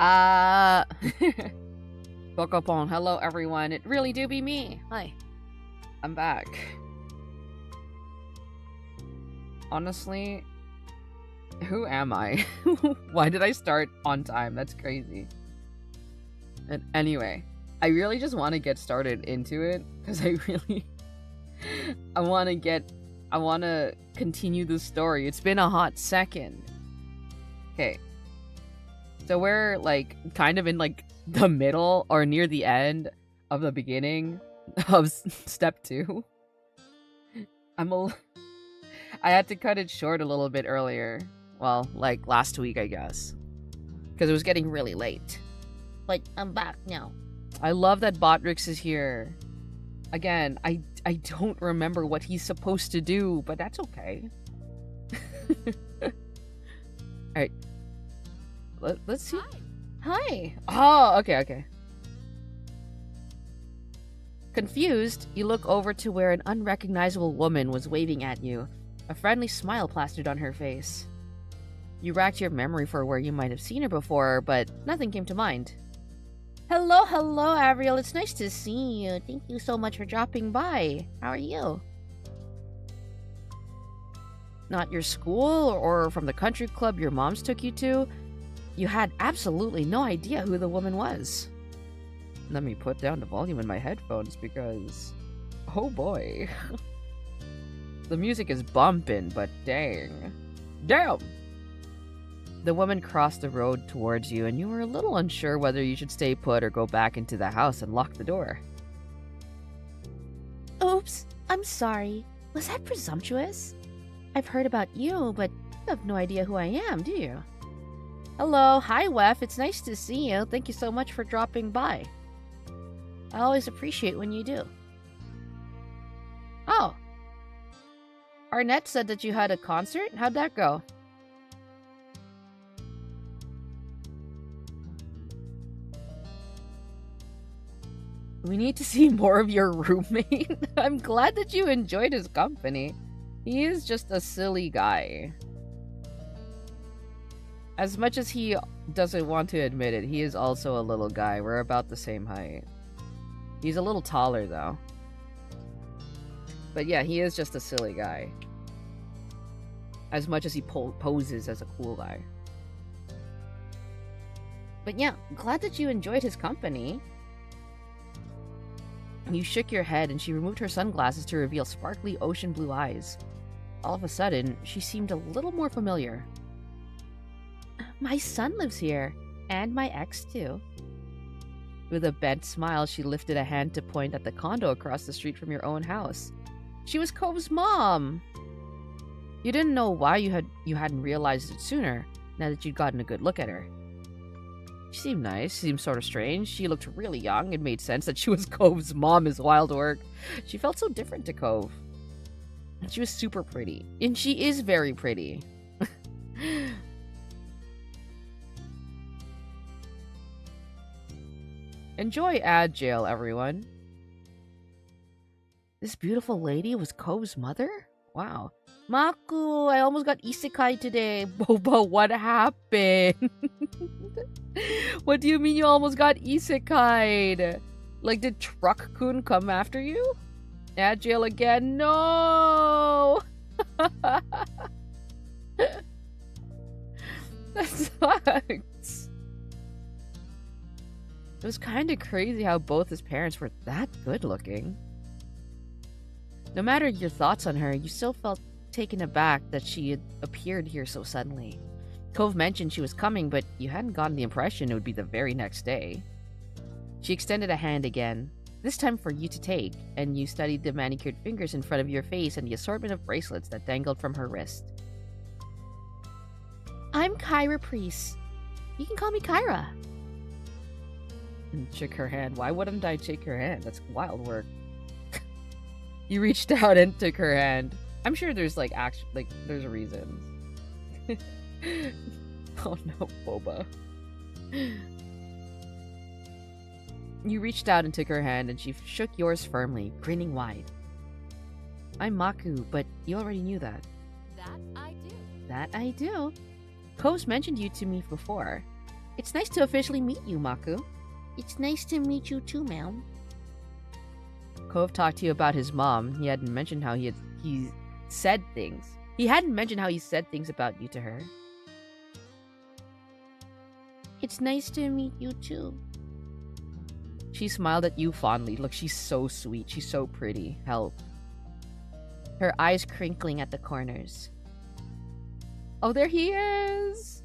Uh, Bokopon, hello everyone. It really do be me. Hi, I'm back. Honestly, who am I? Why did I start on time? That's crazy. And anyway, I really just want to get started into it because I want to continue the story. It's been a hot second. Okay. So we're like kind of in like the middle or near the end of the beginning of step 2. I had to cut it short a little bit earlier. Well, like last week, I guess. Because it was getting really late. But I'm back now. I love that Botrix is here. Again, I don't remember what he's supposed to do, but that's okay. Alright. Let's see. Hi. Oh, okay. Confused, you look over to where an unrecognizable woman was waving at you, a friendly smile plastered on her face. You racked your memory for where you might have seen her before, but nothing came to mind. Hello, Avril. It's nice to see you. Thank you so much for dropping by. How are you? Not your school or from the country club your moms took you to? You had absolutely no idea who the woman was. Let me put down the volume in my headphones because... oh boy. The music is bumping, but dang. Damn! The woman crossed the road towards you and you were a little unsure whether you should stay put or go back into the house and lock the door. Oops, I'm sorry. Was that presumptuous? I've heard about you, but you have no idea who I am, do you? Hello, hi Wef, it's nice to see you. Thank you so much for dropping by. I always appreciate when you do. Oh. Arnett said that you had a concert? How'd that go? We need to see more of your roommate. I'm glad that you enjoyed his company. He is just a silly guy. As much as he doesn't want to admit it, he is also a little guy. We're about the same height. He's a little taller, though. But yeah, he is just a silly guy. As much as he poses as a cool guy. But yeah, glad that you enjoyed his company. You shook your head and she removed her sunglasses to reveal sparkly ocean blue eyes. All of a sudden, she seemed a little more familiar. My son lives here, and my ex too. With a bent smile, she lifted a hand to point at the condo across the street from your own house. She was Cove's mom! You didn't know why you hadn't realized it sooner, now that you'd gotten a good look at her. She seemed nice, seemed sort of strange. She looked really young. It made sense that she was Cove's mom is wild work. She felt so different to Cove. And she was super pretty. And she is very pretty. Enjoy ad jail, everyone. This beautiful lady was Cove's mother? Wow. Maku, I almost got isekai today. Boba, what happened? What do you mean you almost got isekai'd? Like, did Truck-kun come after you? Ad jail again? No! That sucks. It was kind of crazy how both his parents were that good looking. No matter your thoughts on her, you still felt taken aback that she had appeared here so suddenly. Cove mentioned she was coming, but you hadn't gotten the impression it would be the very next day. She extended a hand again, this time for you to take, and you studied the manicured fingers in front of your face and the assortment of bracelets that dangled from her wrist. I'm Kyra Priest. You can call me Kyra. And shook her hand. Why wouldn't I shake her hand? That's wild work. You reached out and took her hand. I'm sure there's there's a reason. Oh no, Boba. You reached out and took her hand and she shook yours firmly, grinning wide. I'm Maku, but you already knew that. That I do. That I do. Cove's mentioned you to me before. It's nice to officially meet you, Maku. It's nice to meet you too, ma'am. Cove talked to you about his mom. He hadn't mentioned how he said things. He hadn't mentioned how he said things about you to her. It's nice to meet you too. She smiled at you fondly. Look, she's so sweet. She's so pretty. Help. Her eyes crinkling at the corners. Oh, there he is!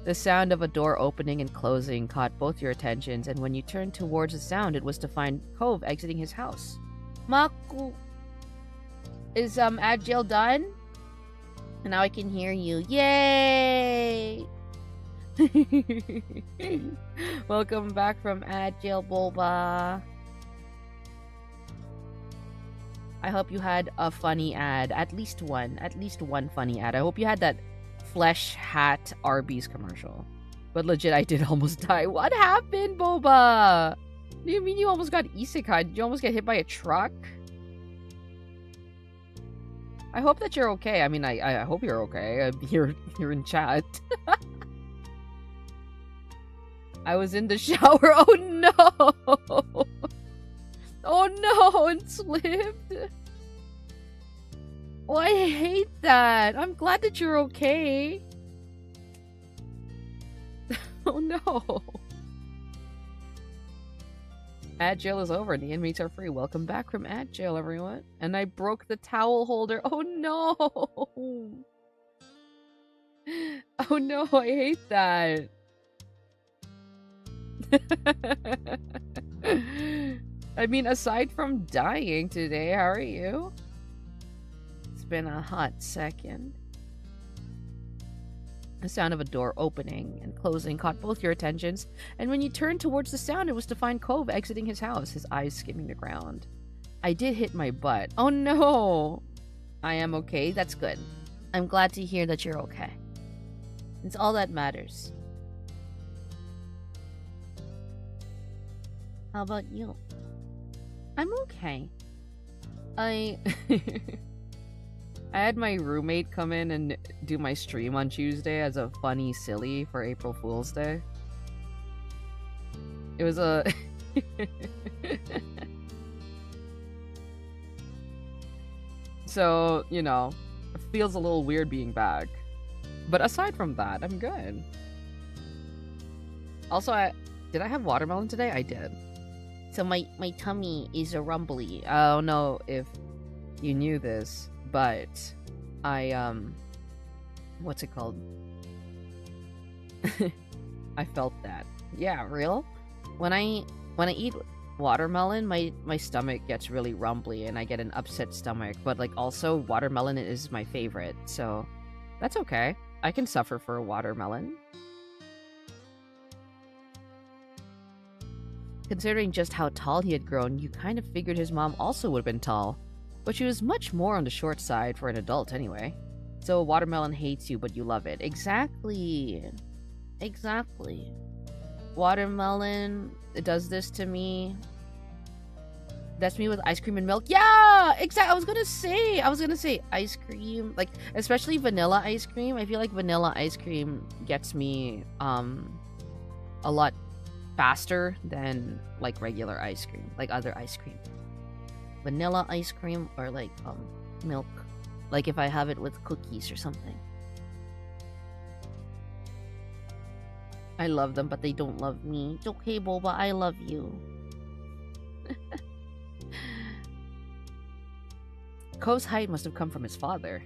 The sound of a door opening and closing caught both your attentions, and when you turned towards the sound, it was to find Cove exiting his house. Maku, is Agile done? And now I can hear you. Yay! Welcome back from Agile, Boba. I hope you had a funny ad. At least one funny ad. I hope you had that Flesh Hat Arby's commercial. But legit, I did almost die. What happened, Boba? Do you mean you almost got isekai? Did you almost get hit by a truck? I hope that you're okay. I mean, I hope you're okay. You're in chat. I was in the shower. Oh no! Oh no! And slipped. Oh, I hate that. I'm glad that you're okay. Oh no. Ad jail is over and the inmates are free. Welcome back from ad jail, everyone. And I broke the towel holder. Oh no. Oh no, I hate that. I mean, aside from dying today, how are you? It's been a hot second. The sound of a door opening and closing caught both your attentions, and when you turned towards the sound, it was to find Cove exiting his house, his eyes skimming the ground. I did hit my butt. Oh no! I am okay. That's good. I'm glad to hear that you're okay. It's all that matters. How about you? I'm okay. I had my roommate come in and do my stream on Tuesday as a funny silly for April Fool's Day. It was a... So, you know, it feels a little weird being back. But aside from that, I'm good. Also, did I have watermelon today? I did. So my tummy is a rumbly. I don't know if you knew this, but I, what's it called? I felt that. Yeah, real? When I eat watermelon, my stomach gets really rumbly and I get an upset stomach, but like also watermelon is my favorite, so that's okay. I can suffer for a watermelon. Considering just how tall he had grown, you kind of figured his mom also would have been tall. But she was much more on the short side for an adult anyway. So watermelon hates you, but you love it. Exactly. Exactly. Watermelon, it does this to me. That's me with ice cream and milk. Yeah! Exactly. I was gonna say ice cream. Like, especially vanilla ice cream. I feel like vanilla ice cream gets me, a lot faster than like regular ice cream, like other ice cream. Vanilla ice cream or like milk, like if I have it with cookies or something. I love them, but they don't love me. It's okay, Boba, I love you. Ko's height must have come from his father.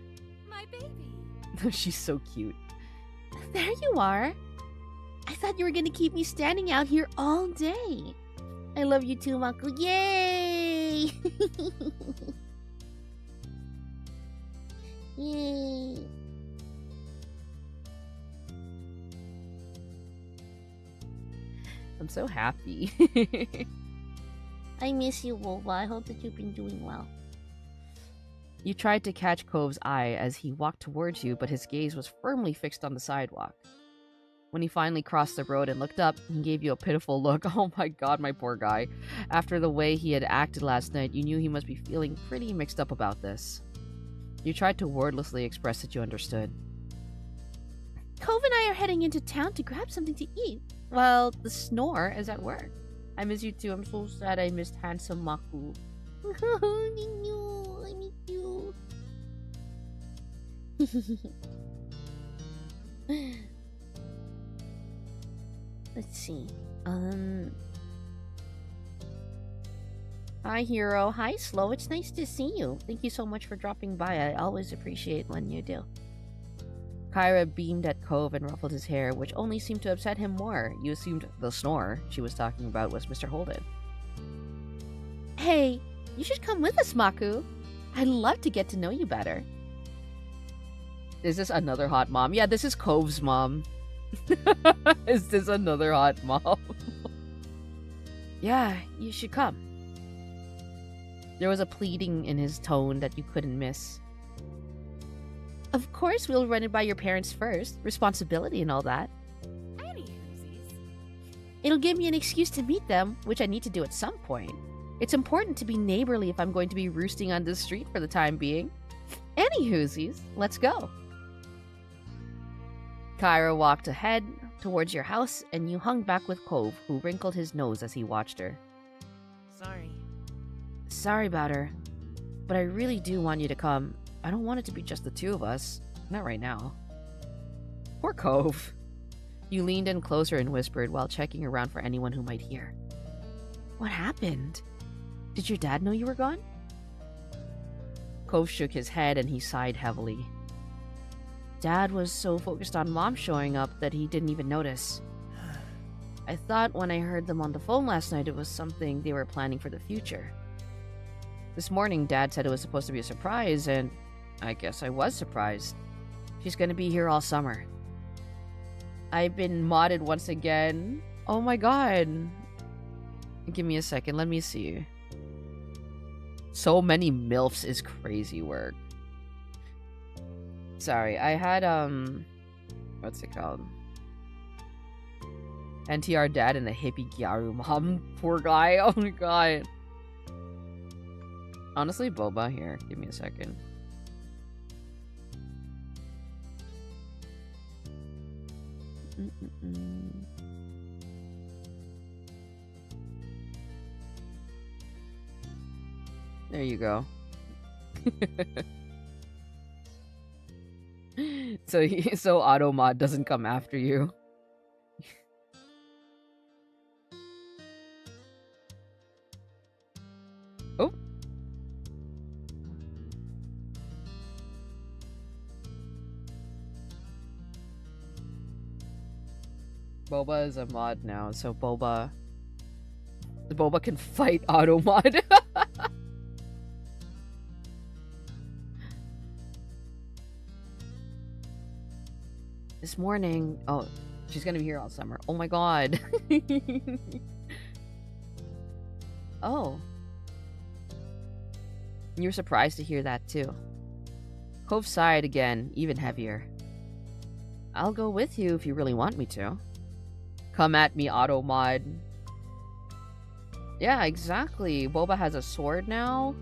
My baby. She's so cute. There you are. I thought you were gonna keep me standing out here all day. I love you too, Maku. Yay! Yay! I'm so happy. I miss you, Boba. I hope that you've been doing well. You tried to catch Cove's eye as he walked towards you, but his gaze was firmly fixed on the sidewalk. When he finally crossed the road and looked up, he gave you a pitiful look. Oh my god, my poor guy. After the way he had acted last night, you knew he must be feeling pretty mixed up about this. You tried to wordlessly express that you understood. Cove and I are heading into town to grab something to eat, while the snore is at work. I miss you too. I'm so sad I missed handsome Maku. I miss you. Let's see. Hi, Hero. Hi, Slow. It's nice to see you. Thank you so much for dropping by. I always appreciate when you do. Kyra beamed at Cove and ruffled his hair, which only seemed to upset him more. You assumed the snore she was talking about was Mr. Holden. Hey, you should come with us, Maku. I'd love to get to know you better. Is this another hot mom? Yeah, this is Cove's mom. Is this another hot mom? Yeah, you should come. There was a pleading in his tone that you couldn't miss. Of course we'll run it by your parents first. Responsibility and all that. It'll give me an excuse to meet them, which I need to do at some point. It's important to be neighborly if I'm going to be roosting on this street for the time being. Any whoosies, let's go. Kyra walked ahead towards your house, and you hung back with Cove, who wrinkled his nose as he watched her. Sorry about her, but I really do want you to come. I don't want it to be just the two of us. Not right now. Poor Cove. You leaned in closer and whispered while checking around for anyone who might hear. What happened? Did your dad know you were gone? Cove shook his head and he sighed heavily. Dad was so focused on Mom showing up that he didn't even notice. I thought when I heard them on the phone last night it was something they were planning for the future. This morning, Dad said it was supposed to be a surprise, and I guess I was surprised. She's gonna be here all summer. I've been modded once again. Oh my god. Give me a second, let me see. So many MILFs is crazy work. Sorry, I had, what's it called? NTR dad and the hippie Gyaru mom. Poor guy, oh my god. Honestly, Boba, here, give me a second. There you go. So Automod doesn't come after you. Oh. Boba is a mod now, so Boba can fight Automod. This morning, oh, she's gonna be here all summer. Oh my god. Oh. You're surprised to hear that too. Cove sighed again, even heavier. I'll go with you if you really want me to. Come at me, Automod. Yeah, exactly. Boba has a sword now.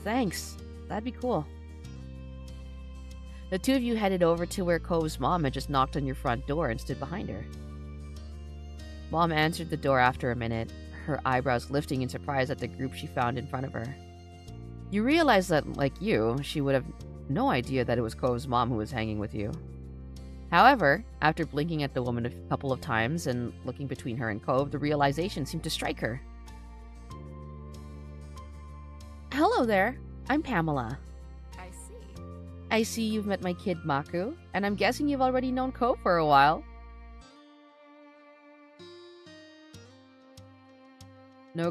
Thanks. That'd be cool. The two of you headed over to where Cove's mom had just knocked on your front door and stood behind her. Mom answered the door after a minute, her eyebrows lifting in surprise at the group she found in front of her. You realize that, like you, she would have no idea that it was Cove's mom who was hanging with you. However, after blinking at the woman a couple of times and looking between her and Cove, the realization seemed to strike her. Hello there, I'm Pamela. I see you've met my kid Maku, and I'm guessing you've already known Cove for a while. No,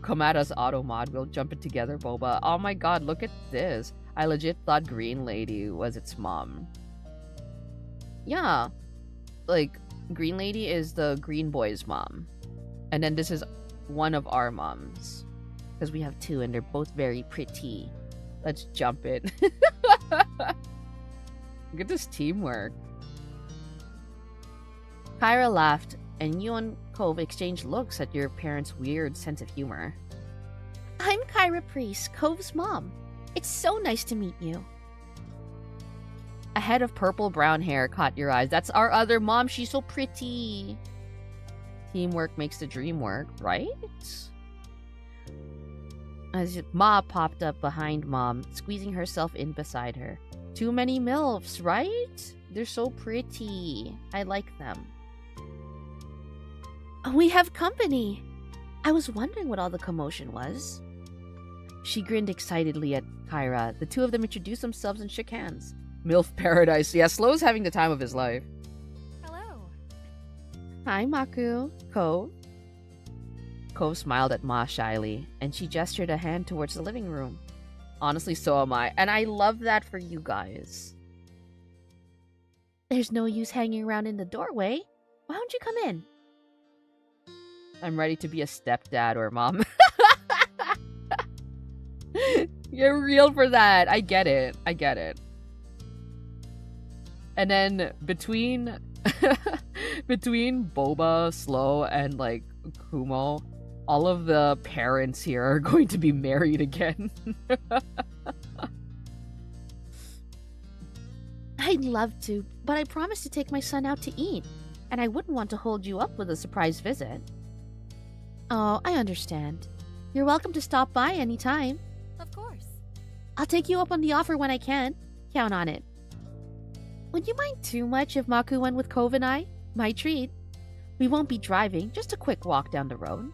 come at us, Automod. We'll jump it together, Boba. Oh my god, look at this. I legit thought Green Lady was its mom. Yeah. Like, Green Lady is the Green Boy's mom. And then this is one of our moms. Because we have two, and they're both very pretty. Let's jump it. Look at this teamwork. Kyra laughed, and you and Cove exchanged looks at your parents' weird sense of humor. I'm Kyra Priest, Cove's mom. It's so nice to meet you. A head of purple-brown hair caught your eyes. That's our other mom. She's so pretty. Teamwork makes the dream work, right? As Ma popped up behind Mom, squeezing herself in beside her. Too many MILFs, right? They're so pretty. I like them. We have company. I was wondering what all the commotion was. She grinned excitedly at Kyra. The two of them introduced themselves and shook hands. MILF paradise. Yeah, Slow's having the time of his life. Hello. Hi, Maku. Cove. Cove smiled at Ma shyly, and she gestured a hand towards the living room. Honestly, so am I. And I love that for you guys. There's no use hanging around in the doorway. Why don't you come in? I'm ready to be a stepdad or mom. You're real for that. I get it. I get it. And then between Boba, Slow, and like Kumo, all of the parents here are going to be married again. I'd love to, but I promised to take my son out to eat, and I wouldn't want to hold you up with a surprise visit. Oh, I understand. You're welcome to stop by anytime. Of course. I'll take you up on the offer when I can. Count on it. Would you mind too much if Maku went with Cove and I? My treat. We won't be driving, just a quick walk down the road.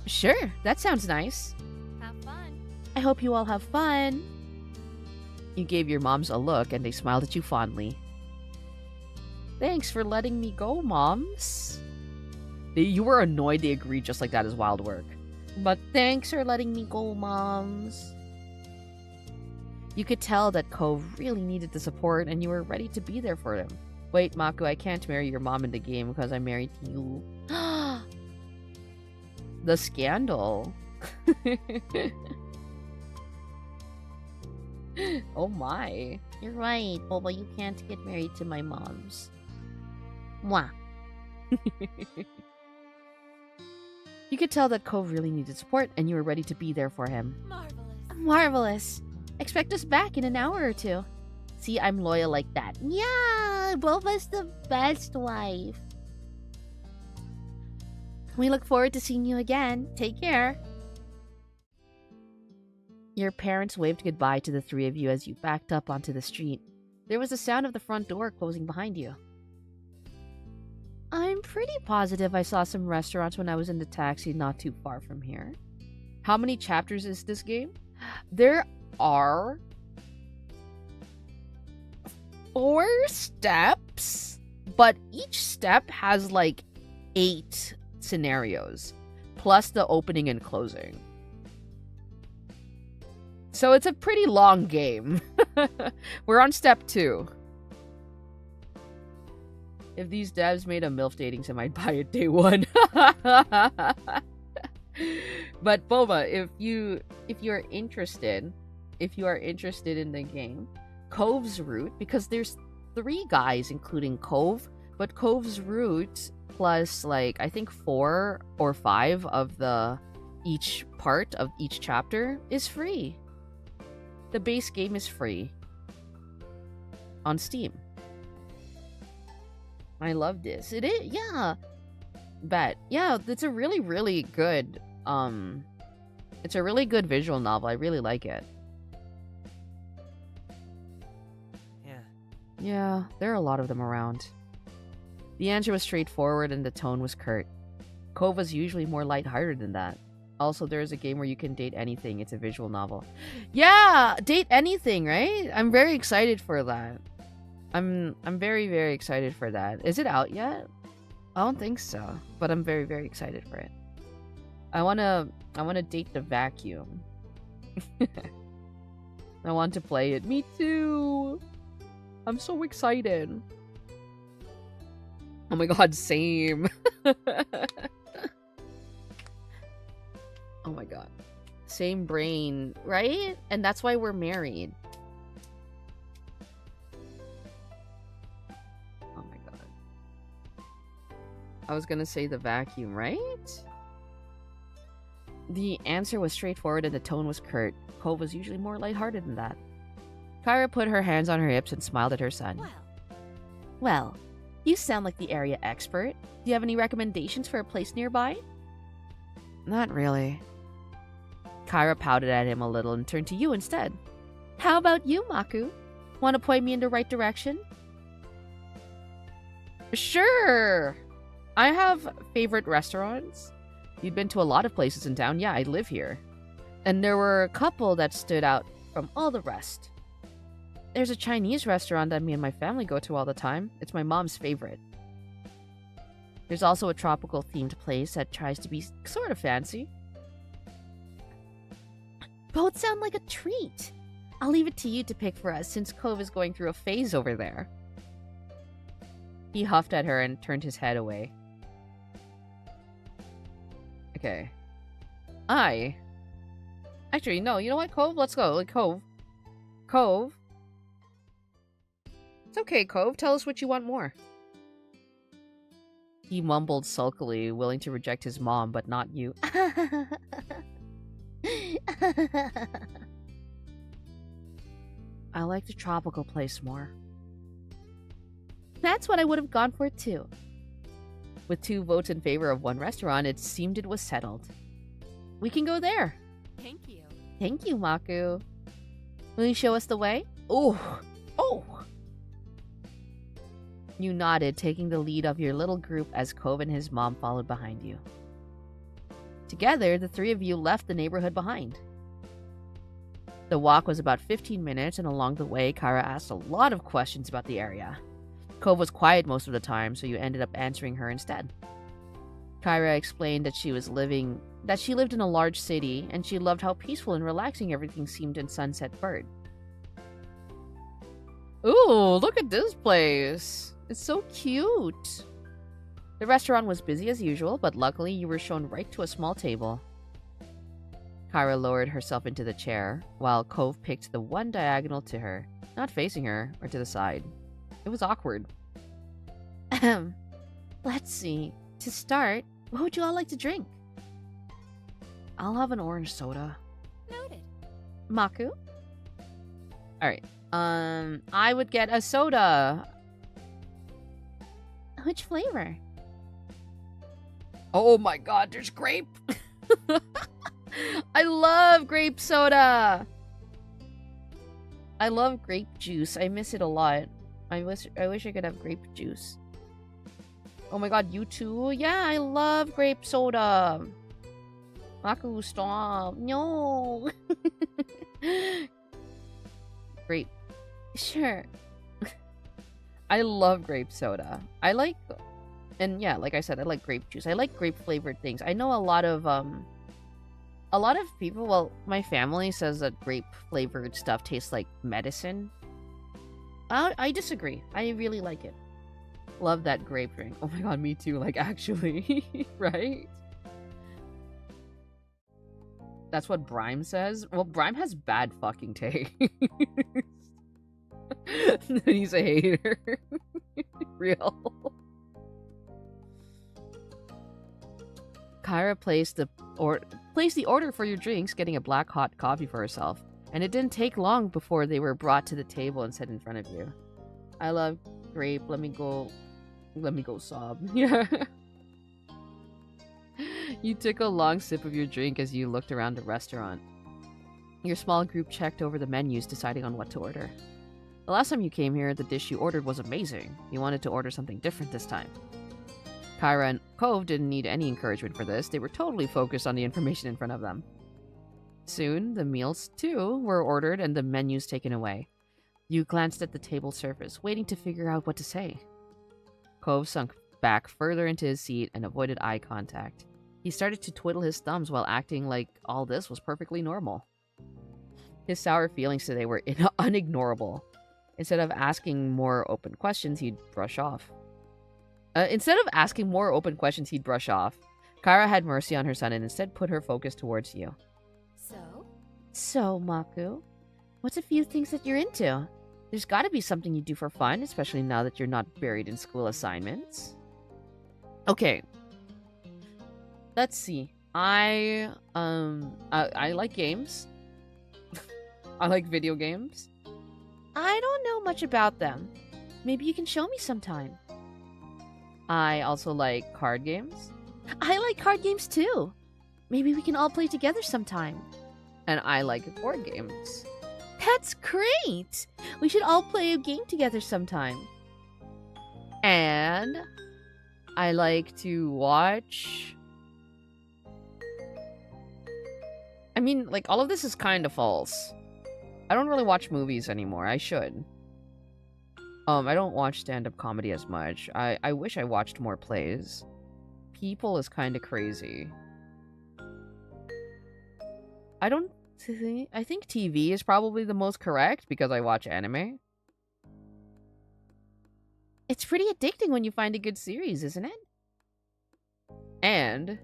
Sure, that sounds nice. Have fun. I hope you all have fun. You gave your moms a look and they smiled at you fondly. Thanks for letting me go, moms. You were annoyed they agreed just like that is wild work. But thanks for letting me go, moms. You could tell that Cove really needed the support and you were ready to be there for him. Wait, Maku, I can't marry your mom in the game because I'm married to you. The scandal. Oh my. You're right, Boba, you can't get married to my mom's. Mwah. You could tell that Cove really needed support and you were ready to be there for him. Marvelous. Marvelous. Expect us back in an hour or two. See, I'm loyal like that. Yeah, Boba's the best wife. We look forward to seeing you again. Take care. Your parents waved goodbye to the three of you as you backed up onto the street. There was the sound of the front door closing behind you. I'm pretty positive I saw some restaurants when I was in the taxi not too far from here. How many chapters is this game? There are 4 steps, but each step has like 8 scenarios, plus the opening and closing. So it's a pretty long game. We're on step 2. If these devs made a MILF dating sim, I'd buy it day 1. But Boba, if you are interested in the game, Cove's route, because there's 3 guys including Cove, but Cove's route plus like I think 4 or 5 of each part of each chapter is free. The base game is free on Steam. I love this. It is, yeah. Bet. Yeah, it's a really, really good, it's a really good visual novel. I really like it. Yeah, there are a lot of them around. The answer was straightforward and the tone was curt. Cove was usually more lighthearted than that. Also, there is a game where you can date anything. It's a visual novel. Yeah, date anything, right? I'm very excited for that. I'm very, very excited for that. Is it out yet? I don't think so, but I'm very, very excited for it. I wanna date the vacuum. I want to play it. Me too. I'm so excited. Oh my god, same. Oh my god. Same brain, right? And that's why we're married. Oh my god. I was gonna say the vacuum, right? The answer was straightforward and the tone was curt. Cove was usually more lighthearted than that. Kyra put her hands on her hips and smiled at her son. Well, Well, you sound like the area expert. Do you have any recommendations for a place nearby? Not really. Kyra pouted at him a little and turned to you instead. How about you, Maku? Want to point me in the right direction? Sure. I have favorite restaurants. You've been to a lot of places in town. Yeah, I live here. And there were a couple that stood out from all the rest. There's a Chinese restaurant that me and my family go to all the time. It's my mom's favorite. There's also a tropical themed place that tries to be sort of fancy. Both sound like a treat. I'll leave it to you to pick for us since Cove is going through a phase over there. He huffed at her and turned his head away. Okay. Actually, no, you know what, Cove? Let's go. Like, Cove. Cove. It's okay, Cove. Tell us what you want more. He mumbled sulkily, willing to reject his mom, but not you. I like the tropical place more. That's what I would have gone for too. With 2 votes in favor of one restaurant, it seemed it was settled. We can go there. thank you. Thank you, Maku. Will you show us the way? Oh. You nodded, taking the lead of your little group as Cove and his mom followed behind you. Together, the 3 of you left the neighborhood behind. The walk was about 15 minutes, and along the way, Kyra asked a lot of questions about the area. Cove was quiet most of the time, so you ended up answering her instead. Kyra explained that she lived in a large city, and she loved how peaceful and relaxing everything seemed in Sunset Bird. Ooh, look at this place. It's so cute. The restaurant was busy as usual, but luckily you were shown right to a small table. Kyra lowered herself into the chair, while Cove picked the one diagonal to her, not facing her or to the side. It was awkward. Let's see. To start, what would you all like to drink? I'll have an orange soda. Noted. Maku? Alright. I would get a soda. Which flavor? Oh my god, there's grape. I love grape soda. I love grape juice. I miss it a lot. I wish I could have grape juice. Oh my god, you too? Yeah, I love grape soda. Maku, stop. No. Grape. Sure. I love grape soda. And yeah, like I said, I like grape juice. I like grape flavored things. I know a lot of people, well, my family says that grape flavored stuff tastes like medicine. I disagree. I really like it. Love that grape drink. Oh my god, me too. Like, actually, right? That's what Brime says. Well, Brime has bad fucking taste. He's a hater. Real. Kyra placed the order for your drinks, getting a black hot coffee for herself. And it didn't take long before they were brought to the table and set in front of you. I love grape. Let me go sob. Yeah. You took a long sip of your drink as you looked around the restaurant. Your small group checked over the menus, deciding on what to order. The last time you came here, the dish you ordered was amazing. You wanted to order something different this time. Kyra and Cove didn't need any encouragement for this. They were totally focused on the information in front of them. Soon, the meals, too, were ordered and the menus taken away. You glanced at the table surface, waiting to figure out what to say. Cove sunk back further into his seat and avoided eye contact. He started to twiddle his thumbs while acting like all this was perfectly normal. His sour feelings today were unignorable. Instead of asking more open questions, he'd brush off. Kyra had mercy on her son and instead put her focus towards you. So, Maku, what's a few things that you're into? There's gotta be something you do for fun, especially now that you're not buried in school assignments. Okay. Let's see. I like games. I like video games. I don't know much about them. Maybe you can show me sometime. I also like card games. I like card games too. Maybe we can all play together sometime. And I like board games. That's great! We should all play a game together sometime. And I like to watch. I mean, like, all of this is kind of false. I don't really watch movies anymore. I should. I don't watch stand-up comedy as much. I wish I watched more plays. People is kind of crazy. I think TV is probably the most correct because I watch anime. It's pretty addicting when you find a good series, isn't it? And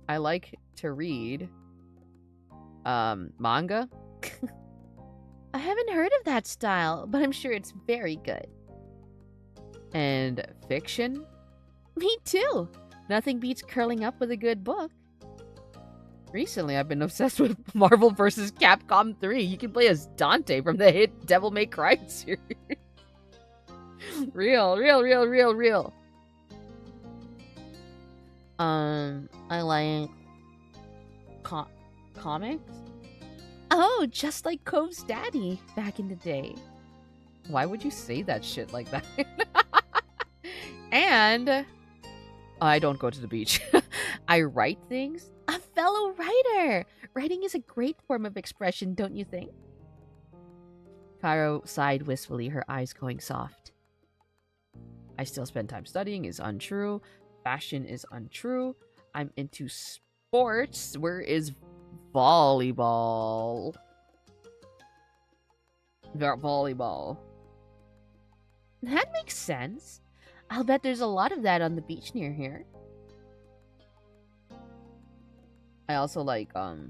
I like to read manga. I haven't heard of that style, but I'm sure it's very good. And fiction. Me too. Nothing beats curling up with a good book. Recently, I've been obsessed with Marvel vs. Capcom 3. You can play as Dante from the hit Devil May Cry series. Real. I like comics. Oh, just like Cove's daddy back in the day. Why would you say that shit like that? And I don't go to the beach. I write things. A fellow writer! Writing is a great form of expression, don't you think? Cairo sighed wistfully, her eyes going soft. I still spend time studying is untrue. Fashion is untrue. I'm into sports. Where is volleyball? Volleyball. That makes sense. I'll bet there's a lot of that on the beach near here. I also like, how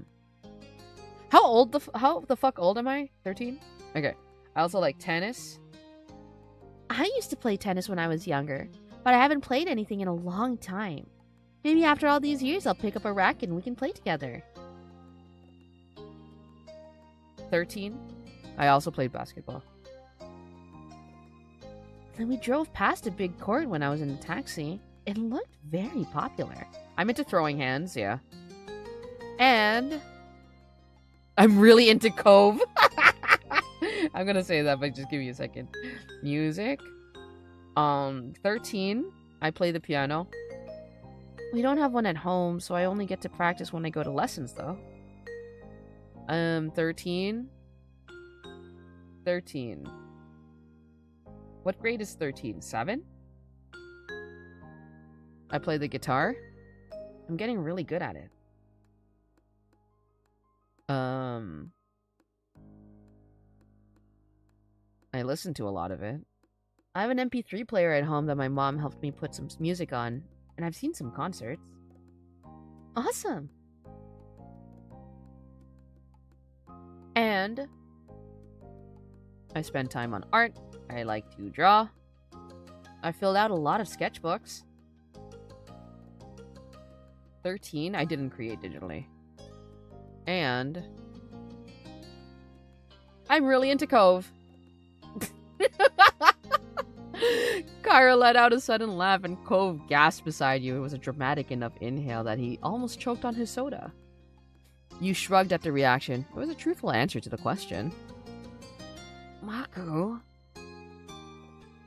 the fuck old am I? 13? Okay. I also like tennis. I used to play tennis when I was younger, but I haven't played anything in a long time. Maybe after all these years I'll pick up a racket and we can play together. 13. I also played basketball. Then we drove past a big court when I was in a taxi. It looked very popular. I'm into throwing hands, yeah. And I'm really into Cove. I'm gonna say that, but just give me a second. Music. 13. I play the piano. We don't have one at home, so I only get to practice when I go to lessons, though. 13. 13. What grade is 13? 7? I play the guitar. I'm getting really good at it. I listen to a lot of it. I have an MP3 player at home that my mom helped me put some music on, and I've seen some concerts. Awesome! And I spend time on art. I like to draw. I filled out a lot of sketchbooks. 13. I didn't create digitally. And I'm really into Cove. Kyra let out a sudden laugh and Cove gasped beside you. It was a dramatic enough inhale that he almost choked on his soda. You shrugged at the reaction. It was a truthful answer to the question. Mako?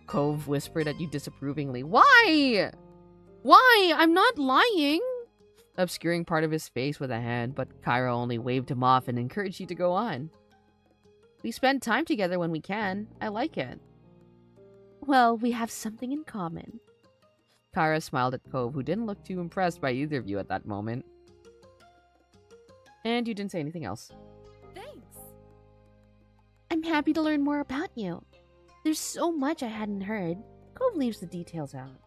Cove whispered at you disapprovingly. Why? Why? I'm not lying. Obscuring part of his face with a hand, but Kyra only waved him off and encouraged you to go on. We spend time together when we can. I like it. Well, we have something in common. Kyra smiled at Cove, who didn't look too impressed by either of you at that moment. And you didn't say anything else. Thanks. I'm happy to learn more about you. There's so much I hadn't heard. Cove leaves the details out.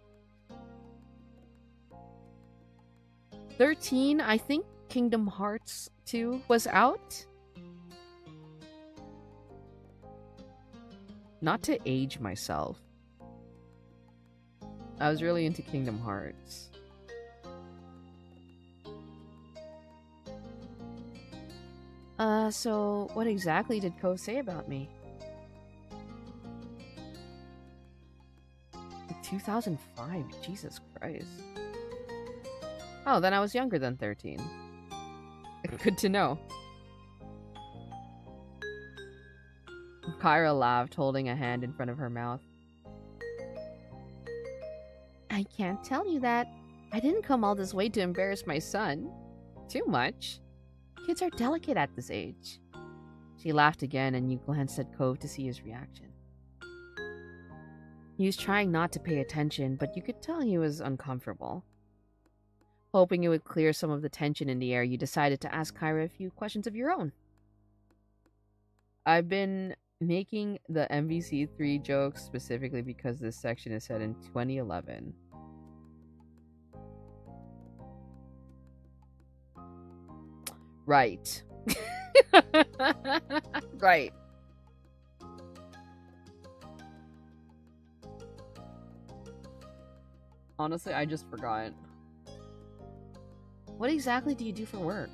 13, I think Kingdom Hearts 2 was out. Not to age myself. I was really into Kingdom Hearts. So what exactly did Cove say about me? 2005. Jesus Christ. Oh, then I was younger than 13. Good to know. Kyra laughed, holding a hand in front of her mouth. I can't tell you that. I didn't come all this way to embarrass my son. Too much. Kids are delicate at this age. She laughed again, and you glanced at Cove to see his reaction. He was trying not to pay attention, but you could tell he was uncomfortable. Hoping it would clear some of the tension in the air, you decided to ask Kyra a few questions of your own. I've been making the MVC3 jokes specifically because this section is set in 2011. Right. Right. Honestly, I just forgot. What exactly do you do for work?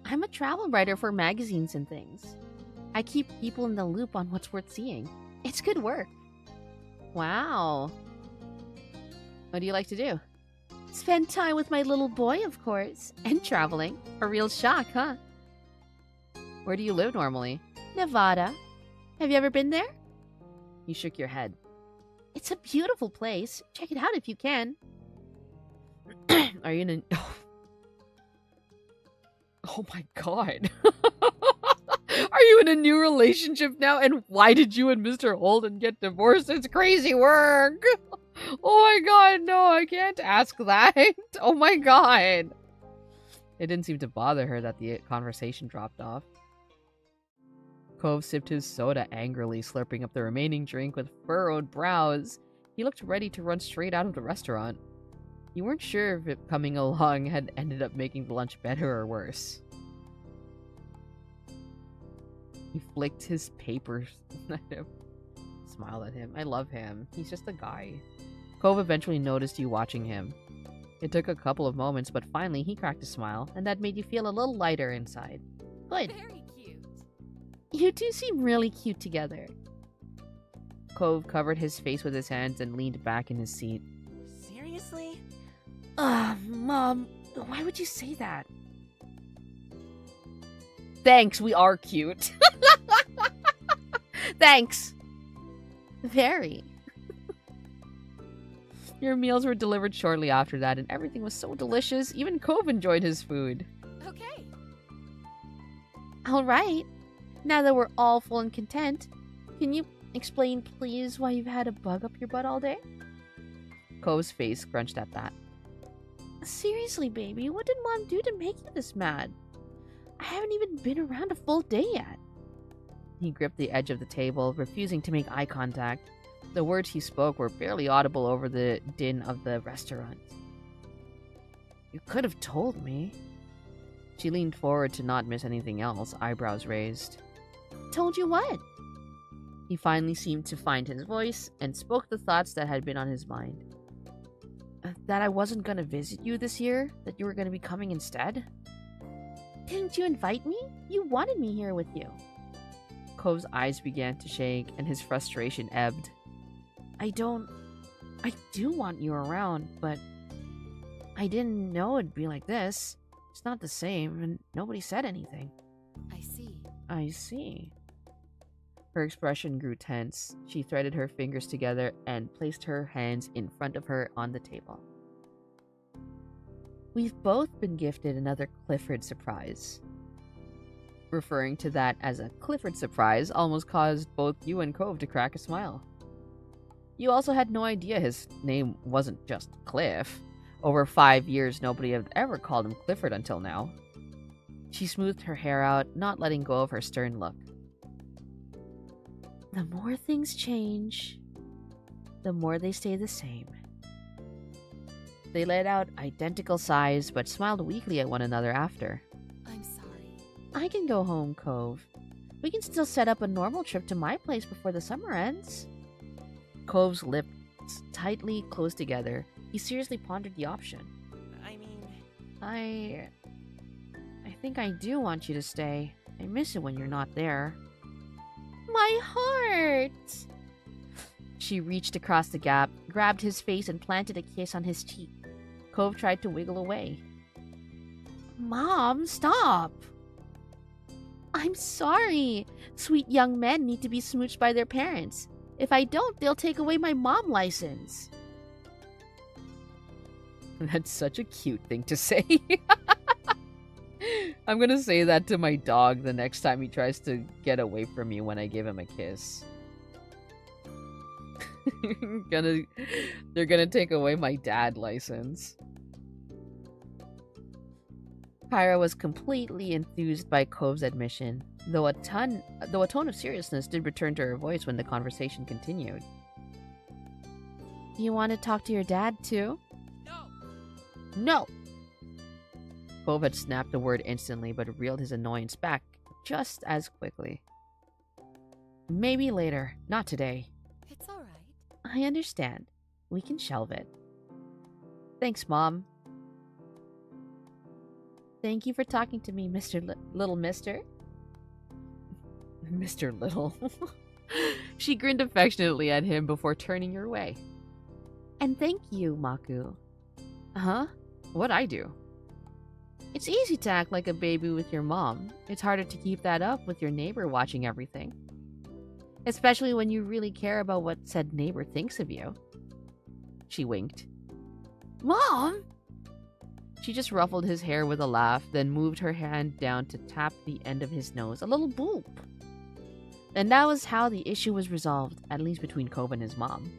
I'm a travel writer for magazines and things. I keep people in the loop on what's worth seeing. It's good work. Wow. What do you like to do? Spend time with my little boy, of course. And traveling. A real shock, huh? Where do you live normally? Nevada. Have you ever been there? You shook your head. It's a beautiful place. Check it out if you can. Are you in a... Oh my god. Are you in a new relationship now? And why did you and Mr. Holden get divorced? It's crazy work. Oh my god, no, I can't ask that. Oh my god. It didn't seem to bother her that the conversation dropped off. Cove sipped his soda angrily, slurping up the remaining drink with furrowed brows. He looked ready to run straight out of the restaurant. You weren't sure if it coming along had ended up making the lunch better or worse. He flicked his papers at him. Smiled at him. I love him. He's just a guy. Cove eventually noticed you watching him. It took a couple of moments, but finally he cracked a smile, and that made you feel a little lighter inside. Good. Very cute. You two seem really cute together. Cove covered his face with his hands and leaned back in his seat. Seriously? Mom, why would you say that? Thanks, we are cute. Thanks. Very. Your meals were delivered shortly after that, and everything was so delicious, even Cove enjoyed his food. Okay. Alright. Now that we're all full and content, can you explain, please, why you've had a bug up your butt all day? Cove's face scrunched at that. Seriously, baby, what did Mom do to make you this mad? I haven't even been around a full day yet. He gripped the edge of the table, refusing to make eye contact. The words he spoke were barely audible over the din of the restaurant. You could have told me. She leaned forward to not miss anything else, eyebrows raised. Told you what? He finally seemed to find his voice and spoke the thoughts that had been on his mind. That I wasn't going to visit you this year? That you were going to be coming instead? Didn't you invite me? You wanted me here with you. Cove's eyes began to shake and his frustration ebbed. I do want you around, but I didn't know it'd be like this. It's not the same, and nobody said anything. I see. I see. Her expression grew tense. She threaded her fingers together and placed her hands in front of her on the table. We've both been gifted another Clifford surprise. Referring to that as a Clifford surprise almost caused both you and Cove to crack a smile. You also had no idea his name wasn't just Cliff. Over 5 years, nobody had ever called him Clifford until now. She smoothed her hair out, not letting go of her stern look. The more things change, the more they stay the same. They let out identical sighs, but smiled weakly at one another after. I'm sorry. I can go home, Cove. We can still set up a normal trip to my place before the summer ends. Cove's lips tightly closed together. He seriously pondered the option. I think I do want you to stay. I miss it when you're not there. My heart! She reached across the gap, grabbed his face, and planted a kiss on his cheek. Cove tried to wiggle away. Mom, stop! I'm sorry. Sweet young men need to be smooched by their parents. If I don't, they'll take away my mom license. That's such a cute thing to say. I'm gonna say that to my dog the next time he tries to get away from me when I give him a kiss. They're gonna take away my dad license. Kyra was completely enthused by Cove's admission, though a tone of seriousness did return to her voice when the conversation continued. You want to talk to your dad too? No! Cove had snapped the word instantly, but reeled his annoyance back just as quickly. Maybe later, not today. It's alright. I understand. We can shelve it. Thanks, Mom. Thank you for talking to me, Mr. Little Mister. Mr. Little. She grinned affectionately at him before turning her way. And thank you, Maku. Huh? What'd I do? It's easy to act like a baby with your mom. It's harder to keep that up with your neighbor watching everything. Especially when you really care about what said neighbor thinks of you. She winked. Mom! She just ruffled his hair with a laugh, then moved her hand down to tap the end of his nose, a little boop. And that was how the issue was resolved, at least between Cove and his mom.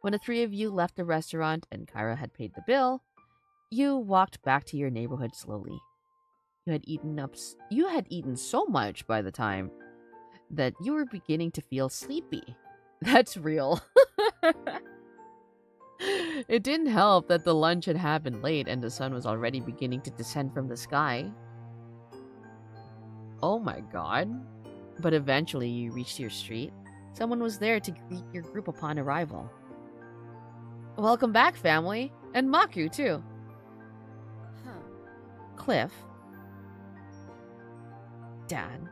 When the three of you left the restaurant and Kyra had paid the bill, you walked back to your neighborhood slowly. You had eaten so much by the time that you were beginning to feel sleepy. That's real. It didn't help that the lunch had happened late and the sun was already beginning to descend from the sky. Oh my god. But eventually you reached your street. Someone was there to greet your group upon arrival. Welcome back, family. And Maku, too. Huh. Cliff. Dad.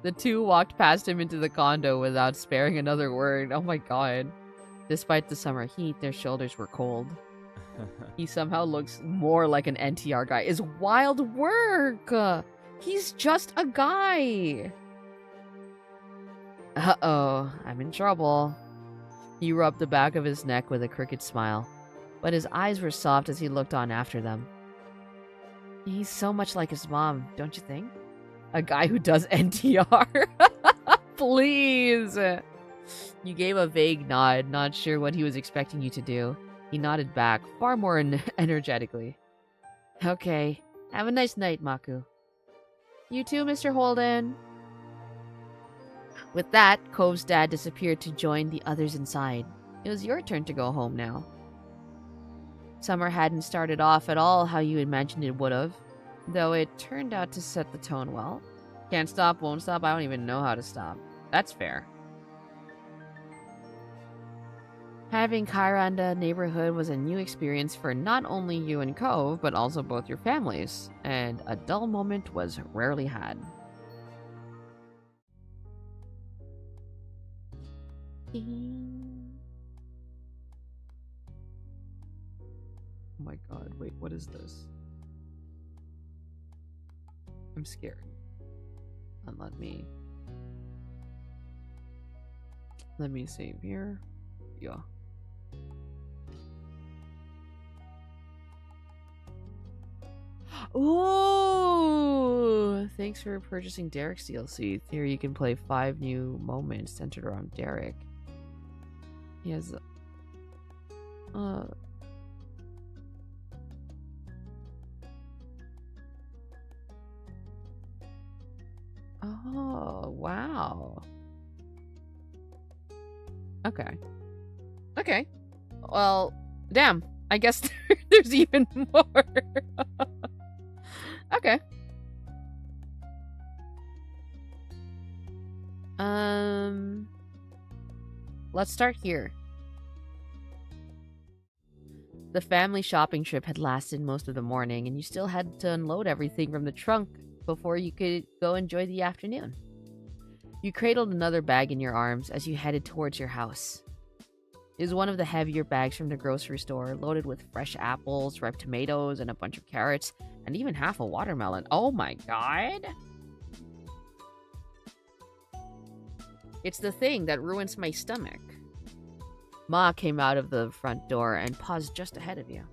The two walked past him into the condo without sparing another word. Oh my god. Despite the summer heat, their shoulders were cold. He somehow looks more like an NTR guy. Is wild work! He's just a guy! Uh-oh, I'm in trouble. He rubbed the back of his neck with a crooked smile, but his eyes were soft as he looked on after them. He's so much like his mom, don't you think? A guy who does NTR? Please! You gave a vague nod, not sure what he was expecting you to do. He nodded back, far more energetically. Okay, have a nice night, Maku. You too, Mr. Holden. With that, Cove's dad disappeared to join the others inside. It was your turn to go home now. Summer hadn't started off at all how you imagined it would have, though it turned out to set the tone well. Can't stop, won't stop, I don't even know how to stop. That's fair. Having Kyra in the neighborhood was a new experience for not only you and Cove, but also both your families, and a dull moment was rarely had. Oh my god, wait, what is this? I'm scared. And let me save here. Yeah. Ooh! Thanks for purchasing Derek's DLC. Here you can play 5 new moments centered around Derek. He has oh, wow. Okay. Okay. Well, damn. I guess there's even more. Okay. Let's start here. The family shopping trip had lasted most of the morning, and you still had to unload everything from the trunk before you could go enjoy the afternoon. You cradled another bag in your arms as you headed towards your house. It was one of the heavier bags from the grocery store, loaded with fresh apples, ripe tomatoes, and a bunch of carrots, and even half a watermelon. Oh my god! It's the thing that ruins my stomach. Ma came out of the front door and paused just ahead of you.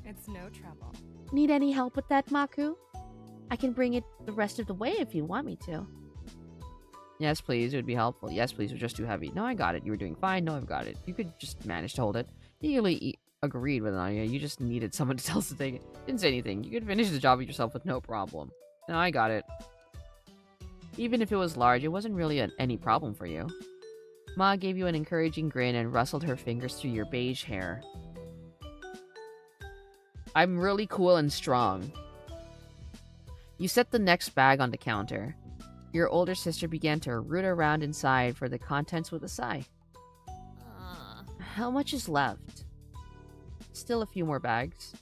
It's no trouble. Need any help with that, Maku? I can bring it the rest of the way if you want me to. Yes, please. It would be helpful. Yes, please. It was just too heavy. No, I got it. You were doing fine. No, I've got it. You could just manage to hold it. He eagerly agreed with Anya. You just needed someone to tell us to take it. Didn't say anything. You could finish the job yourself with no problem. No, I got it. Even if it was large, it wasn't really any problem for you. Ma gave you an encouraging grin and rustled her fingers through your beige hair. I'm really cool and strong. You set the next bag on the counter. Your older sister began to root around inside for the contents with a sigh. How much is left? Still a few more bags.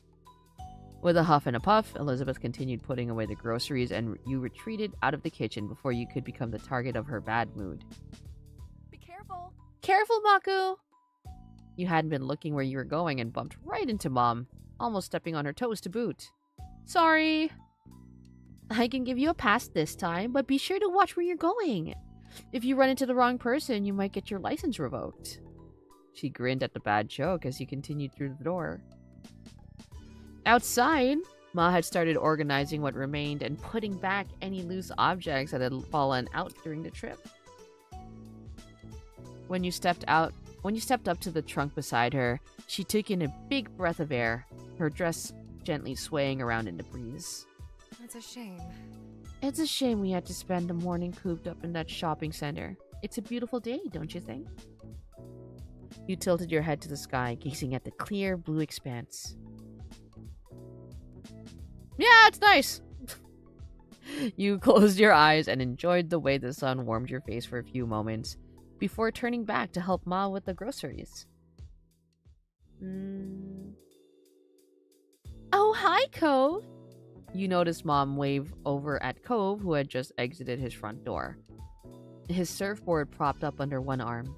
With a huff and a puff, Elizabeth continued putting away the groceries and you retreated out of the kitchen before you could become the target of her bad mood. Be careful. Careful, Maku! You hadn't been looking where you were going and bumped right into Mom, almost stepping on her toes to boot. Sorry! I can give you a pass this time, but be sure to watch where you're going. If you run into the wrong person, you might get your license revoked. She grinned at the bad joke as you continued through the door. Outside, Ma had started organizing what remained and putting back any loose objects that had fallen out during the trip. When you stepped up to the trunk beside her, she took in a big breath of air, her dress gently swaying around in the breeze. It's a shame. It's a shame we had to spend the morning cooped up in that shopping center. It's a beautiful day, don't you think? You tilted your head to the sky, gazing at the clear blue expanse. Yeah, it's nice! You closed your eyes and enjoyed the way the sun warmed your face for a few moments, before turning back to help Ma with the groceries. Oh, hi, Cove! You noticed Mom wave over at Cove, who had just exited his front door. His surfboard propped up under one arm.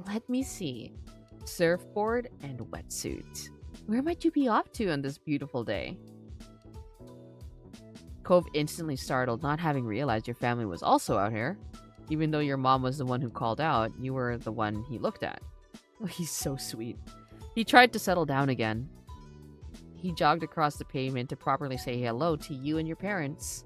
Let me see. Surfboard and wetsuit. Where might you be off to on this beautiful day? Cove instantly startled, not having realized your family was also out here. Even though your mom was the one who called out, you were the one he looked at. Oh, he's so sweet. He tried to settle down again. He jogged across the pavement to properly say hello to you and your parents.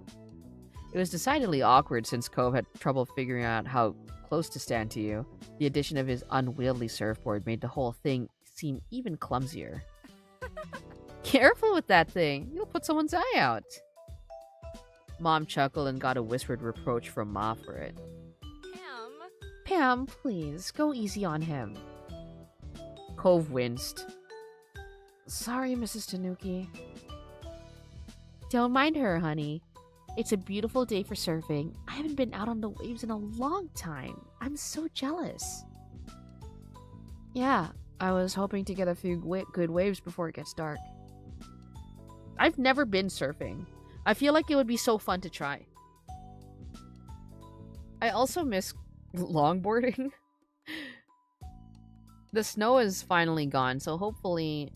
It was decidedly awkward since Cove had trouble figuring out how close to stand to you. The addition of his unwieldy surfboard made the whole thing seem even clumsier. Careful with that thing. You'll put someone's eye out. Mom chuckled and got a whispered reproach from Ma for it. Pam, please, go easy on him. Cove winced. Sorry, Mrs. Tanuki. Don't mind her, honey. It's a beautiful day for surfing. I haven't been out on the waves in a long time. I'm so jealous. Yeah, I was hoping to get a few good waves before it gets dark. I've never been surfing. I feel like it would be so fun to try. I also miss longboarding. The snow is finally gone, so hopefully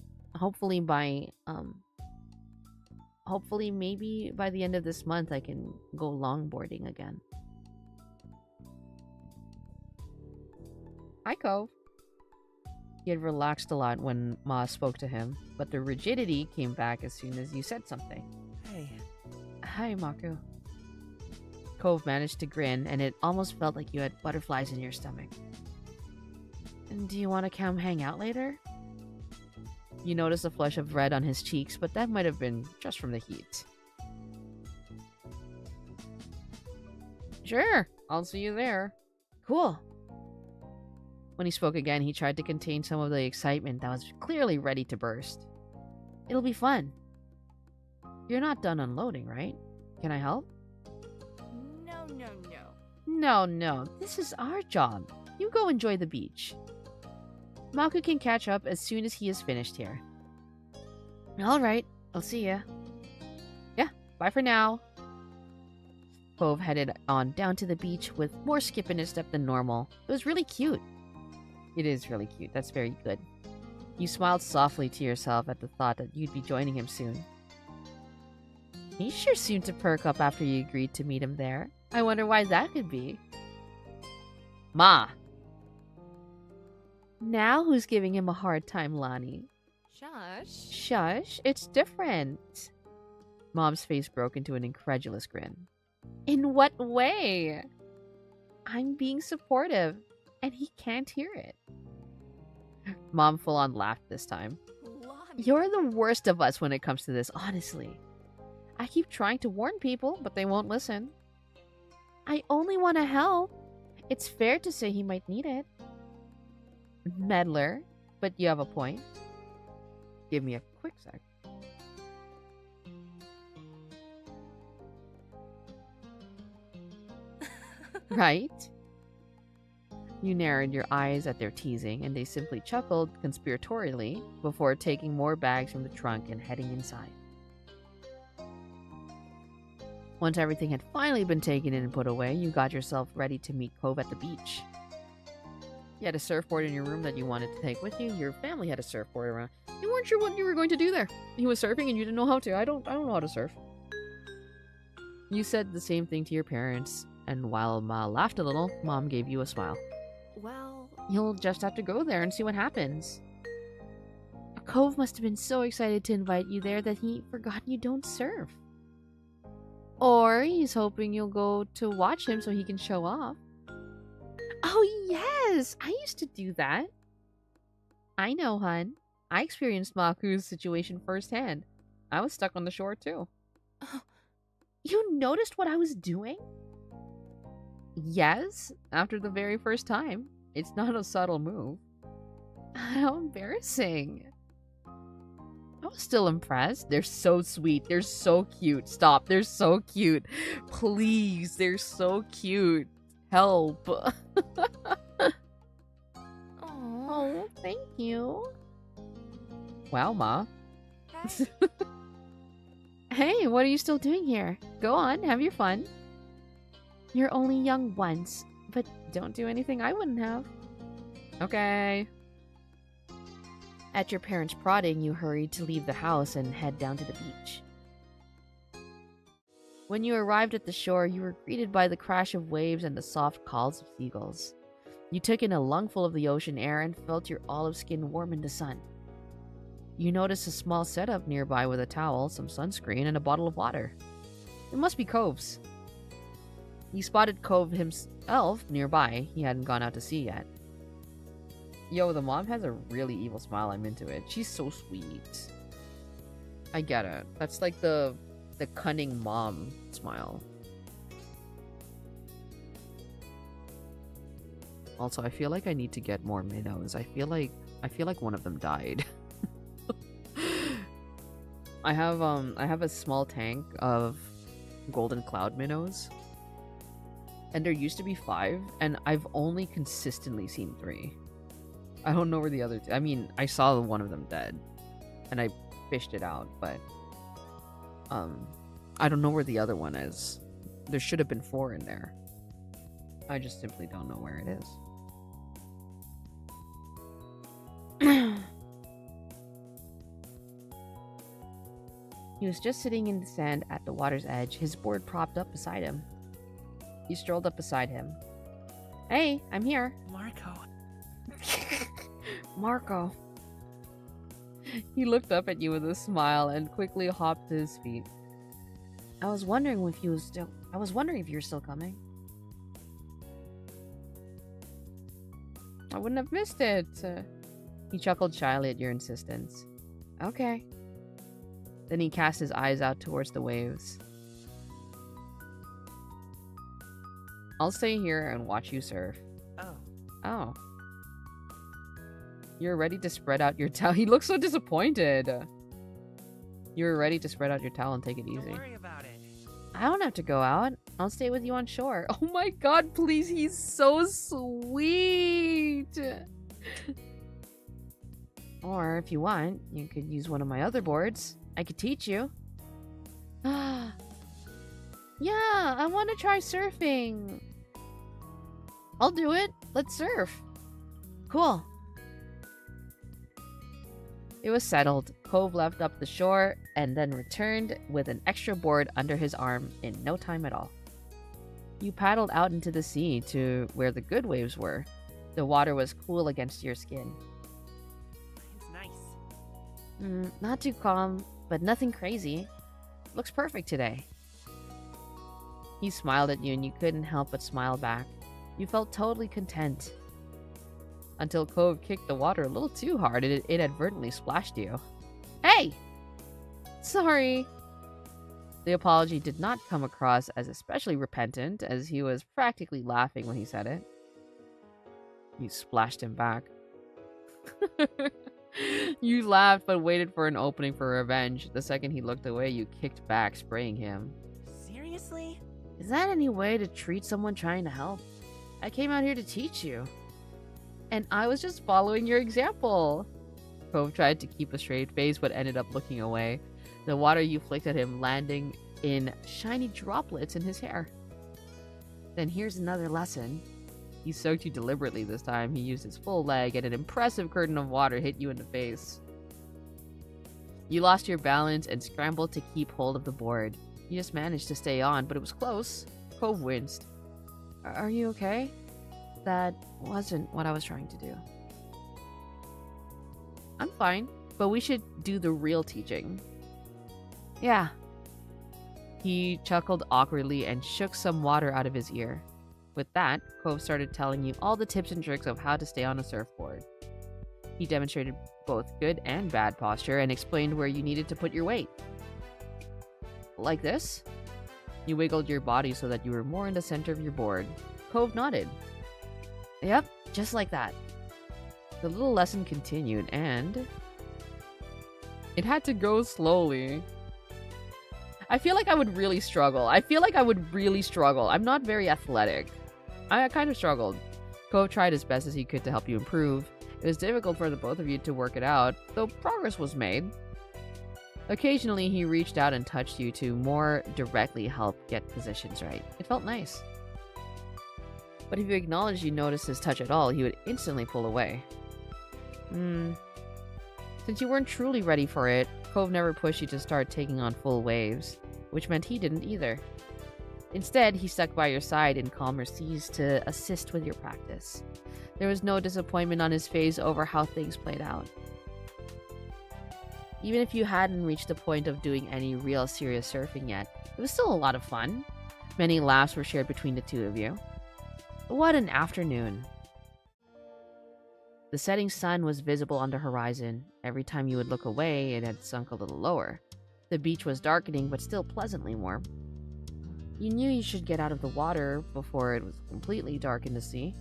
maybe by the end of this month I can go longboarding again. Hi, Cove. He had relaxed a lot when Ma spoke to him, but the rigidity came back as soon as you said something. Hey. Hi, Maku. Cove managed to grin, and it almost felt like you had butterflies in your stomach. And do you want to come hang out later? You noticed a flush of red on his cheeks, but that might have been just from the heat. Sure, I'll see you there. Cool. When he spoke again, he tried to contain some of the excitement that was clearly ready to burst. It'll be fun. You're not done unloading, right? Can I help? No. This is our job. You go enjoy the beach. Maku can catch up as soon as he is finished here. Alright, I'll see ya. Yeah, bye for now. Cove headed on down to the beach with more skip in his step than normal. It was really cute. It is really cute. That's very good. You smiled softly to yourself at the thought that you'd be joining him soon. He sure seemed to perk up after you agreed to meet him there. I wonder why that could be. Ma! Now who's giving him a hard time, Lonnie? Shush. Shush, it's different. Mom's face broke into an incredulous grin. In what way? I'm being supportive, and he can't hear it. Mom full-on laughed this time. Lonnie. You're the worst of us when it comes to this, honestly. I keep trying to warn people, but they won't listen. I only want to help. It's fair to say he might need it. Meddler, but you have a point. Give me a quick sec. Right? You narrowed your eyes at their teasing, and they simply chuckled conspiratorially before taking more bags from the trunk and heading inside. Once everything had finally been taken in and put away, you got yourself ready to meet Cove at the beach. You had a surfboard in your room that you wanted to take with you. Your family had a surfboard around. You weren't sure what you were going to do there. He was surfing and you didn't know how to. I don't know how to surf. You said the same thing to your parents, and while Ma laughed a little, Mom gave you a smile. Well, You'll just have to go there and see what happens. Cove must have been so excited to invite you there that he forgot you don't surf. Or he's hoping you'll go to watch him so he can show off. Oh yes! I used to do that. I know, hun. I experienced Maku's situation firsthand. I was stuck on the shore too. You noticed what I was doing? Yes, after the very first time. It's not a subtle move. How embarrassing. I was still impressed. They're so sweet. They're so cute. Stop. They're so cute. Please. They're so cute. Help. Oh, thank you. Wow, Ma. hey. Hey, what are you still doing here? Go on, have your fun. You're only young once, but don't do anything I wouldn't have. Okay. At your parents' prodding, you hurried to leave the house and head down to the beach. When you arrived at the shore, you were greeted by the crash of waves and the soft calls of seagulls. You took in a lungful of the ocean air and felt your olive skin warm in the sun. You noticed a small setup nearby with a towel, some sunscreen, and a bottle of water. It must be Cove's. You spotted Cove himself nearby. He hadn't gone out to sea yet. Yo, the mom has a really evil smile. I'm into it. She's so sweet. I get it. That's like the cunning mom smile. Also, I feel like I need to get more minnows. I feel like one of them died. I have a small tank of golden cloud minnows. And there used to be 5, and I've only consistently seen 3. I don't know where the other I mean, I saw one of them dead, and I fished it out, but I don't know where the other one is. There should have been 4 in there. I just simply don't know where it is. He was just sitting in the sand at the water's edge, his board propped up beside him. You strolled up beside him. Hey, I'm here. Marco. Marco. He looked up at you with a smile and quickly hopped to his feet. I was wondering if you were still coming. I wouldn't have missed it. He chuckled shyly at your insistence. Okay. Then he cast his eyes out towards the waves. I'll stay here and watch you surf. Oh. Oh. You're ready to spread out your towel. He looks so disappointed. You're ready to spread out your towel and take it Don't easy. worry about it. I don't have to go out. I'll stay with you on shore. Oh my god, please. He's so sweet. Or if you want, you could use one of my other boards. I could teach you. Yeah, I want to try surfing. I'll do it. Let's surf. Cool. It was settled. Cove left up the shore and then returned with an extra board under his arm in no time at all. You paddled out into the sea to where the good waves were. The water was cool against your skin. It's nice. Not too calm, but nothing crazy. Looks perfect today. He smiled at you and you couldn't help but smile back. You felt totally content. Until Cove kicked the water a little too hard and it inadvertently splashed you. Hey! Sorry. The apology did not come across as especially repentant, as he was practically laughing when he said it. You splashed him back. You laughed but waited for an opening for revenge. The second he looked away, you kicked back, spraying him. Seriously? Is that any way to treat someone trying to help? I came out here to teach you. And I was just following your example. Cove tried to keep a straight face but ended up looking away. The water you flicked at him landing in shiny droplets in his hair. Then here's another lesson. He soaked you deliberately this time. He used his full leg and an impressive curtain of water hit you in the face. You lost your balance and scrambled to keep hold of the board. You just managed to stay on, but it was close. Cove winced. Are you okay? That wasn't what I was trying to do. I'm fine, but we should do the real teaching. Yeah. He chuckled awkwardly and shook some water out of his ear. With that, Cove started telling you all the tips and tricks of how to stay on a surfboard. He demonstrated both good and bad posture and explained where you needed to put your weight. Like this? You wiggled your body so that you were more in the center of your board. Cove nodded. Yep, just like that. The little lesson continued, and It had to go slowly. I feel like I would really struggle. I'm not very athletic. I kind of struggled. Cove tried as best as he could to help you improve. It was difficult for the both of you to work it out, though progress was made. Occasionally, he reached out and touched you to more directly help get positions right. It felt nice. But if you acknowledged you noticed his touch at all, he would instantly pull away. Since you weren't truly ready for it, Cove never pushed you to start taking on full waves, which meant he didn't either. Instead, he stuck by your side in calmer seas to assist with your practice. There was no disappointment on his face over how things played out. Even if you hadn't reached the point of doing any real serious surfing yet, it was still a lot of fun. Many laughs were shared between the two of you. What an afternoon. The setting sun was visible on the horizon. Every time you would look away, it had sunk a little lower. The beach was darkening, but still pleasantly warm. You knew you should get out of the water before it was completely dark in the sea.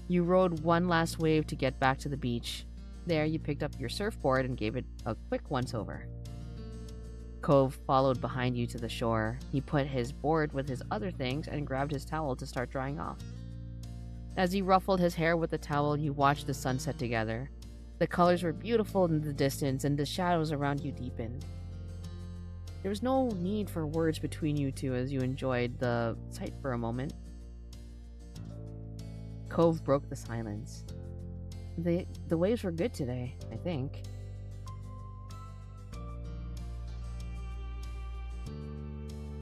You rode one last wave to get back to the beach. There, you picked up your surfboard and gave it a quick once-over. Cove followed behind you to the shore. He put his board with his other things and grabbed his towel to start drying off. As he ruffled his hair with the towel, you watched the sunset together. The colors were beautiful in the distance, and the shadows around you deepened. There was no need for words between you two as you enjoyed the sight for a moment. Cove broke the silence. The waves were good today, I think.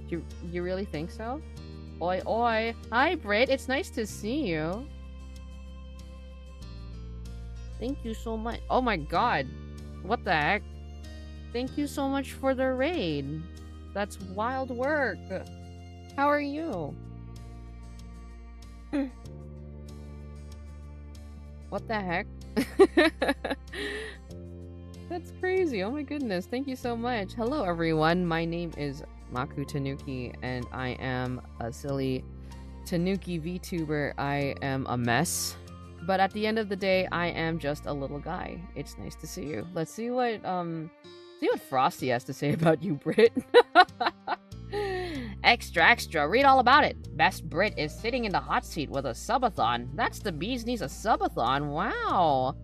You really think so? Oi, oi. Hi, Britt. It's nice to see you. Thank you so much. Oh my god. What the heck? Thank you so much for the raid. That's wild work. How are you? What the heck? That's crazy. Oh my goodness. Thank you so much. Hello, everyone. My name is Maku Tanuki, and I am a silly Tanuki VTuber. I am a mess. But at the end of the day, I am just a little guy. It's nice to see you. Let's see what Frosty has to say about you, Brit. Extra, extra. Read all about it. Best Brit is sitting in the hot seat with a subathon. That's the bee's knees, a subathon. Wow.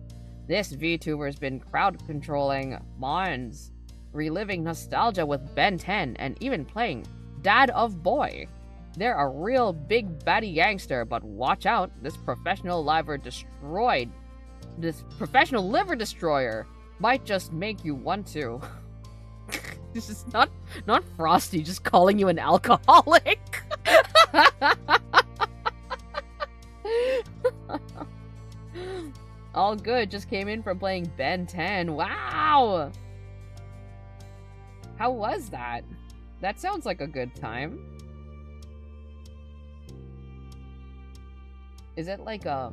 This VTuber's been crowd controlling Mons, reliving nostalgia with Ben 10, and even playing dad of boy. They're a real big baddie gangster, but watch out, this professional liver destroyer might just make you want to. This is not Frosty just calling you an alcoholic. All good, just came in from playing Ben 10. Wow! How was that? That sounds like a good time. Is it like a...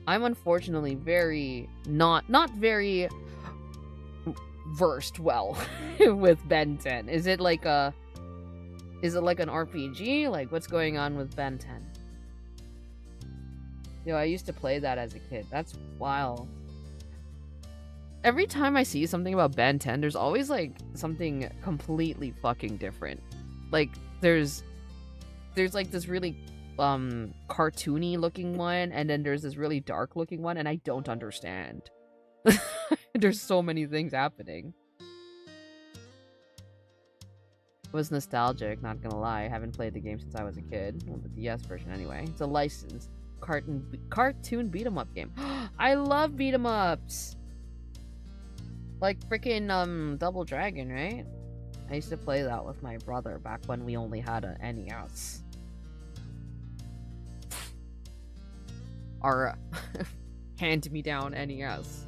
I'm unfortunately very not very versed well with Ben 10. Is it like an RPG? Like, what's going on with Ben 10? Yo, I used to play that as a kid. That's wild. Every time I see something about Ben 10, there's always, like, something completely fucking different. Like, there's like, this really, cartoony looking one, and then there's this really dark looking one, and I don't understand. There's so many things happening. It was nostalgic, not gonna lie. I haven't played the game since I was a kid. Well, the DS version anyway. It's a licensed cartoon beat-em-up game. I love beat-em-ups! Like freaking Double Dragon, right? I used to play that with my brother back when we only had a NES. Our hand-me-down NES.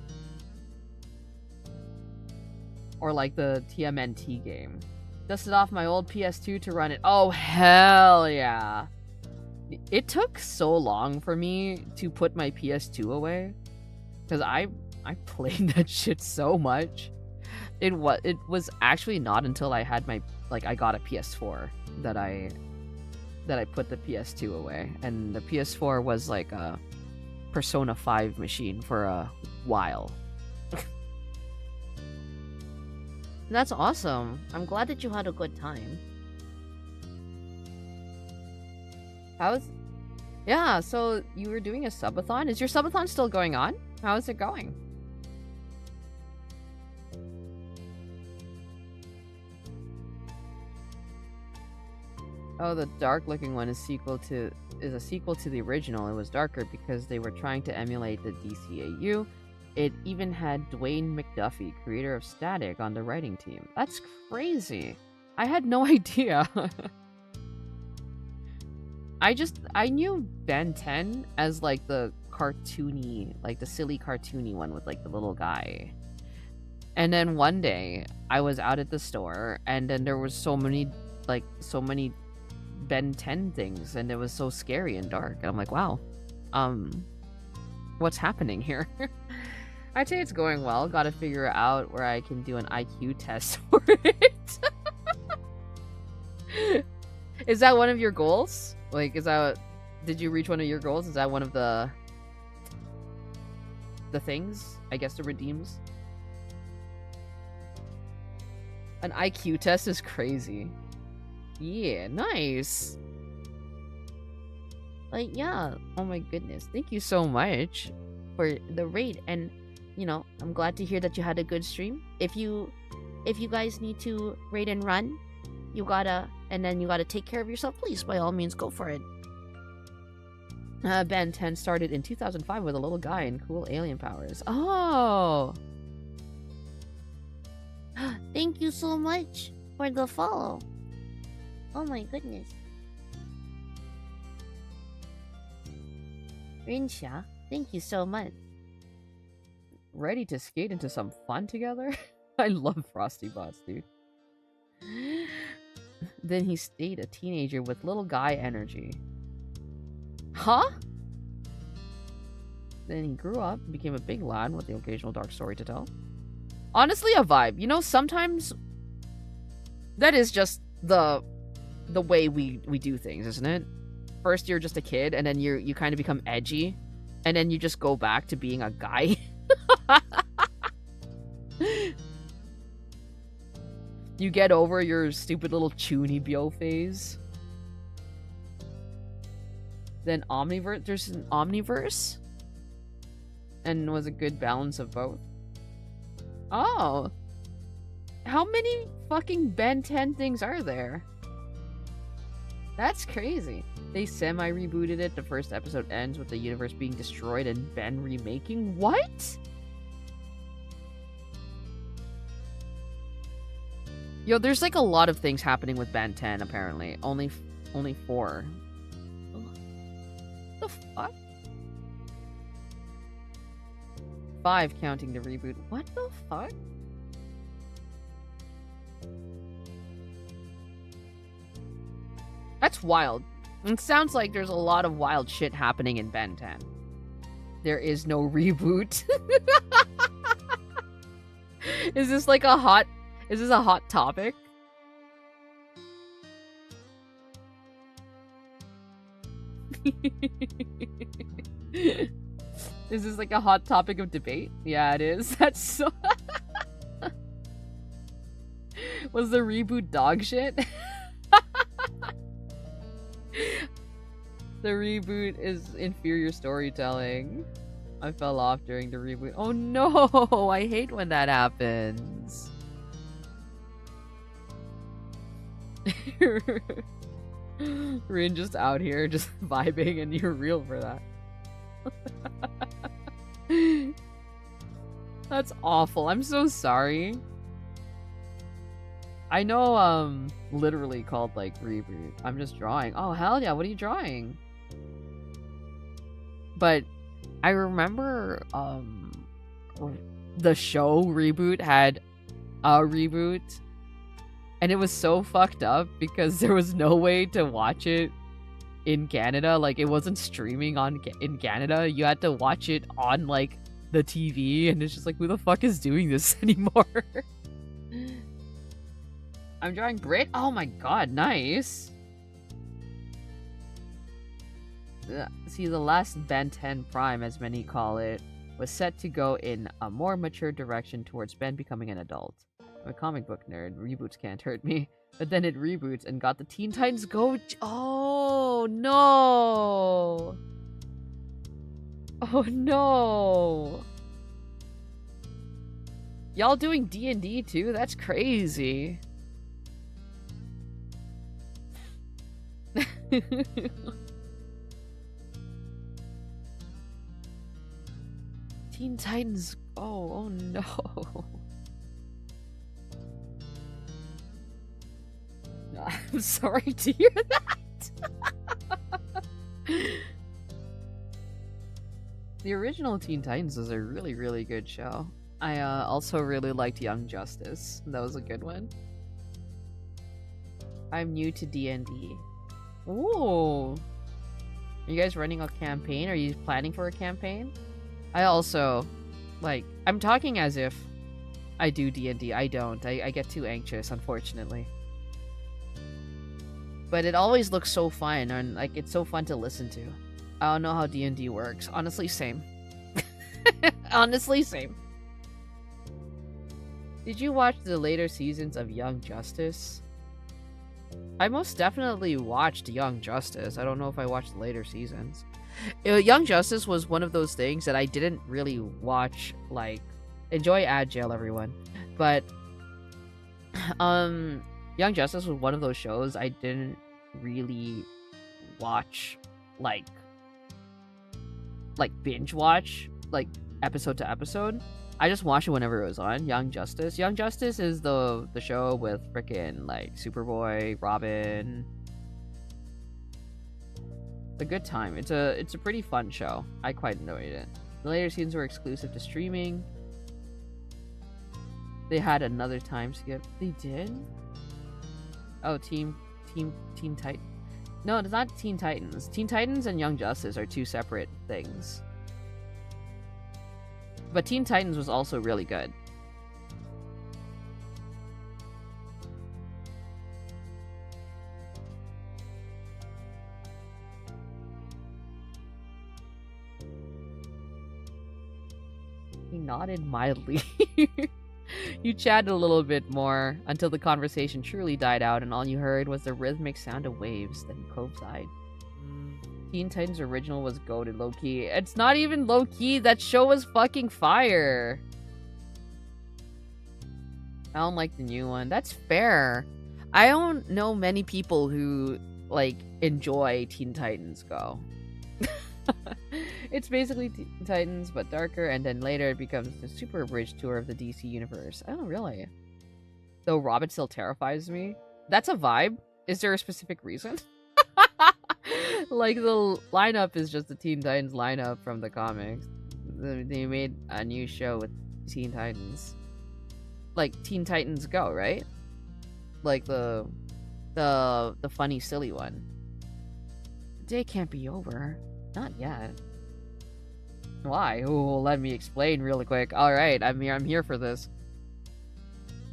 Or like the TMNT game. Dusted off my old PS2 to run it. Oh, hell yeah. It took so long for me to put my PS2 away. Because I played that shit so much. It was actually not until I had I got a PS4 that I put the PS2 away. And the PS4 was like a Persona 5 machine for a while. That's awesome. I'm glad that you had a good time. Yeah, so you were doing a subathon? Is your subathon still going on? How is it going? Oh, the dark looking one is a sequel to the original. It was darker because they were trying to emulate the DCAU. It even had Dwayne McDuffie, creator of Static, on the writing team. That's crazy. I had no idea. I knew Ben 10 as like the cartoony, like the silly cartoony one with like the little guy. And then one day I was out at the store and then there was so many Ben 10 things and it was so scary and dark. And I'm like, wow, what's happening here? I'd say it's going well. Gotta figure out where I can do an IQ test for it. Is that one of your goals? Like, did you reach one of your goals? Is that one of the things? I guess the redeems? An IQ test is crazy. Yeah, nice. Like, yeah. Oh my goodness. Thank you so much for the raid. And, you know, I'm glad to hear that you had a good stream. If you guys need to raid and run, you gotta take care of yourself, please, by all means, go for it. Ben 10 started in 2005 with a little guy and cool alien powers. Oh! Thank you so much for the follow. Oh my goodness. Rinsha, thank you so much. Ready to skate into some fun together? I love Frosty Bots, dude. Then he stayed a teenager with little guy energy. Huh? Then he grew up and became a big lad with the occasional dark story to tell. Honestly, a vibe. You know, sometimes that is just the way we do things, isn't it? First you're just a kid and then you kind of become edgy and then you just go back to being a guy. You get over your stupid little Chunibyo phase. Then there's an Omniverse? And was a good balance of both. Oh. How many fucking Ben 10 things are there? That's crazy. They semi-rebooted it. The first episode ends with the universe being destroyed and Ben remaking. What? Yo, there's like a lot of things happening with Ben 10 apparently. Only 4. What the fuck? 5 counting the reboot. What the fuck? That's wild. It sounds like there's a lot of wild shit happening in Ben 10. There is no reboot. Is this like a hot... Is this a hot topic? Is this like a hot topic of debate? Yeah, it is. That's so... Was the reboot dog shit? The reboot is inferior storytelling. I fell off during the reboot. Oh no! I hate when that happens. Rin just out here just vibing and you're real for that. That's awful. I'm so sorry. I know literally called like reboot. I'm just drawing. Oh hell yeah, what are you drawing? But I remember the show Reboot had a reboot. And it was so fucked up because there was no way to watch it in Canada. Like, it wasn't streaming in Canada. You had to watch it on, like, the TV. And it's just like, who the fuck is doing this anymore? I'm drawing Brit? Oh my god, nice. See, the last Ben 10 Prime, as many call it, was set to go in a more mature direction towards Ben becoming an adult. I'm a comic book nerd. Reboots can't hurt me. But then it reboots and got the Teen Titans Go... Oh, no! Oh, no! Y'all doing D&D too? That's crazy. Teen Titans... Oh no. I'm sorry to hear that. The original Teen Titans was a really, really good show. I also really liked Young Justice. That was a good one. I'm new to D&D. Ooh. Are you guys running a campaign? Are you planning for a campaign? I also, like, I'm talking as if I do D&D. I don't. I get too anxious, unfortunately. But it always looks so fun, and like it's so fun to listen to. I don't know how D&D works. Honestly, same. Honestly, same. Did you watch the later seasons of Young Justice? I most definitely watched Young Justice. I don't know if I watched the later seasons. Young Justice was one of those things that I didn't really watch. Like, enjoy Agile, everyone. But Young Justice was one of those shows I didn't really watch, like binge watch, like episode to episode. I just watched it whenever it was on. Young Justice. Young Justice is the show with frickin' like Superboy, Robin. It's a good time. It's a pretty fun show. I quite enjoyed it. The later seasons were exclusive to streaming. They had another time skip. They did? Oh, Teen Titan. No, it's not Teen Titans. Teen Titans and Young Justice are two separate things. But Teen Titans was also really good. He nodded mildly. You chatted a little bit more until the conversation truly died out and all you heard was the rhythmic sound of waves. Then Cove sighed. Teen Titans original was goated low-key. It's not even low-key. That show was fucking fire. I don't like the new one. That's fair. I don't know many people who, like, enjoy Teen Titans Go. It's basically Teen Titans, but darker, and then later it becomes the super abridged tour of the DC universe. Oh, really? Though Robin still terrifies me. That's a vibe. Is there a specific reason? Like, the lineup is just the Teen Titans lineup from the comics. They made a new show with Teen Titans. Like, Teen Titans Go, right? Like, the funny, silly one. The day can't be over. Not yet. Why? Oh, let me explain really quick. Alright, I'm here for this.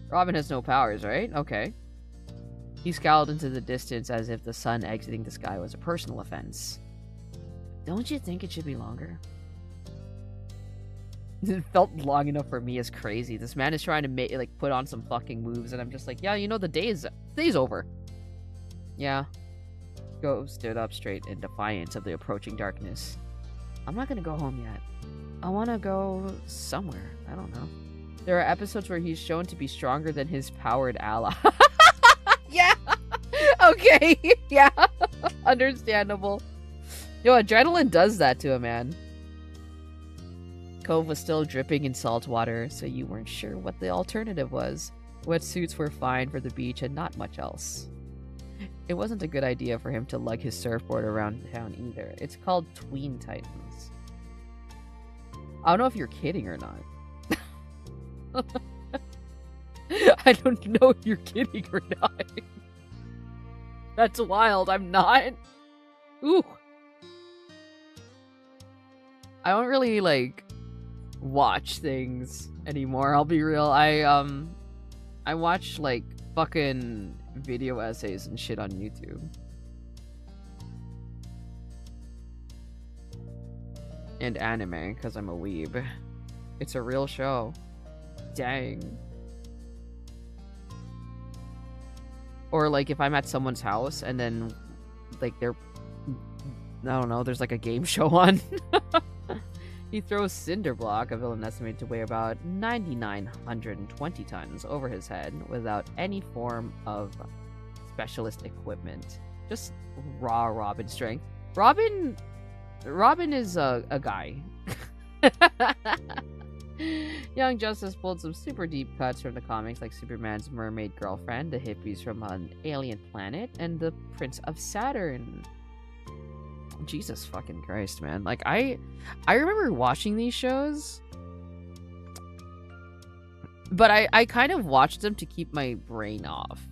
Robin has no powers, right? Okay. He scowled into the distance as if the sun exiting the sky was a personal offense. Don't you think it should be longer? It felt long enough for me is crazy. This man is trying to put on some fucking moves, and I'm just like, yeah, you know, the day's over. Yeah. Go stood up straight in defiance of the approaching darkness. I'm not gonna go home yet. I wanna go somewhere. I don't know. There are episodes where he's shown to be stronger than his powered ally. Yeah. Okay. Yeah. Understandable. Yo, adrenaline does that to a man. Cove was still dripping in salt water, so you weren't sure what the alternative was. Wetsuits were fine for the beach and not much else. It wasn't a good idea for him to lug his surfboard around town either. It's called Tween Titans. I don't know if you're kidding or not. I don't know if you're kidding or not. That's wild. I'm not. Ooh. I don't really, like, watch things anymore. I'll be real. I watch, like, fucking video essays and shit on YouTube. And anime, because I'm a weeb. It's a real show. Dang. Or, like, if I'm at someone's house and then, like, I don't know, there's, like, a game show on. He throws Cinderblock, a villain estimated to weigh about 9,920 tons, over his head without any form of specialist equipment. Just raw Robin strength. Robin is a guy. Young Justice pulled some super deep cuts from the comics, like Superman's mermaid girlfriend, the hippies from an alien planet, and the Prince of Saturn. Jesus fucking Christ, man. Like, I remember watching these shows, but I kind of watched them to keep my brain off.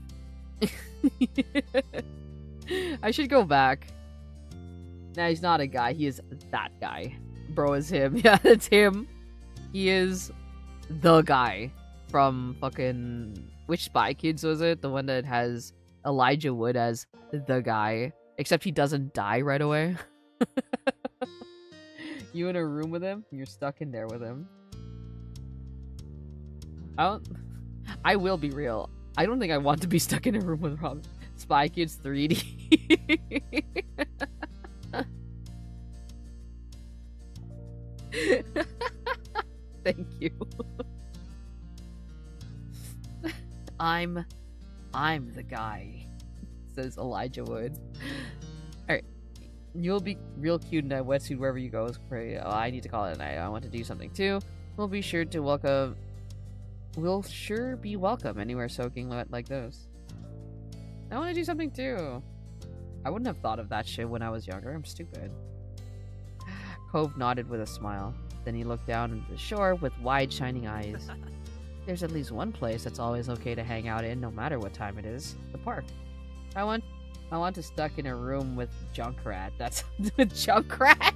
I should go back. Nah, he's not a guy. He is that guy. Bro is him. Yeah, it's him. He is the guy from fucking... Which Spy Kids was it? The one that has Elijah Wood as the guy. Except he doesn't die right away. You in a room with him? You're stuck in there with him. I will be real. I don't think I want to be stuck in a room with Rob. Spy Kids 3D. Thank you. I'm the guy, says Elijah Wood. Alright. You'll be real cute in that wetsuit wherever you go. Oh, I need to call it a night. I want to do something too. We'll sure be welcome anywhere soaking wet like those. I want to do something too. I wouldn't have thought of that shit when I was younger. I'm stupid. Cove nodded with a smile. Then he looked down at the shore with wide, shining eyes. There's at least one place that's always okay to hang out in, no matter what time it is. The park. I want to stuck in a room with Junkrat. That's Junkrat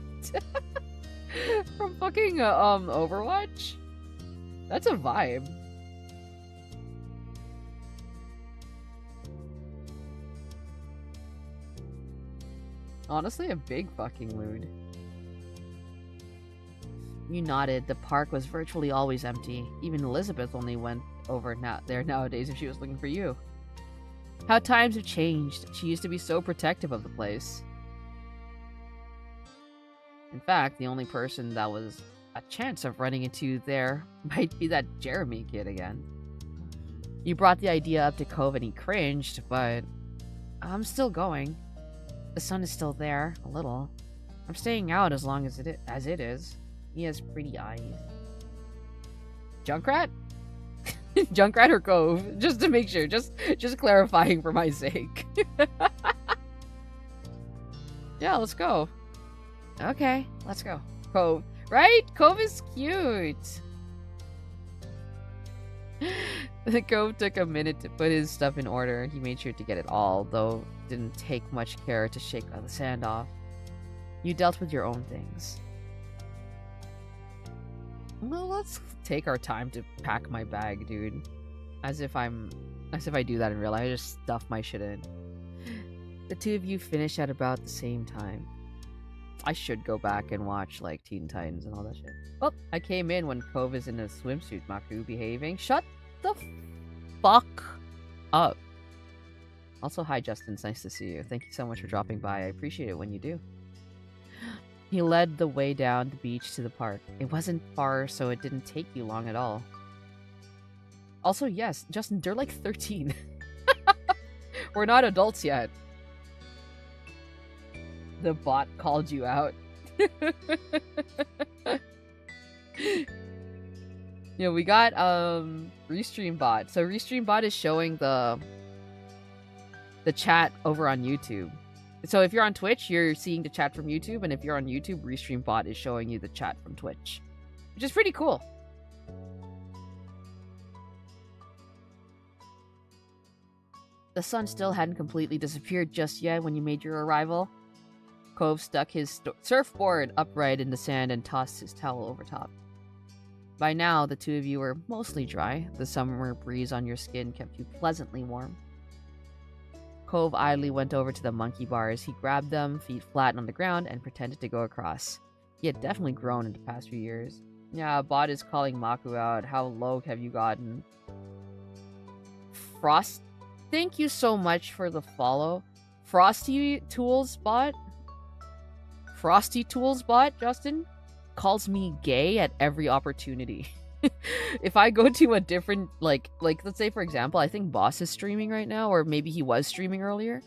from fucking Overwatch. That's a vibe. Honestly, a big fucking mood. You nodded. The park was virtually always empty. Even Elizabeth only went over there nowadays if she was looking for you. How times have changed. She used to be so protective of the place. In fact, the only person that was a chance of running into there might be that Jeremy kid again. You brought the idea up to Cove and he cringed, but I'm still going. The sun is still there, a little. I'm staying out as long as it is. He has pretty eyes. Junkrat? Junkrat or Cove? Just to make sure. Just clarifying for my sake. Yeah, let's go. Okay, let's go. Cove. Right? Cove is cute. The Cove took a minute to put his stuff in order. He made sure to get it all, though didn't take much care to shake the sand off. You dealt with your own things. Well, let's take our time to pack my bag, dude. As if I do that in real life. I just stuff my shit in. The two of you finish at about the same time. I should go back and watch, like, Teen Titans and all that shit. Oh, I came in when Cove is in a swimsuit, Maku, behaving. Shut the fuck up. Also, hi, Justin. It's nice to see you. Thank you so much for dropping by. I appreciate it when you do. He led the way down the beach to the park. It wasn't far, so it didn't take you long at all. Also, yes, Justin, they're like 13. We're not adults yet. The bot called you out. Yeah, we got Restream bot. So Restream bot is showing the chat over on YouTube. So if you're on Twitch, you're seeing the chat from YouTube, and if you're on YouTube, Restream bot is showing you the chat from Twitch, which is pretty cool. The sun still hadn't completely disappeared just yet when you made your arrival. Cove stuck his surfboard upright in the sand and tossed his towel over top. By now, the two of you were mostly dry. The summer breeze on your skin kept you pleasantly warm. Cove idly went over to the monkey bars. He grabbed them, feet flat on the ground, and pretended to go across. He had definitely grown in the past few years. Yeah, bot is calling Maku out. How low have you gotten? Frost, thank you so much for the follow. Frosty Tools bot? Frosty Tools bot, Justin, calls me gay at every opportunity. If I go to a different, like let's say for example, I think Boss is streaming right now, or maybe he was streaming earlier.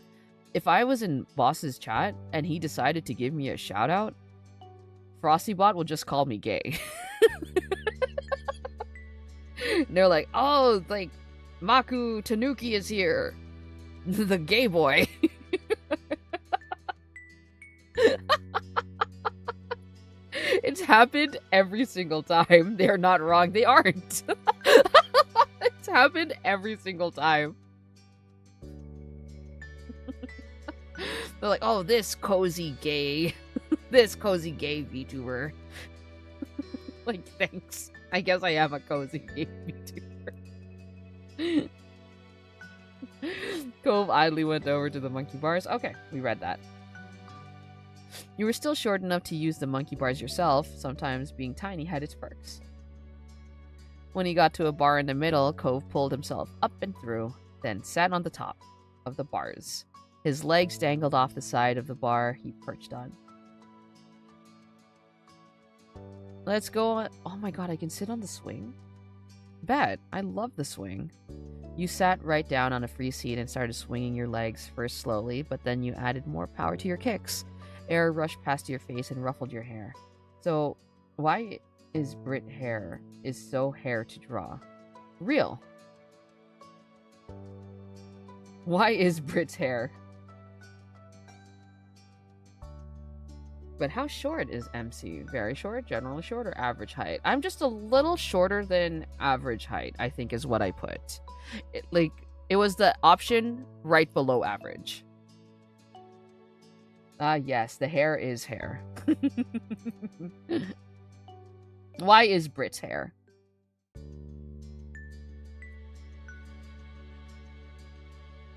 If I was in Boss's chat and he decided to give me a shout out, Frostybot will just call me gay. They're like, oh, like Maku Tanuki is here, the gay boy. It's happened every single time. They're not wrong. They aren't. It's happened every single time. They're like, oh, this cozy gay. This cozy gay VTuber. Like, thanks. I guess I am a cozy gay VTuber. Cove idly went over to the monkey bars. Okay, we read that. You were still short enough to use the monkey bars yourself. Sometimes being tiny had its perks. When he got to a bar in the middle, Cove pulled himself up and through, then sat on the top of the bars. His legs dangled off the side of the bar he perched on. Let's go on. Oh my god, I can sit on the swing? Bet. I love the swing. You sat right down on a free seat and started swinging your legs, first slowly, but then you added more power to your kicks. Air rushed past your face and ruffled your hair. So, why is Brit hair is so hair to draw? Real. Why is Brit's hair? But how short is MC? Very short, generally short, or average height? I'm just a little shorter than average height, I think is what I put. It was the option right below average. Ah, yes, the hair is hair. Why is Brit's hair?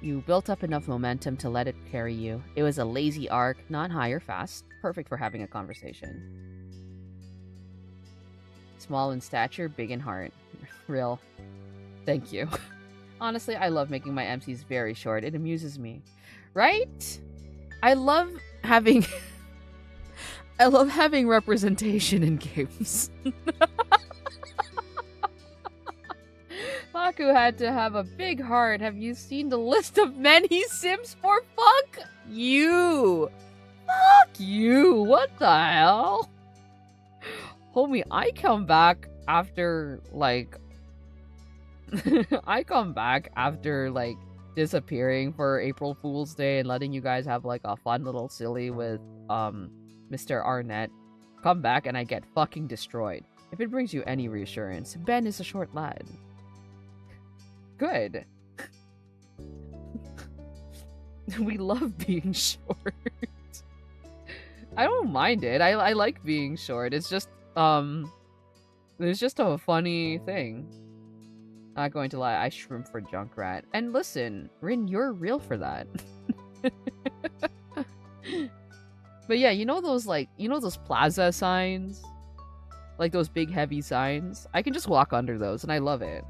You built up enough momentum to let it carry you. It was a lazy arc, not high or fast, perfect for having a conversation. Small in stature, big in heart. Real. Thank you. Honestly, I love making my MCs very short. It amuses me. Right? I love having representation in games. Deku had to have a big heart. Have you seen the list of men he sims for? Fuck you! Fuck you! What the hell? Homie, I come back after, like... I come back after, like, disappearing for April Fool's Day and letting you guys have, like, a fun little silly with, Mr. Arnett. Come back and I get fucking destroyed. If it brings you any reassurance, Ben is a short lad. Good. We love being short. I don't mind it. I like being short. It's just a funny thing. Not going to lie, I shrimp for Junkrat. And listen, Rin, you're real for that. But yeah, you know those plaza signs? Like those big heavy signs? I can just walk under those and I love it.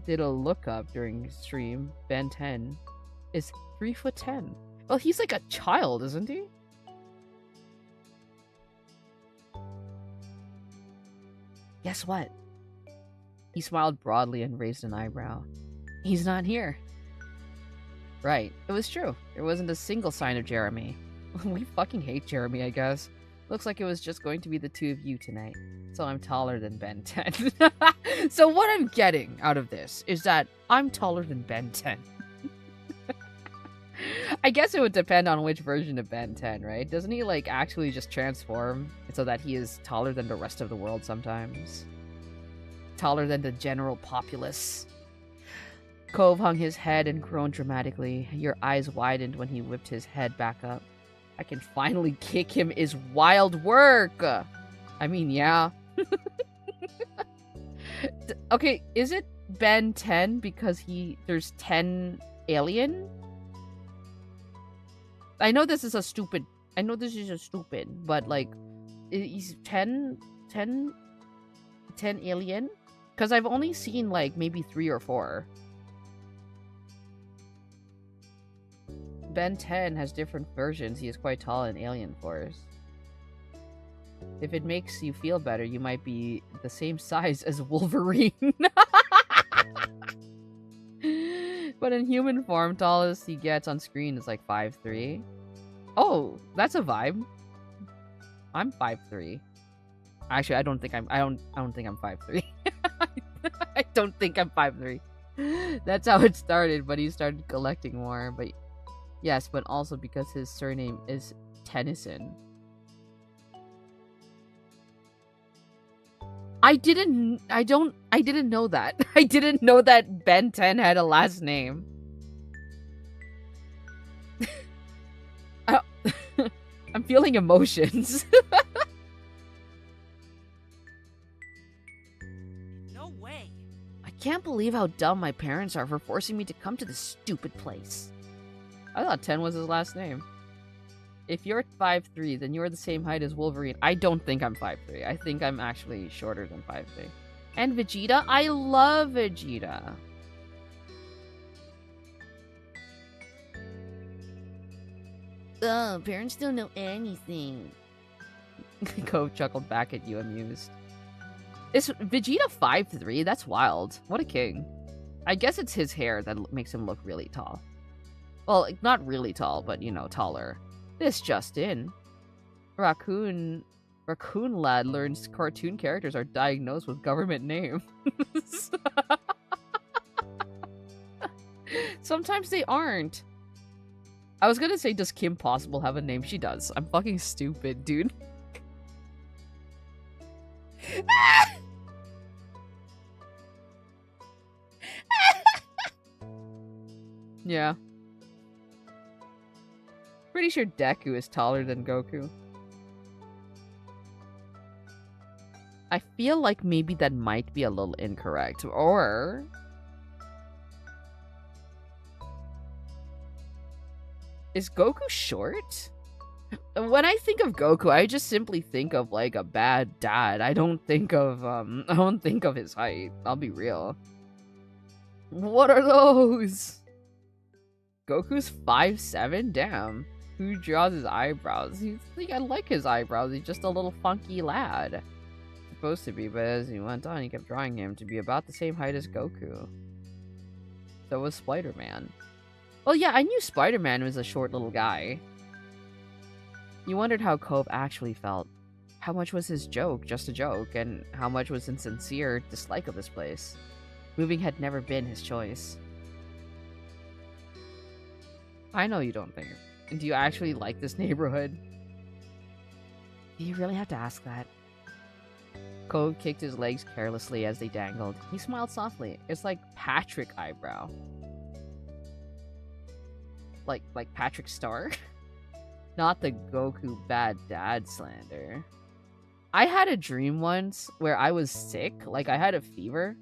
Did a lookup during stream. Ben 10 is 3'10". Well, he's like a child, isn't he? Guess what? He smiled broadly and raised an eyebrow. He's not here. Right, it was true. There wasn't a single sign of Jeremy. We fucking hate Jeremy, I guess. Looks like it was just going to be the two of you tonight. So I'm taller than Ben 10. So what I'm getting out of this is that I'm taller than Ben 10. I guess it would depend on which version of Ben 10, right? Doesn't he, like, actually just transform so that he is taller than the rest of the world sometimes? Taller than the general populace. Cove hung his head and groaned dramatically. Your eyes widened when he whipped his head back up. I can finally kick him is wild work! I mean, yeah. Okay, is it Ben 10 because there's 10 alien? I know this is a stupid, but like, is 10 alien? Because I've only seen like maybe 3 or 4. Ben 10 has different versions. He is quite tall in Alien Force. If it makes you feel better, you might be the same size as Wolverine. But in human form, tallest he gets on screen is like 5'3". Oh, that's a vibe. I'm 5'3". Actually, I don't think I'm 5'3". I don't think I'm 5'3". That's how it started, but he started collecting more. But yes, but also because his surname is Tennyson. I didn't know that. I didn't know that Ben 10 had a last name. I'm feeling emotions. No way. I can't believe how dumb my parents are for forcing me to come to this stupid place. I thought 10 was his last name. If you're 5'3", then you're the same height as Wolverine. I don't think I'm 5'3". I think I'm actually shorter than 5'3". And Vegeta? I love Vegeta. Ugh, parents don't know anything. Cove chuckled back at you, amused. Is Vegeta 5'3"? That's wild. What a king. I guess it's his hair that makes him look really tall. Well, not really tall, but, you know, taller. This just in. Raccoon Lad learns cartoon characters are diagnosed with government names. Sometimes they aren't. I was gonna say, does Kim Possible have a name? She does. I'm fucking stupid, dude. Yeah. Pretty sure Deku is taller than Goku. I feel like maybe that might be a little incorrect. Or... is Goku short? When I think of Goku, I just simply think of like a bad dad. I don't think of his height. I'll be real. What are those? Goku's 5'7"? Damn. Who draws his eyebrows? I like his eyebrows. He's just a little funky lad. supposed to be, but as he went on, he kept drawing him to be about the same height as Goku. So was Spider-Man. Well, yeah, I knew Spider-Man was a short little guy. You wondered how Cove actually felt. How much was his joke just a joke, and how much was in sincere dislike of this place. Moving had never been his choice. I know you don't think it. Do you actually like this neighborhood? Do you really have to ask that? Cove kicked his legs carelessly as they dangled. He smiled softly. It's like Patrick eyebrow. Like Patrick Star? Not the Goku bad dad slander. I had a dream once where I was sick, like I had a fever,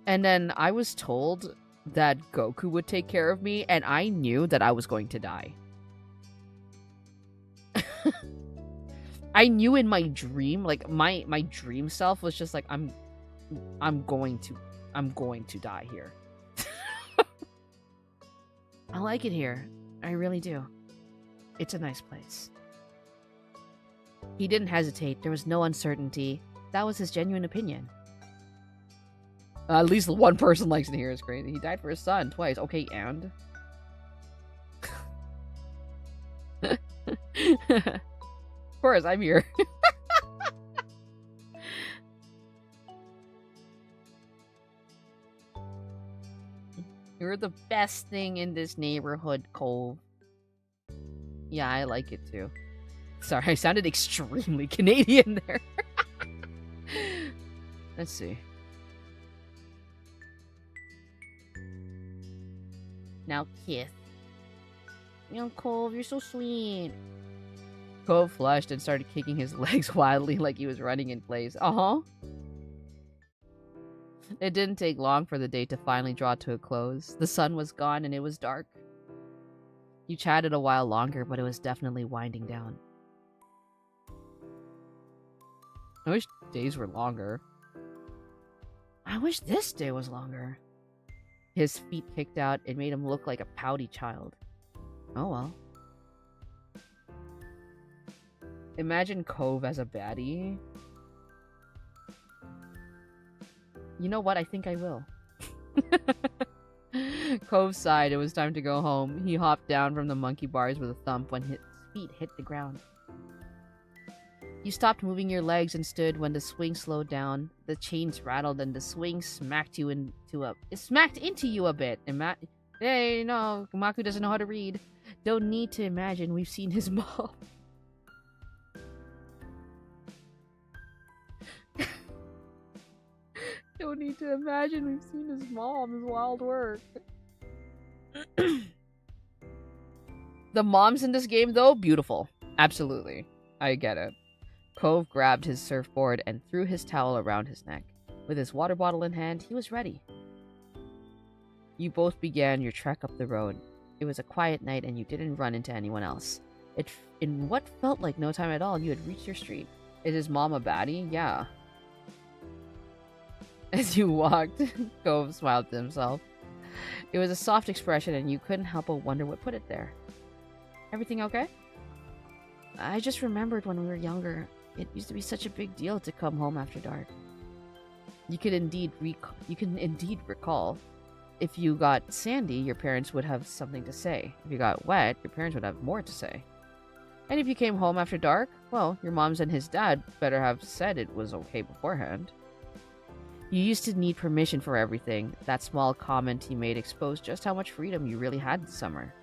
and then I was told that Goku would take care of me, and I knew that I was going to die. I knew in my dream, like my dream self was just like, I'm going to die here. I like it here. I really do. It's a nice place. He didn't hesitate. There was no uncertainty. That was his genuine opinion. At least one person likes it here. It's crazy. He died for his son twice. Okay, and? Of course, I'm here. You're the best thing in this neighborhood, Cole. Yeah, I like it too. Sorry, I sounded extremely Canadian there. Let's see. Now kiss. Young Cove, you're so sweet. Cove flushed and started kicking his legs wildly like he was running in place. Uh-huh. It didn't take long for the day to finally draw to a close. The sun was gone and it was dark. You chatted a while longer, but it was definitely winding down. I wish days were longer. I wish this day was longer. His feet kicked out. It made him look like a pouty child. Oh well. Imagine Cove as a baddie. You know what? I think I will. Cove sighed. It was time to go home. He hopped down from the monkey bars with a thump when his feet hit the ground. You stopped moving your legs and stood when the swing slowed down. The chains rattled and the swing smacked into you a bit. Hey, no, Maku doesn't know how to read. Don't need to imagine we've seen his mom. Don't need to imagine we've seen his mom's wild work. The moms in this game, though, beautiful. Absolutely. I get it. Cove grabbed his surfboard and threw his towel around his neck. With his water bottle in hand, he was ready. You both began your trek up the road. It was a quiet night and you didn't run into anyone else. In what felt like no time at all, you had reached your street. Is his mom a baddie? Yeah. As you walked, Cove smiled to himself. It was a soft expression and you couldn't help but wonder what put it there. Everything okay? I just remembered when we were younger, it used to be such a big deal to come home after dark. You can indeed recall. If you got sandy, your parents would have something to say. If you got wet, your parents would have more to say. And if you came home after dark, well, your moms and his dad better have said it was okay beforehand. You used to need permission for everything. That small comment he made exposed just how much freedom you really had this summer.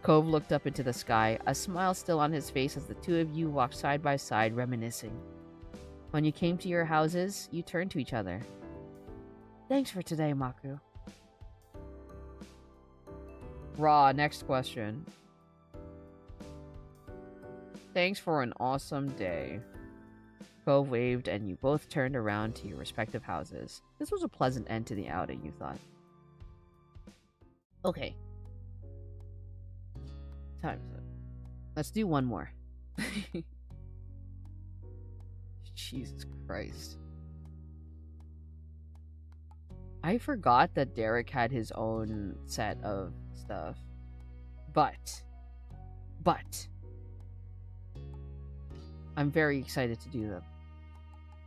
Cove looked up into the sky, a smile still on his face as the two of you walked side by side, reminiscing. When you came to your houses, you turned to each other. Thanks for today, Maku. Raw, next question. Thanks for an awesome day. Cove waved and you both turned around to your respective houses. This was a pleasant end to the outing, you thought. Okay. Time's up. Let's do one more. Jesus Christ. I forgot that Derek had his own set of stuff. But I'm very excited to do them.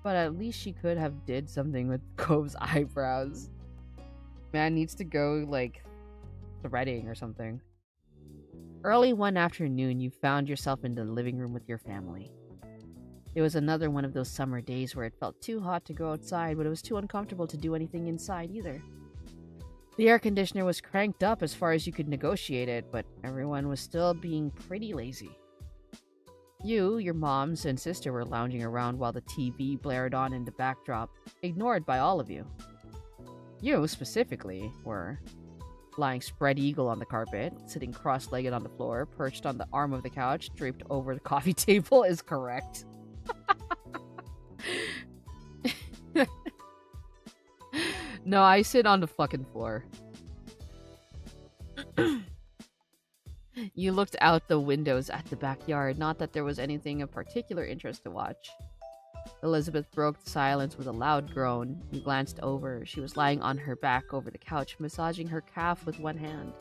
But at least she could have did something with Cove's eyebrows. Man needs to go, like, threading or something. Early one afternoon, you found yourself in the living room with your family. It was another one of those summer days where it felt too hot to go outside, but it was too uncomfortable to do anything inside either. The air conditioner was cranked up as far as you could negotiate it, but everyone was still being pretty lazy. You, your moms, and sister were lounging around while the TV blared on in the backdrop, ignored by all of you. You, specifically, were lying spread eagle on the carpet, sitting cross-legged on the floor, perched on the arm of the couch, draped over the coffee table is correct. No, I sit on the fucking floor. You looked out the windows at the backyard, not that there was anything of particular interest to watch. Elizabeth broke the silence with a loud groan. You glanced over. She was lying on her back over the couch, massaging her calf with one hand.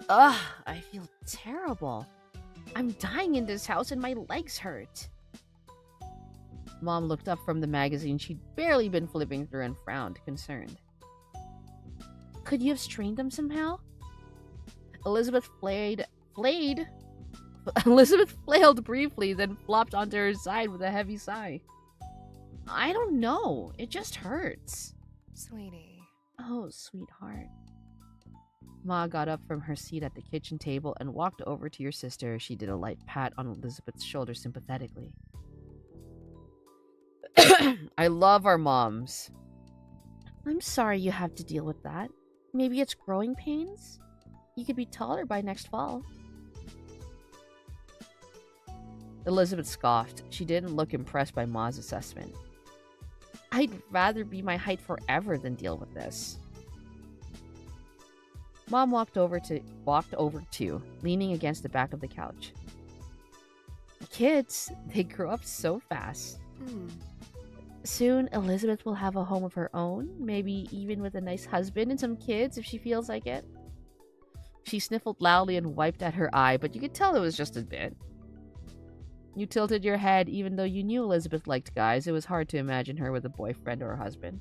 Ugh, I feel terrible. I'm dying in this house and my legs hurt. Mom looked up from the magazine she'd barely been flipping through and frowned, concerned. Could you have strained them somehow? Elizabeth flailed briefly, then flopped onto her side with a heavy sigh. I don't know. It just hurts. Sweetie. Oh, sweetheart. Ma got up from her seat at the kitchen table and walked over to your sister. She did a light pat on Elizabeth's shoulder sympathetically. I love our moms. I'm sorry you have to deal with that. Maybe it's growing pains? You could be taller by next fall. Elizabeth scoffed. She didn't look impressed by Ma's assessment. I'd rather be my height forever than deal with this. Mom walked over too, leaning against the back of the couch. Kids, they grow up so fast. Soon, Elizabeth will have a home of her own, maybe even with a nice husband and some kids if she feels like it. She sniffled loudly and wiped at her eye, but you could tell it was just a bit. You tilted your head. Even though you knew Elizabeth liked guys, it was hard to imagine her with a boyfriend or a husband.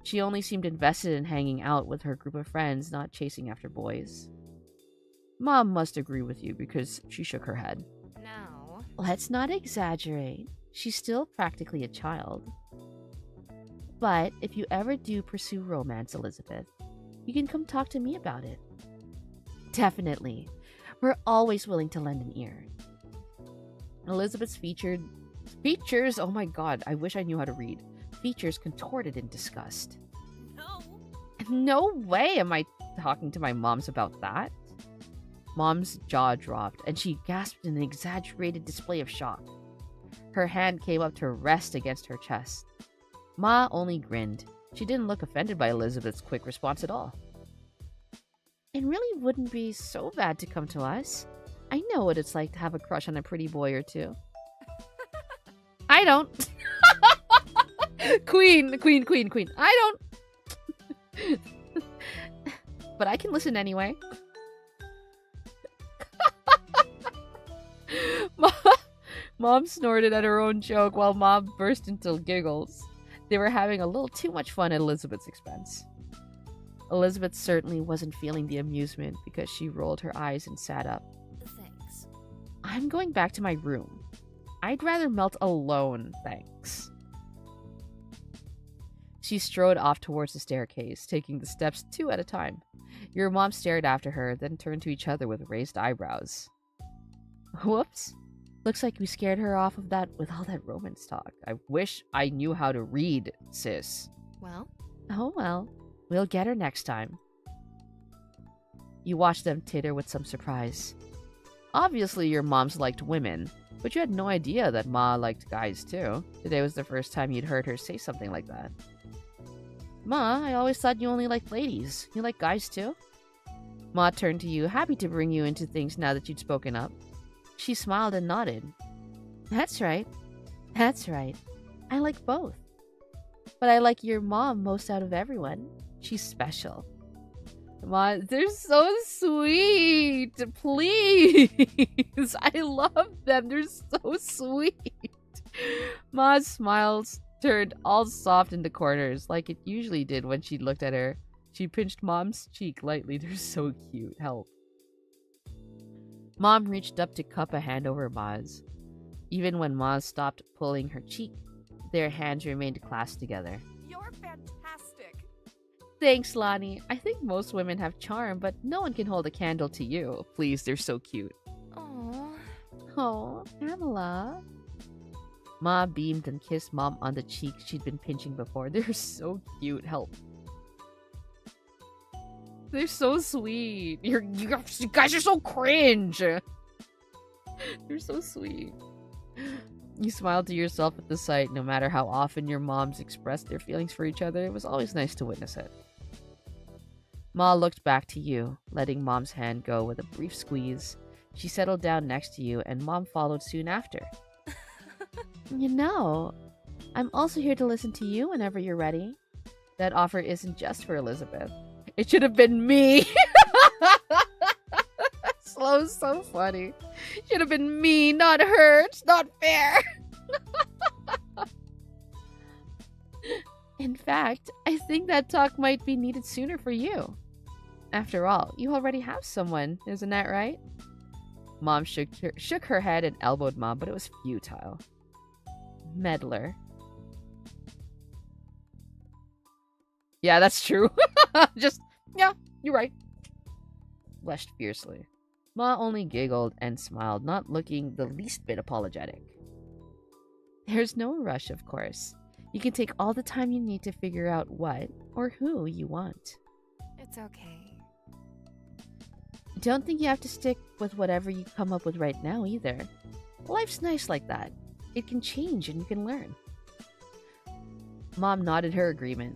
She only seemed invested in hanging out with her group of friends, not chasing after boys. Mom must agree with you because she shook her head. No. Let's not exaggerate. She's still practically a child. But if you ever do pursue romance, Elizabeth, you can come talk to me about it. Definitely. We're always willing to lend an ear. Elizabeth's features, oh my god, I wish I knew how to read. Features contorted in disgust. No. No way am I talking to my moms about that. Mom's jaw dropped, and she gasped in an exaggerated display of shock. Her hand came up to rest against her chest. Ma only grinned. She didn't look offended by Elizabeth's quick response at all. It really wouldn't be so bad to come to us. I know what it's like to have a crush on a pretty boy or two. I don't. Queen. I don't. But I can listen anyway. Mom snorted at her own joke while Mom burst into giggles. They were having a little too much fun at Elizabeth's expense. Elizabeth certainly wasn't feeling the amusement because she rolled her eyes and sat up. Thanks. I'm going back to my room. I'd rather melt alone, thanks. She strode off towards the staircase, taking the steps 2 at a time. Your mom stared after her, then turned to each other with raised eyebrows. Whoops. Looks like we scared her off of that with all that romance talk. I wish I knew how to read, sis. Well? Oh well. We'll get her next time. You watched them titter with some surprise. Obviously your moms liked women, but you had no idea that Ma liked guys too. Today was the first time you'd heard her say something like that. Ma, I always thought you only liked ladies. You like guys too? Ma turned to you, happy to bring you into things now that you'd spoken up. She smiled and nodded. That's right. I like both. But I like your mom most out of everyone. She's special. Ma, they're so sweet. Please. I love them. They're so sweet. Ma's smiles turned all soft in the corners, like it usually did when she looked at her. She pinched Mom's cheek lightly. They're so cute. Help. Mom reached up to cup a hand over Ma's. Even when Ma stopped pulling her cheek, their hands remained clasped together. You're fantastic. Thanks, Lonnie. I think most women have charm, but no one can hold a candle to you. Please, they're so cute. Oh. Oh, Pamela. Ma beamed and kissed Mom on the cheek she'd been pinching before. They're so cute. Help. They're so sweet. You guys are so cringe. They're so sweet. You smiled to yourself at the sight. No matter how often your moms expressed their feelings for each other, it was always nice to witness it. Ma looked back to you, letting Mom's hand go with a brief squeeze. She settled down next to you, and Mom followed soon after. You know, I'm also here to listen to you whenever you're ready. That offer isn't just for Elizabeth. It should have been me! Slow's so funny. Should have been me, not her. It's not fair. In fact, I think that talk might be needed sooner for you. After all, you already have someone, isn't that right? Mom shook her head and elbowed Mom, but it was futile. Meddler. Yeah, that's true. Yeah, you're right. Blushed fiercely. Ma only giggled and smiled, not looking the least bit apologetic. There's no rush, of course. You can take all the time you need to figure out what or who you want. It's okay. Don't think you have to stick with whatever you come up with right now, either. Life's nice like that. It can change and you can learn. Mom nodded her agreement.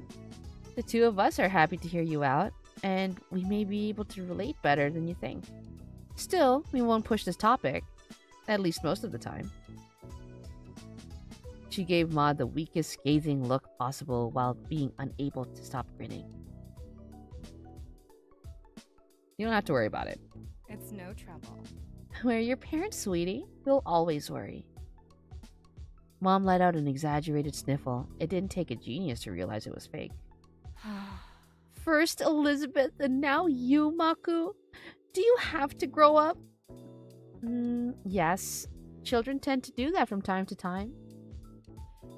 The two of us are happy to hear you out, and we may be able to relate better than you think. Still, we won't push this topic, at least most of the time. She gave Ma the weakest scathing look possible while being unable to stop grinning. You don't have to worry about it. It's no trouble. We're your parents, sweetie. We'll always worry. Mom let out an exaggerated sniffle. It didn't take a genius to realize it was fake. First Elizabeth and now you, Maku? Do you have to grow up? Yes. Children tend to do that from time to time.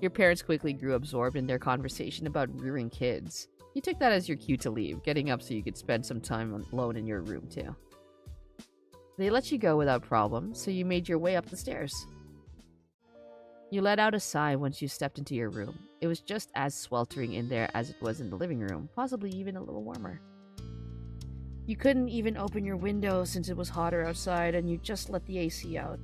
Your parents quickly grew absorbed in their conversation about rearing kids. You took that as your cue to leave, getting up so you could spend some time alone in your room, too. They let you go without problem, so you made your way up the stairs. You let out a sigh once you stepped into your room. It was just as sweltering in there as it was in the living room, possibly even a little warmer. You couldn't even open your window since it was hotter outside, and you just let the AC out.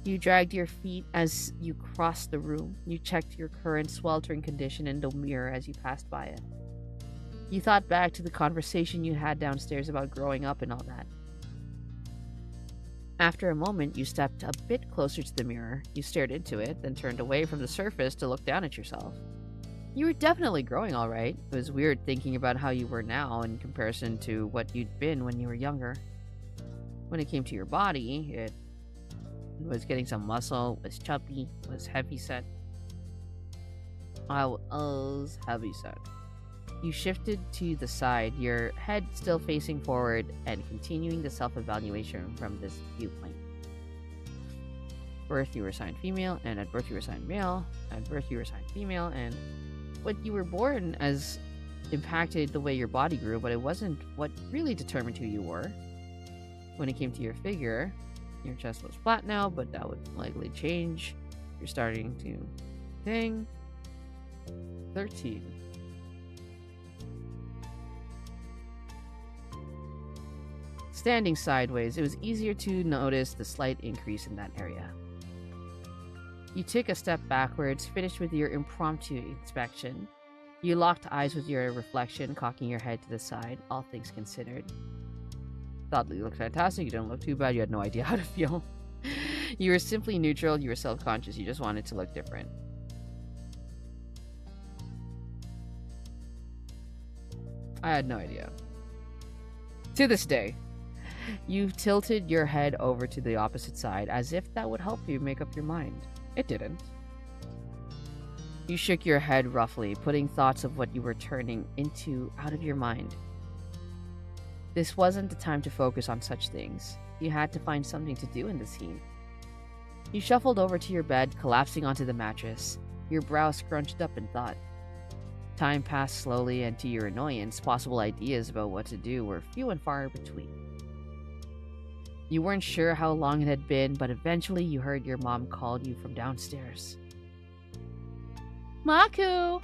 You dragged your feet as you crossed the room. You checked your current sweltering condition in the mirror as you passed by it. You thought back to the conversation you had downstairs about growing up and all that. After a moment, you stepped a bit closer to the mirror. You stared into it, then turned away from the surface to look down at yourself. You were definitely growing all right. It was weird thinking about how you were now in comparison to what you'd been when you were younger. When it came to your body, it was getting some muscle, was chubby, was heavy-set. I was heavy-set. You shifted to the side, your head still facing forward and continuing the self-evaluation from this viewpoint. Birth, you were assigned female, and at birth you were assigned male. At birth you were assigned female, and what you were born as impacted the way your body grew, but it wasn't what really determined who you were. When it came to your figure, your chest was flat now, but that would likely change. You're starting to ding. 13. Standing sideways, it was easier to notice the slight increase in that area. You took a step backwards, finished with your impromptu inspection. You locked eyes with your reflection, cocking your head to the side, all things considered. Thought you looked fantastic, you didn't look too bad, you had no idea how to feel. You were simply neutral, you were self-conscious, you just wanted to look different. I had no idea. To this day, you tilted your head over to the opposite side as if that would help you make up your mind. It didn't. You shook your head roughly, putting thoughts of what you were turning into out of your mind. This wasn't the time to focus on such things. You had to find something to do in this heat. You shuffled over to your bed, collapsing onto the mattress, your brow scrunched up in thought. Time passed slowly, and to your annoyance, possible ideas about what to do were few and far between. You weren't sure how long it had been, but eventually you heard your mom call you from downstairs. Maku!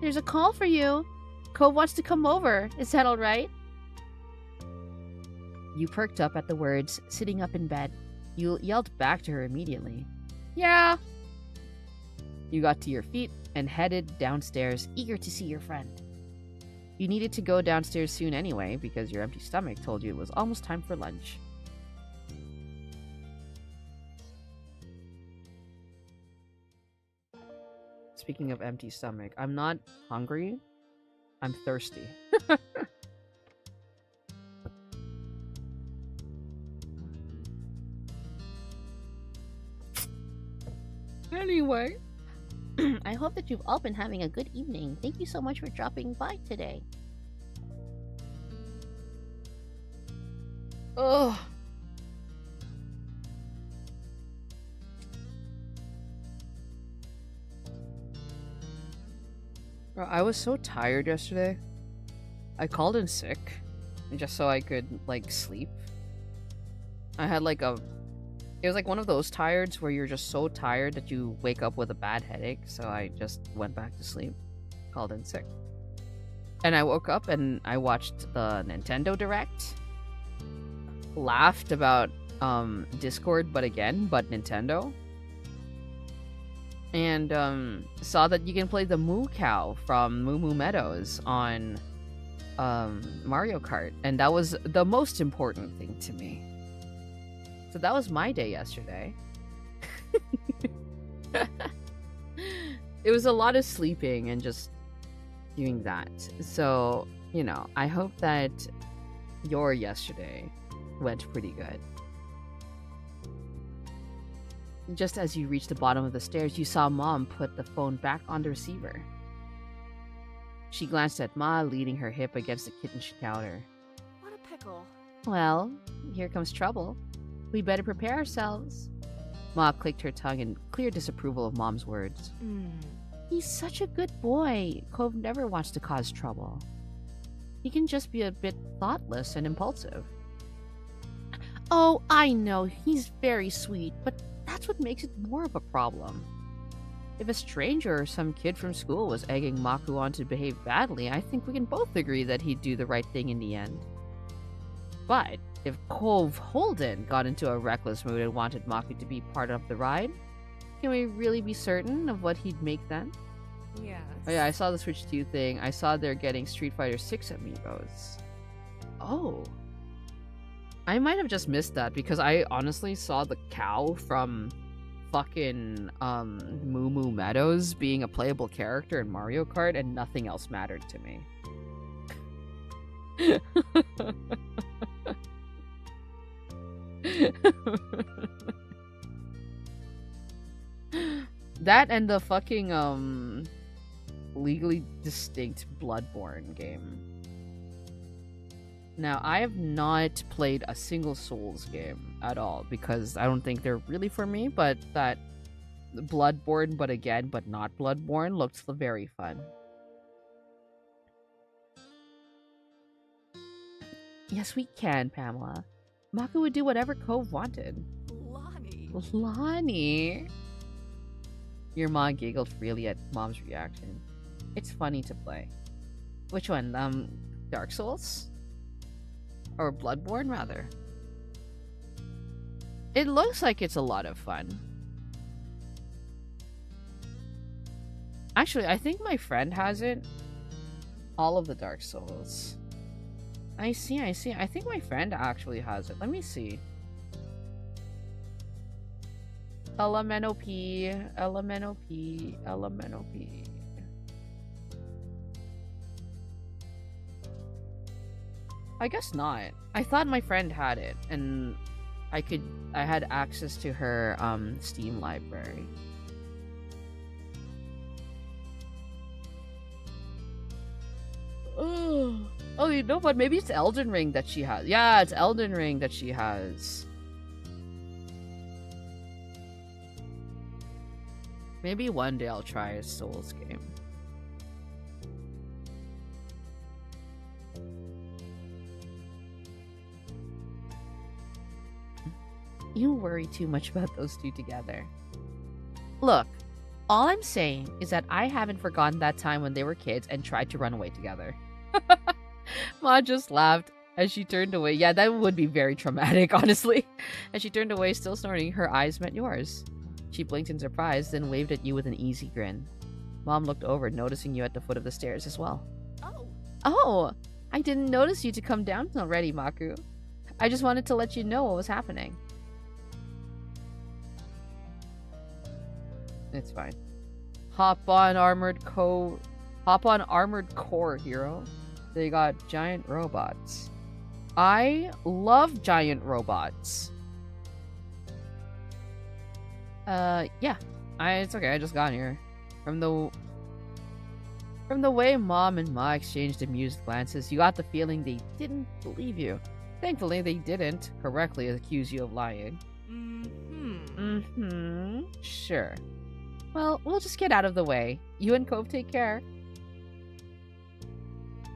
There's a call for you. Cove wants to come over. Is that all right? You perked up at the words, sitting up in bed. You yelled back to her immediately. Yeah. You got to your feet and headed downstairs, eager to see your friend. You needed to go downstairs soon anyway, because your empty stomach told you it was almost time for lunch. Speaking of empty stomach, I'm not hungry. I'm thirsty. Anyway. I hope that you've all been having a good evening. Thank you so much for dropping by today. Ugh. Bro, I was so tired yesterday. I called in sick just so I could, like, sleep. I had, like, it was like one of those tireds where you're just so tired that you wake up with a bad headache, so I just went back to sleep. Called in sick. And I woke up and I watched the Nintendo Direct. Laughed about Discord, but Nintendo. And saw that you can play the Moo Cow from Moo Moo Meadows on Mario Kart, and that was the most important thing to me. So that was my day yesterday. It was a lot of sleeping and just doing that. So, you know, I hope that your yesterday went pretty good. Just as you reached the bottom of the stairs, you saw Mom put the phone back on the receiver. She glanced at Ma, leaning her hip against the kitchen counter. What a pickle. Well, here comes trouble. We better prepare ourselves. Ma clicked her tongue in clear disapproval of Mom's words. He's such a good boy. Cove never wants to cause trouble. He can just be a bit thoughtless and impulsive. Oh, I know, he's very sweet, but that's what makes it more of a problem. If a stranger or some kid from school was egging Maku on to behave badly, I think we can both agree that he'd do the right thing in the end. But if Cove Holden got into a reckless mood and wanted Maku to be part of the ride, can we really be certain of what he'd make then? Yes. Oh yeah, I saw the Switch 2 thing. I saw they're getting Street Fighter 6 amiibos. Oh. I might have just missed that because I honestly saw the cow from fucking Moo Moo Meadows being a playable character in Mario Kart and nothing else mattered to me. That and the fucking legally distinct Bloodborne game. Now, I have not played a single Souls game at all because I don't think they're really for me, but that Bloodborne but not Bloodborne looked very fun. Yes, we can, Pamela. Maku would do whatever Cove wanted. Lonnie. Lonnie? Your mom giggled freely at Mom's reaction. It's funny to play. Which one? Dark Souls? Or Bloodborne, rather? It looks like it's a lot of fun. Actually, I think my friend has it. All of the Dark Souls. I see. I think my friend actually has it. Let me see. LMNOP. I guess not. I thought my friend had it, and I had access to her Steam library. Oh, you know what? Maybe it's Elden Ring that she has. Yeah, it's Elden Ring that she has. Maybe one day I'll try a Souls game. You worry too much about those two together. Look, all I'm saying is that I haven't forgotten that time when they were kids and tried to run away together. Ma just laughed as she turned away. Yeah, that would be very traumatic, honestly. As she turned away, still snorting, her eyes met yours. She blinked in surprise, then waved at you with an easy grin. Mom looked over, noticing you at the foot of the stairs as well. Oh, I didn't notice you to come down already, Maku. I just wanted to let you know what was happening. It's fine. Hop on armored core, hero. They got giant robots. I love giant robots. Yeah. It's okay, I just got here. From the way Mom and Ma exchanged amused glances, you got the feeling they didn't believe you. Thankfully, they didn't correctly accuse you of lying. Sure. Well, we'll just get out of the way. You and Cove take care.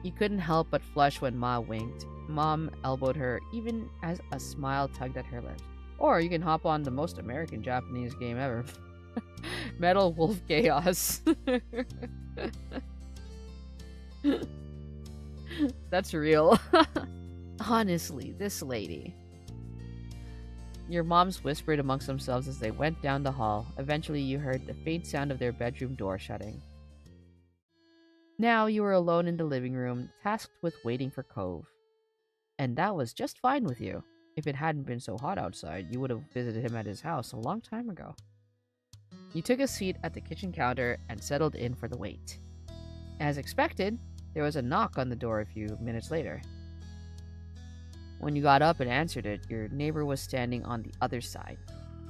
You couldn't help but flush when Ma winked. Mom elbowed her, even as a smile tugged at her lips. Or you can hop on the most American Japanese game ever. Metal Wolf Chaos. That's real. Honestly, this lady. Your moms whispered amongst themselves as they went down the hall. Eventually, you heard the faint sound of their bedroom door shutting. Now you were alone in the living room, tasked with waiting for Cove. And that was just fine with you. If it hadn't been so hot outside, you would have visited him at his house a long time ago. You took a seat at the kitchen counter and settled in for the wait. As expected, there was a knock on the door a few minutes later. When you got up and answered it, your neighbor was standing on the other side.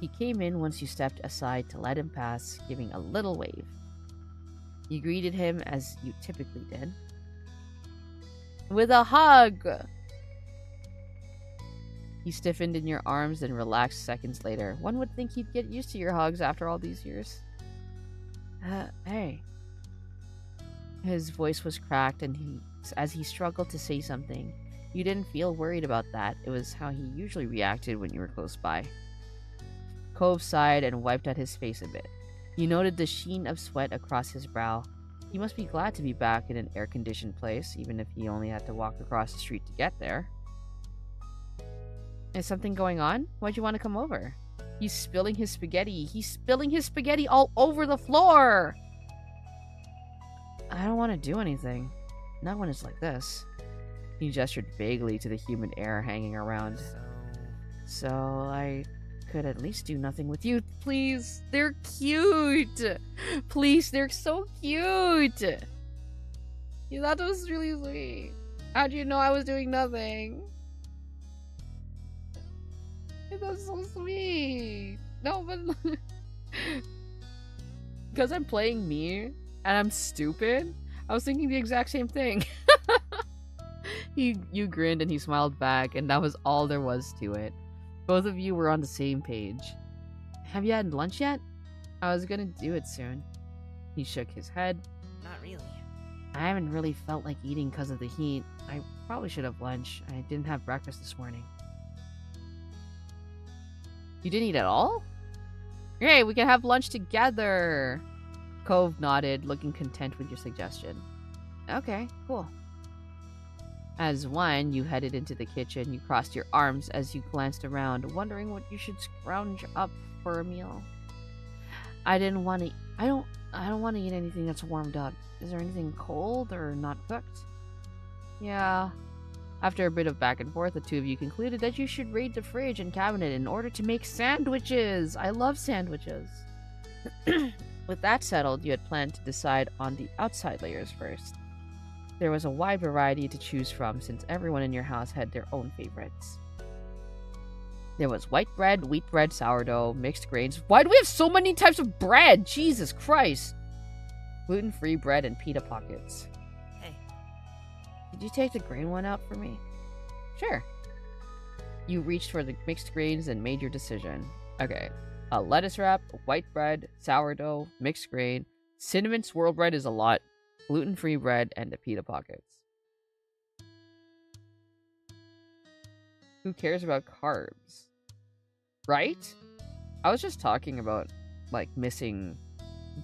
He came in once you stepped aside to let him pass, giving a little wave. You greeted him as you typically did. With a hug! He stiffened in your arms and relaxed seconds later. One would think he'd get used to your hugs after all these years. Hey. His voice was cracked and as he struggled to say something. You didn't feel worried about that. It was how he usually reacted when you were close by. Cove sighed and wiped at his face a bit. You noted the sheen of sweat across his brow. He must be glad to be back in an air-conditioned place, even if he only had to walk across the street to get there. Is something going on? Why'd you want to come over? He's spilling his spaghetti. He's spilling his spaghetti all over the floor! I don't want to do anything. Not when it's like this. He gestured vaguely to the humid air hanging around. So I could at least do nothing with you. Please, they're cute. Please, they're so cute. You thought that was really sweet. How'd you know I was doing nothing? That's so sweet. No, but because I'm playing me and I'm stupid, I was thinking the exact same thing. You grinned and he smiled back, and that was all there was to it. Both of you were on the same page. Have you had lunch yet? I was gonna do it soon. He shook his head. Not really. I haven't really felt like eating because of the heat. I probably should have lunch. I didn't have breakfast this morning. You didn't eat at all? Great, we can have lunch together. Cove nodded, looking content with your suggestion. Okay, cool. As one, you headed into the kitchen. You crossed your arms as you glanced around, wondering what you should scrounge up for a meal. I don't want to eat anything that's warmed up. Is there anything cold or not cooked? Yeah. After a bit of back and forth, the two of you concluded that you should raid the fridge and cabinet in order to make sandwiches. I love sandwiches. With that settled, you had planned to decide on the outside layers first. There was a wide variety to choose from since everyone in your house had their own favorites. There was white bread, wheat bread, sourdough, mixed grains. Why do we have so many types of bread? Jesus Christ! Gluten-free bread and pita pockets. Hey. Could you take the grain one out for me? Sure. You reached for the mixed grains and made your decision. Okay. A lettuce wrap, white bread, sourdough, mixed grain, cinnamon swirl bread is a lot, gluten-free bread, and the pita pockets. Who cares about carbs? Right? I was just talking about, like, missing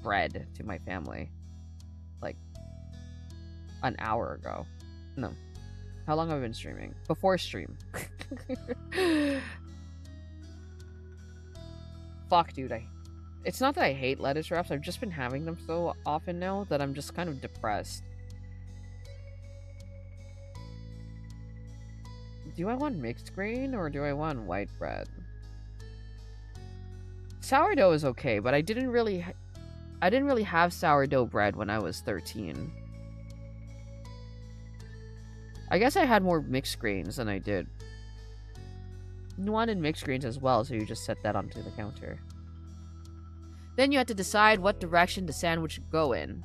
bread to my family. Like, an hour ago. No. How long have I been streaming? Before stream. Fuck, dude. It's not that I hate lettuce wraps. I've just been having them so often now that I'm just kind of depressed. Do I want mixed grain or do I want white bread? Sourdough is okay, but I didn't really have sourdough bread when I was 13. I guess I had more mixed grains than I did. You wanted mixed grains as well, so you just set that onto the counter. Then you had to decide what direction the sandwich should go in.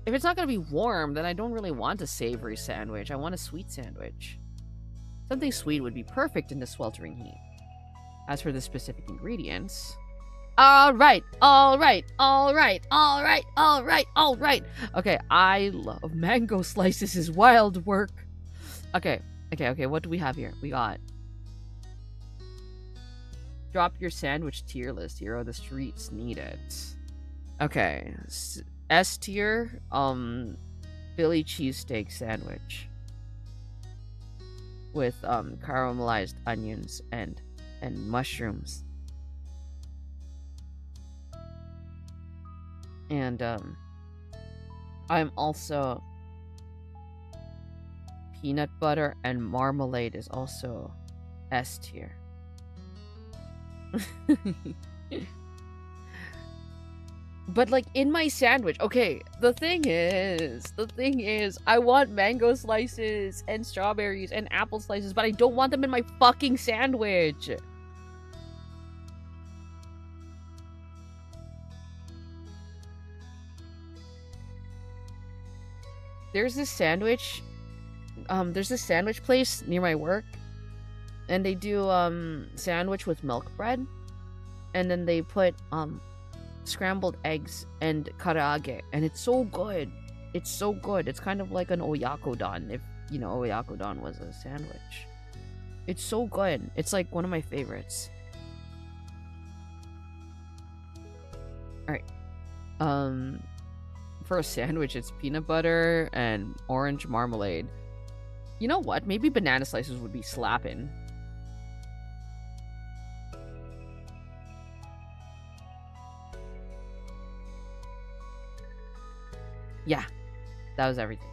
If it's not going to be warm, then I don't really want a savory sandwich. I want a sweet sandwich. Something sweet would be perfect in the sweltering heat. As for the specific ingredients... Alright. Okay, I love mango slices is wild work. Okay, what do we have here? We got... Drop your sandwich tier list here, or the streets need it. Okay, S tier, Philly cheesesteak sandwich. With, caramelized onions and mushrooms. And, I'm also... Peanut butter and marmalade is also S tier. But, like, in my sandwich, okay, the thing is, I want mango slices and strawberries and apple slices, but I don't want them in my fucking sandwich. There's this sandwich place near my work, and they do, sandwich with milk bread, and then they put, scrambled eggs and karaage, and it's so good. It's so good. It's kind of like an oyakodon, if, you know, oyakodon was a sandwich. It's so good. It's, like, one of my favorites. Alright. For a sandwich, it's peanut butter and orange marmalade. You know what? Maybe banana slices would be slapping. Yeah, that was everything.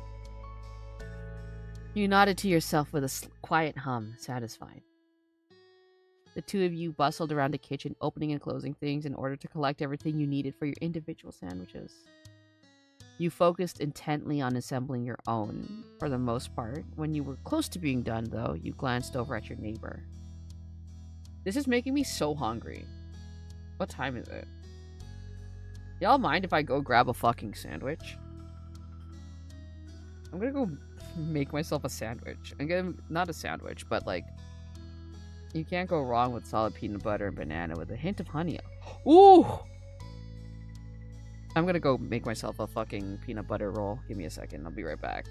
You nodded to yourself with a quiet hum, satisfied. The two of you bustled around the kitchen, opening and closing things in order to collect everything you needed for your individual sandwiches. You focused intently on assembling your own, for the most part. When you were close to being done, though, you glanced over at your neighbor. This is making me so hungry. What time is it? Y'all mind if I go grab a fucking sandwich? I'm gonna go make myself a sandwich. Not a sandwich, but like... You can't go wrong with solid peanut butter and banana with a hint of honey. Ooh! I'm gonna go make myself a fucking peanut butter roll. Give me a second, I'll be right back.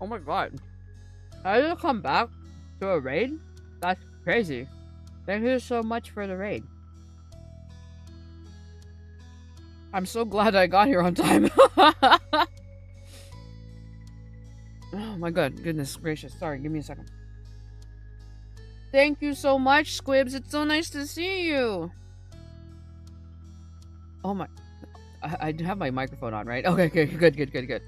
Oh my god. How did you come back to a raid? That's crazy. Thank you so much for the raid. I'm so glad I got here on time. Oh my god, goodness gracious. Sorry, give me a second. Thank you so much, Squibs. It's so nice to see you. Oh my... I have my microphone on, right? Okay, good.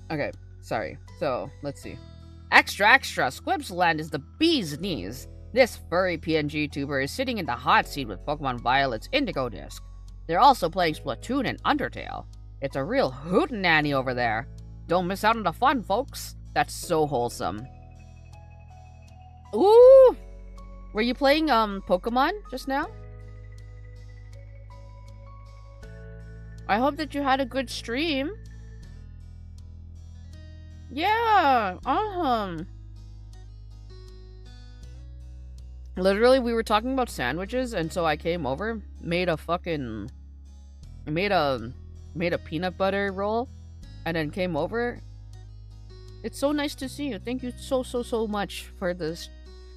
Okay, sorry. So, let's see. Extra! Squib's Land is the bee's knees. This furry PNG tuber is sitting in the hot seat with Pokemon Violet's Indigo Disc. They're also playing Splatoon and Undertale. It's a real hootenanny over there. Don't miss out on the fun, folks. That's so wholesome. Ooh! Were you playing, Pokemon just now? I hope that you had a good stream. Yeah, awesome. Literally, we were talking about sandwiches, and so I came over, made a peanut butter roll, and then came over. It's so nice to see you. Thank you so much for this,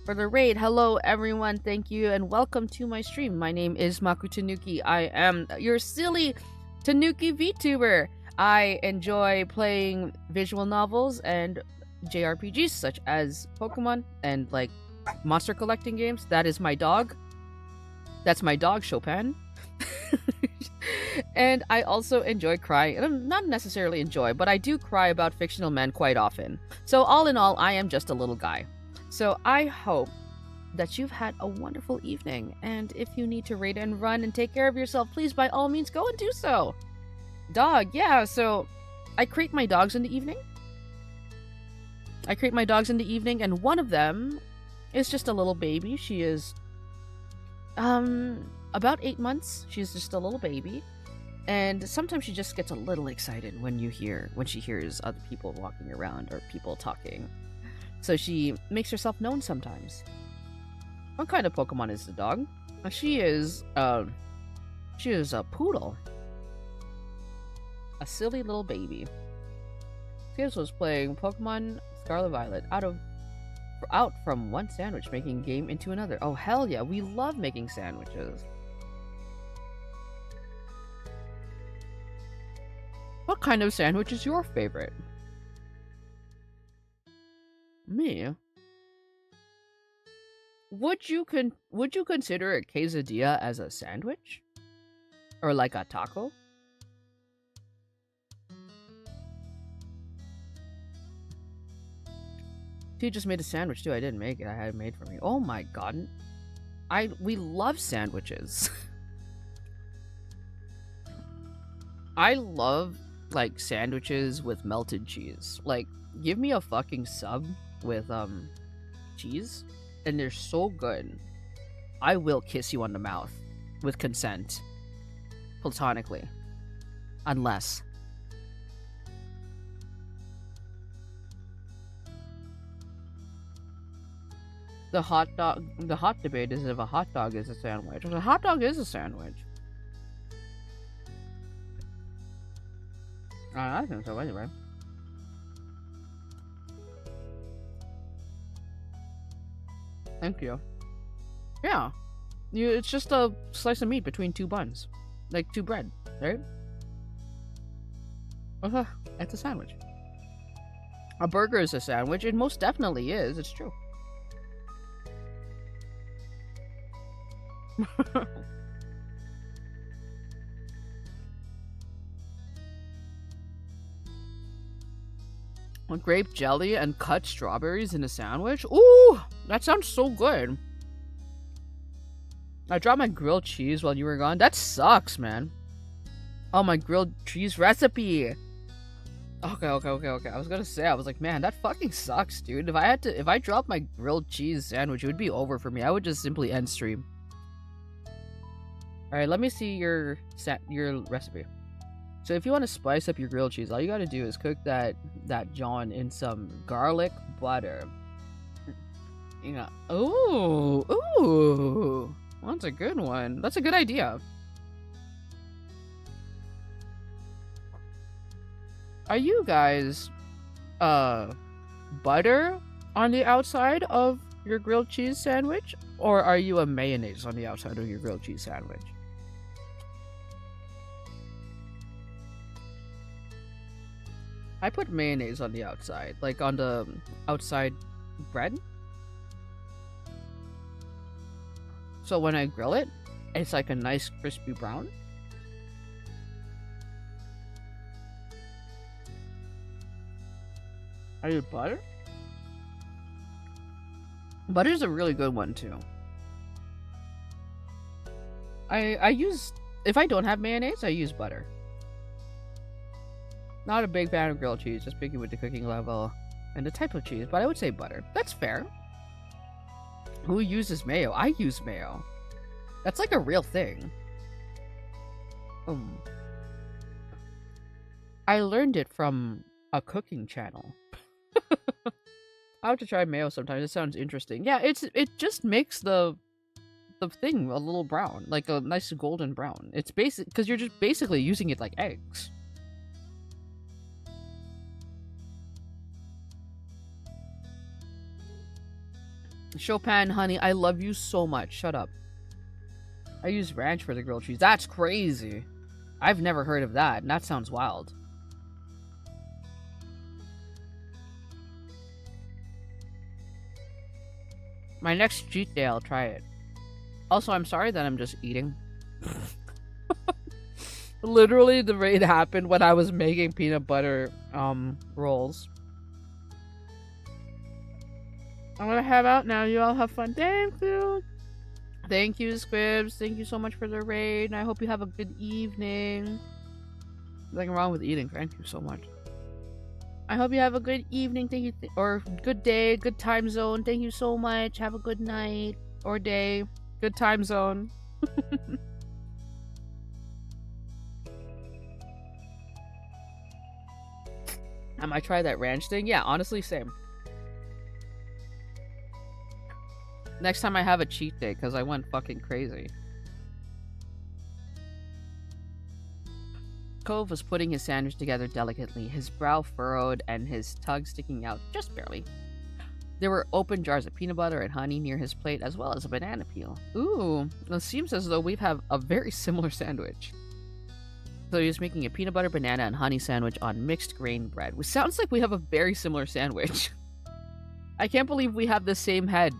for the raid. Hello, everyone. Thank you, and welcome to my stream. My name is Maku Tanuki. I am your silly Tanuki VTuber. I enjoy playing visual novels and JRPGs such as Pokemon and like monster collecting games. That is my dog. That's my dog, Chopin. And I also enjoy crying. And not necessarily enjoy, but I do cry about fictional men quite often. So all in all, I am just a little guy. So I hope that you've had a wonderful evening. And if you need to raid and run and take care of yourself, please by all means go and do so. Dog, yeah, so I crate my dogs in the evening. And one of them is just a little baby. She is about 8 months. She's just a little baby. And sometimes she just gets a little excited when she hears other people walking around or people talking. So she makes herself known sometimes. What kind of Pokemon is the dog? She is a poodle. A silly little baby. Skips was playing Pokemon Scarlet Violet out from one sandwich, making game into another. Oh hell yeah, we love making sandwiches. What kind of sandwich is your favorite? Me? Would you consider a quesadilla as a sandwich? Or like a taco? She just made a sandwich too. I didn't make it. I had it made for me. Oh my god. We love sandwiches. I love like sandwiches with melted cheese. Like, give me a fucking sub with cheese and they're so good. I will kiss you on the mouth with consent. Platonically. Unless the hot debate is if a hot dog is a sandwich. A hot dog is a sandwich. I think so anyway. Thank you. Yeah. It's just a slice of meat between two buns. Like two bread, right? It's a sandwich. A burger is a sandwich. It most definitely is. It's true. Grape jelly and cut strawberries in a sandwich? Ooh! That sounds so good. I dropped my grilled cheese while you were gone. That sucks, man. Oh, my grilled cheese recipe. Okay. I was gonna say, I was like, man, that fucking sucks, dude. If I dropped my grilled cheese sandwich, it would be over for me. I would just simply end stream. Alright, let me see your recipe. So if you want to spice up your grilled cheese, all you gotta do is cook that John in some garlic butter. Yeah. Ooh. That's a good one. That's a good idea. Are you guys butter on the outside of your grilled cheese sandwich, or are you a mayonnaise on the outside of your grilled cheese sandwich? I put mayonnaise on the outside, like on the outside bread. So when I grill it, it's like a nice crispy brown. I use butter. Butter's a really good one too. I use, if I don't have mayonnaise, I use butter. Not a big fan of grilled cheese, just picky with the cooking level and the type of cheese, but I would say butter. That's fair. Who uses mayo? I use mayo. That's like a real thing. I learned it from a cooking channel. I have to try mayo sometimes. It sounds interesting. Yeah, it just makes the thing a little brown, like a nice golden brown. It's basic because you're just basically using it like eggs. Chopin, honey, I love you so much. Shut up. I use ranch for the grilled cheese. That's crazy. I've never heard of that, and that sounds wild. My next cheat day, I'll try it. Also, I'm sorry that I'm just eating. Literally, the raid happened when I was making peanut butter rolls. I'm gonna head out now. You all have fun. Thank you. Thank you, Squibs. Thank you so much for the raid. And I hope you have a good evening. Nothing wrong with eating. Thank you so much. I hope you have a good evening. Thank you. Or good day. Good time zone. Thank you so much. Have a good night. Or day. Good time zone. I might try that ranch thing. Yeah, honestly, same. Next time I have a cheat day, because I went fucking crazy. Cove was putting his sandwich together delicately, his brow furrowed and his tongue sticking out just barely. There were open jars of peanut butter and honey near his plate, as well as a banana peel. Ooh, it seems as though we have a very similar sandwich. So he was making a peanut butter, banana, and honey sandwich on mixed grain bread, which sounds like we have a very similar sandwich. I can't believe we have the same head.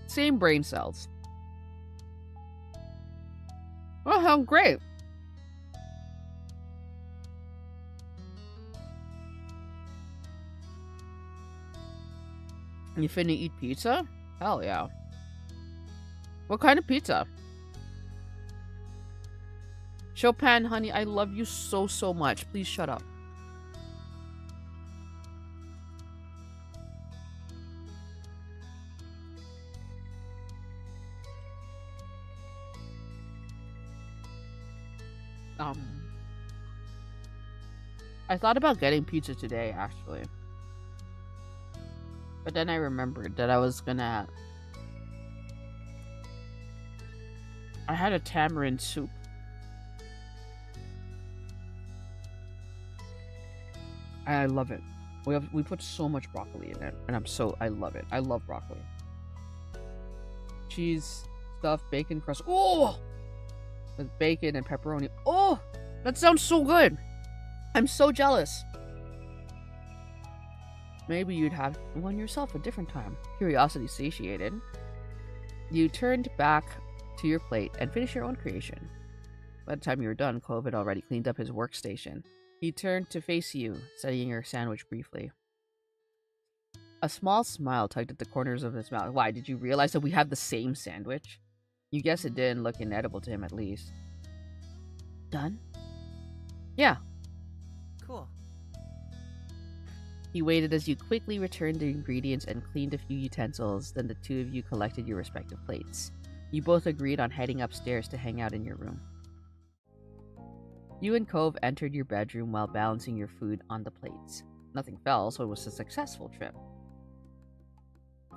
Same brain cells. Oh, how great. You finna eat pizza? Hell yeah. What kind of pizza? Chopin, honey, I love you so, so much. Please shut up. I thought about getting pizza today, actually. But then I remembered that I was gonna... I had a tamarind soup. I love it. We put so much broccoli in it, and I love it. I love broccoli. Cheese, stuffed bacon crust. Oh! With bacon and pepperoni. Oh! That sounds so good! I'm so jealous. Maybe you'd have one yourself a different time. Curiosity satiated. You turned back to your plate and finished your own creation. By the time you were done, Cove had already cleaned up his workstation. He turned to face you, studying your sandwich briefly. A small smile tugged at the corners of his mouth. Why, did you realize that we had the same sandwich? You guess it didn't look inedible to him, at least. Done? Yeah. Cool. He waited as you quickly returned the ingredients and cleaned a few utensils, then the two of you collected your respective plates. You both agreed on heading upstairs to hang out in your room. You and Cove entered your bedroom while balancing your food on the plates. Nothing fell, so it was a successful trip.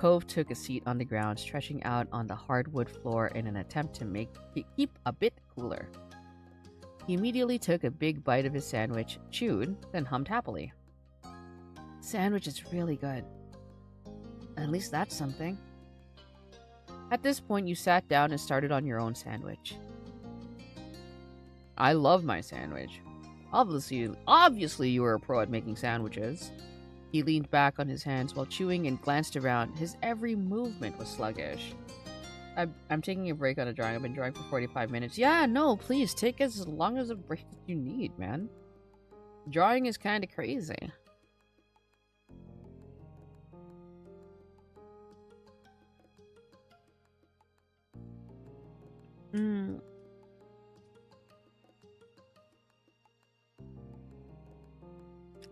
Cove took a seat on the ground, stretching out on the hardwood floor in an attempt to keep a bit cooler. He immediately took a big bite of his sandwich, chewed, then hummed happily. Sandwich is really good. At least that's something. At this point, you sat down and started on your own sandwich. I love my sandwich. Obviously you were a pro at making sandwiches. He leaned back on his hands while chewing and glanced around. His every movement was sluggish. I'm taking a break on a drawing. I've been drawing for 45 minutes. Yeah, no, please, take as long as a break You need, man. Drawing is kind of crazy.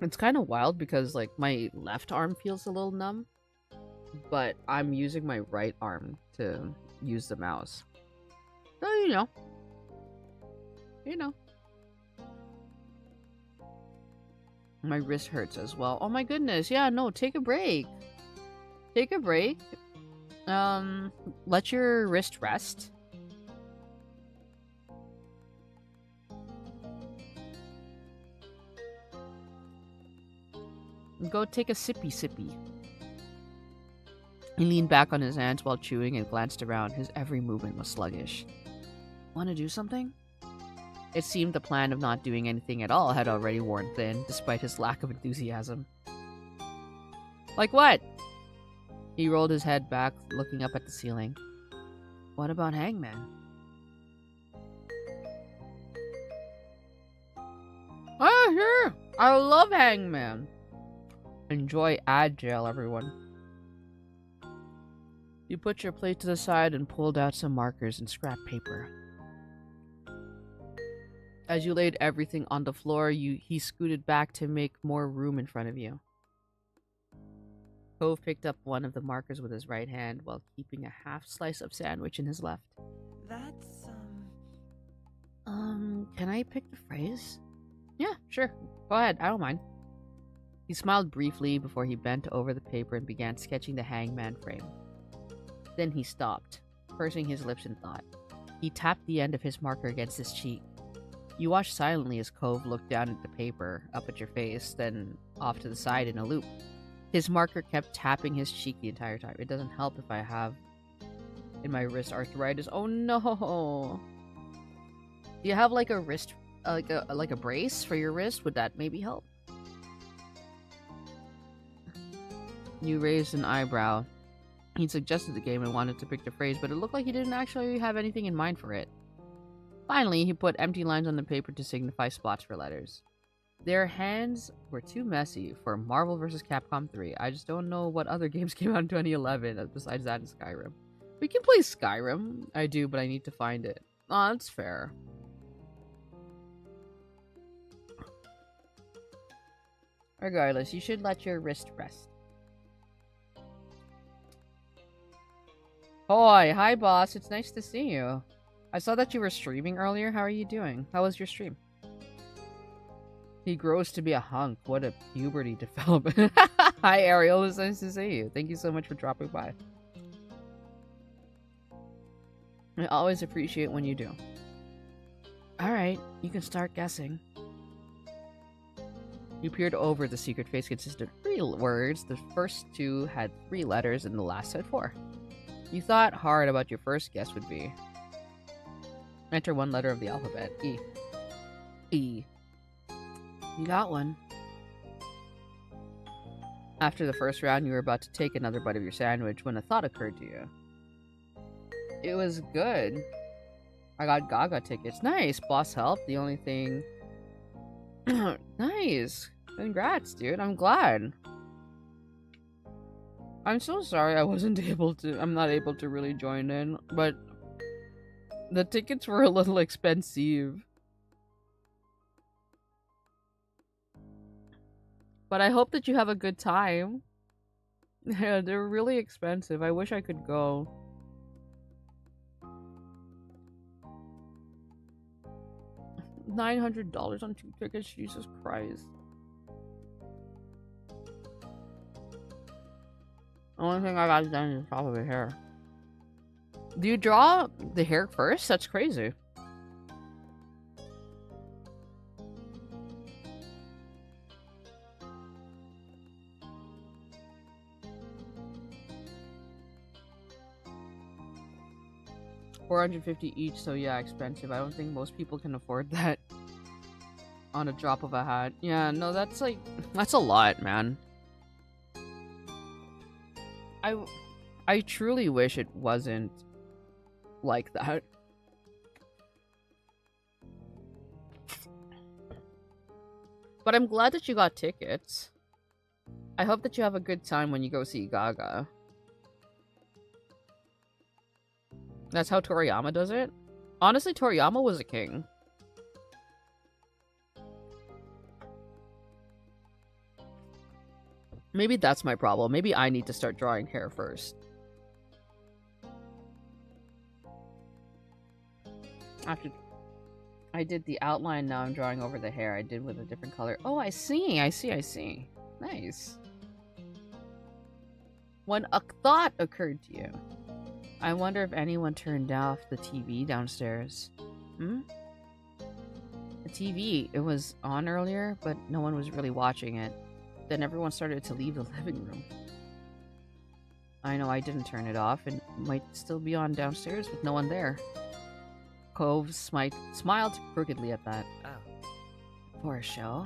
It's kind of wild because, like, my left arm feels a little numb, but I'm using my right arm to use the mouse. So, you know. My wrist hurts as well. Oh my goodness, yeah, no, take a break. Take a break. Let your wrist rest. Go take a sippy. He leaned back on his hands while chewing and glanced around. His every movement was sluggish. Want to do something? It seemed the plan of not doing anything at all had already worn thin, despite his lack of enthusiasm. Like what? He rolled his head back, looking up at the ceiling. What about Hangman? Oh, sure! I love Hangman! Enjoy ad jail, everyone. You put your plate to the side and pulled out some markers and scrap paper. As you laid everything on the floor, he scooted back to make more room in front of you. Cove picked up one of the markers with his right hand while keeping a half slice of sandwich in his left. That's, Can I pick the phrase? Yeah, sure. Go ahead, I don't mind. He smiled briefly before he bent over the paper and began sketching the hangman frame. Then he stopped, pursing his lips in thought. He tapped the end of his marker against his cheek. You watched silently as Cove looked down at the paper, up at your face, then off to the side in a loop. His marker kept tapping his cheek the entire time. It doesn't help if I have in my wrist arthritis. Oh no! Do you have like a wrist, like a brace for your wrist? Would that maybe help? You raised an eyebrow. He suggested the game and wanted to pick the phrase, but it looked like he didn't actually have anything in mind for it. Finally, he put empty lines on the paper to signify spots for letters. Their hands were too messy for Marvel vs. Capcom 3. I just don't know what other games came out in 2011 besides that and Skyrim. We can play Skyrim. I do, but I need to find it. Oh, that's fair. Regardless, you should let your wrist rest. Hoi, hi boss, it's nice to see you. I saw that you were streaming earlier. How are you doing? How was your stream? He grows to be a hunk. What a puberty development. Hi Ariel, it's nice to see you. Thank you so much for dropping by. I always appreciate when you do. Alright, you can start guessing. You peered over. The secret face consisted of 3 words. The first 2 had 3 letters and the last had 4. You thought hard about your first guess would be. Enter 1 letter of the alphabet. E. E. You got one. After the first round, you were about to take another bite of your sandwich when a thought occurred to you. It was good. I got Gaga tickets. Nice. Boss helped. The only thing... Nice. Congrats, dude. I'm glad. I'm so sorry I'm not able to really join in, but the tickets were a little expensive. But I hope that you have a good time. Yeah, they're really expensive. I wish I could go. $900 on 2 tickets, Jesus Christ. The only thing I got done is probably hair. Do you draw the hair first? That's crazy. 450 each, so yeah, expensive. I don't think most people can afford that on a drop of a hat. Yeah, no, that's like, that's a lot, man. I truly wish it wasn't like that. But I'm glad that you got tickets. I hope that you have a good time when you go see Gaga. That's how Toriyama does it? Honestly, Toriyama was a king. Maybe that's my problem. Maybe I need to start drawing hair first. After I did the outline, now I'm drawing over the hair I did with a different color. Oh, I see. Nice. When a thought occurred to you. I wonder if anyone turned off the TV downstairs. The TV, it was on earlier, but no one was really watching it. Then everyone started to leave the living room. I know I didn't turn it off, and it might still be on downstairs with no one there. Cove smiled crookedly at that. Oh. For a show?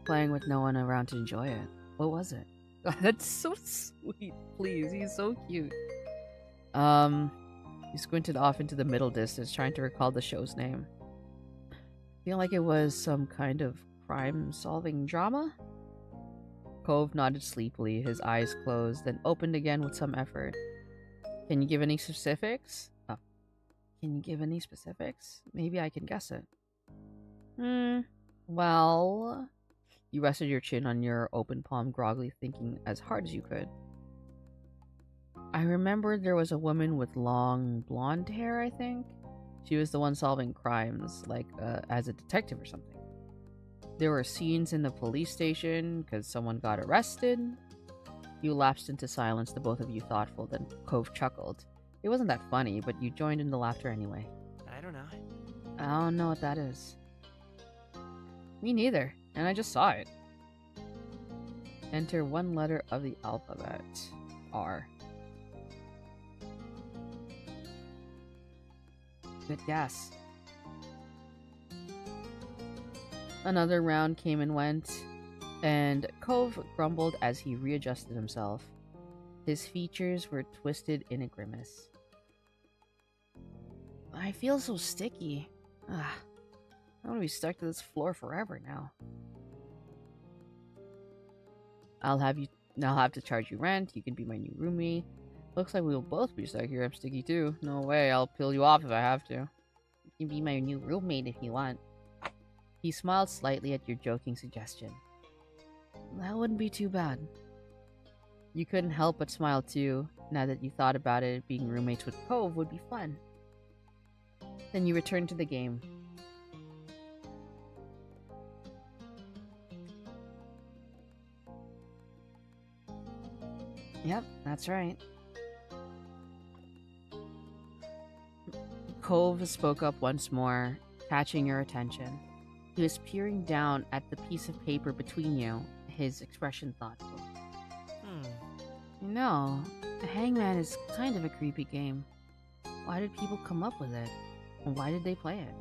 Playing with no one around to enjoy it. What was it? God, that's so sweet. Please, he's so cute. He squinted off into the middle distance, trying to recall the show's name. Feel like it was some kind of crime-solving drama? Cove nodded sleepily, his eyes closed, then opened again with some effort. Can you give any specifics? Oh. Can you give any specifics? Maybe I can guess it. Well... You rested your chin on your open palm, groggily thinking as hard as you could. I remembered there was a woman with long blonde hair, I think. She was the one solving crimes, like as a detective or something. There were scenes in the police station because someone got arrested. You lapsed into silence, the both of you thoughtful, then Cove chuckled. It wasn't that funny, but you joined in the laughter anyway. I don't know. I don't know what that is. Me neither, and I just saw it. Enter one letter of the alphabet. R. Good guess. Another round came and went, and Cove grumbled as he readjusted himself. His features were twisted in a grimace. I feel so sticky. I'm gonna be stuck to this floor forever now. I'll have to charge you rent. You can be my new roomie. Looks like we'll both be stuck here. I'm sticky too. No way, I'll peel you off if I have to. You can be my new roommate if you want. He smiled slightly at your joking suggestion. That wouldn't be too bad. You couldn't help but smile too. Now that you thought about it, being roommates with Cove would be fun. Then you returned to the game. Yep, that's right. Cove spoke up once more, catching your attention. He was peering down at the piece of paper between you, his expression thoughtful. You know, the Hangman is kind of a creepy game. Why did people come up with it? And why did they play it?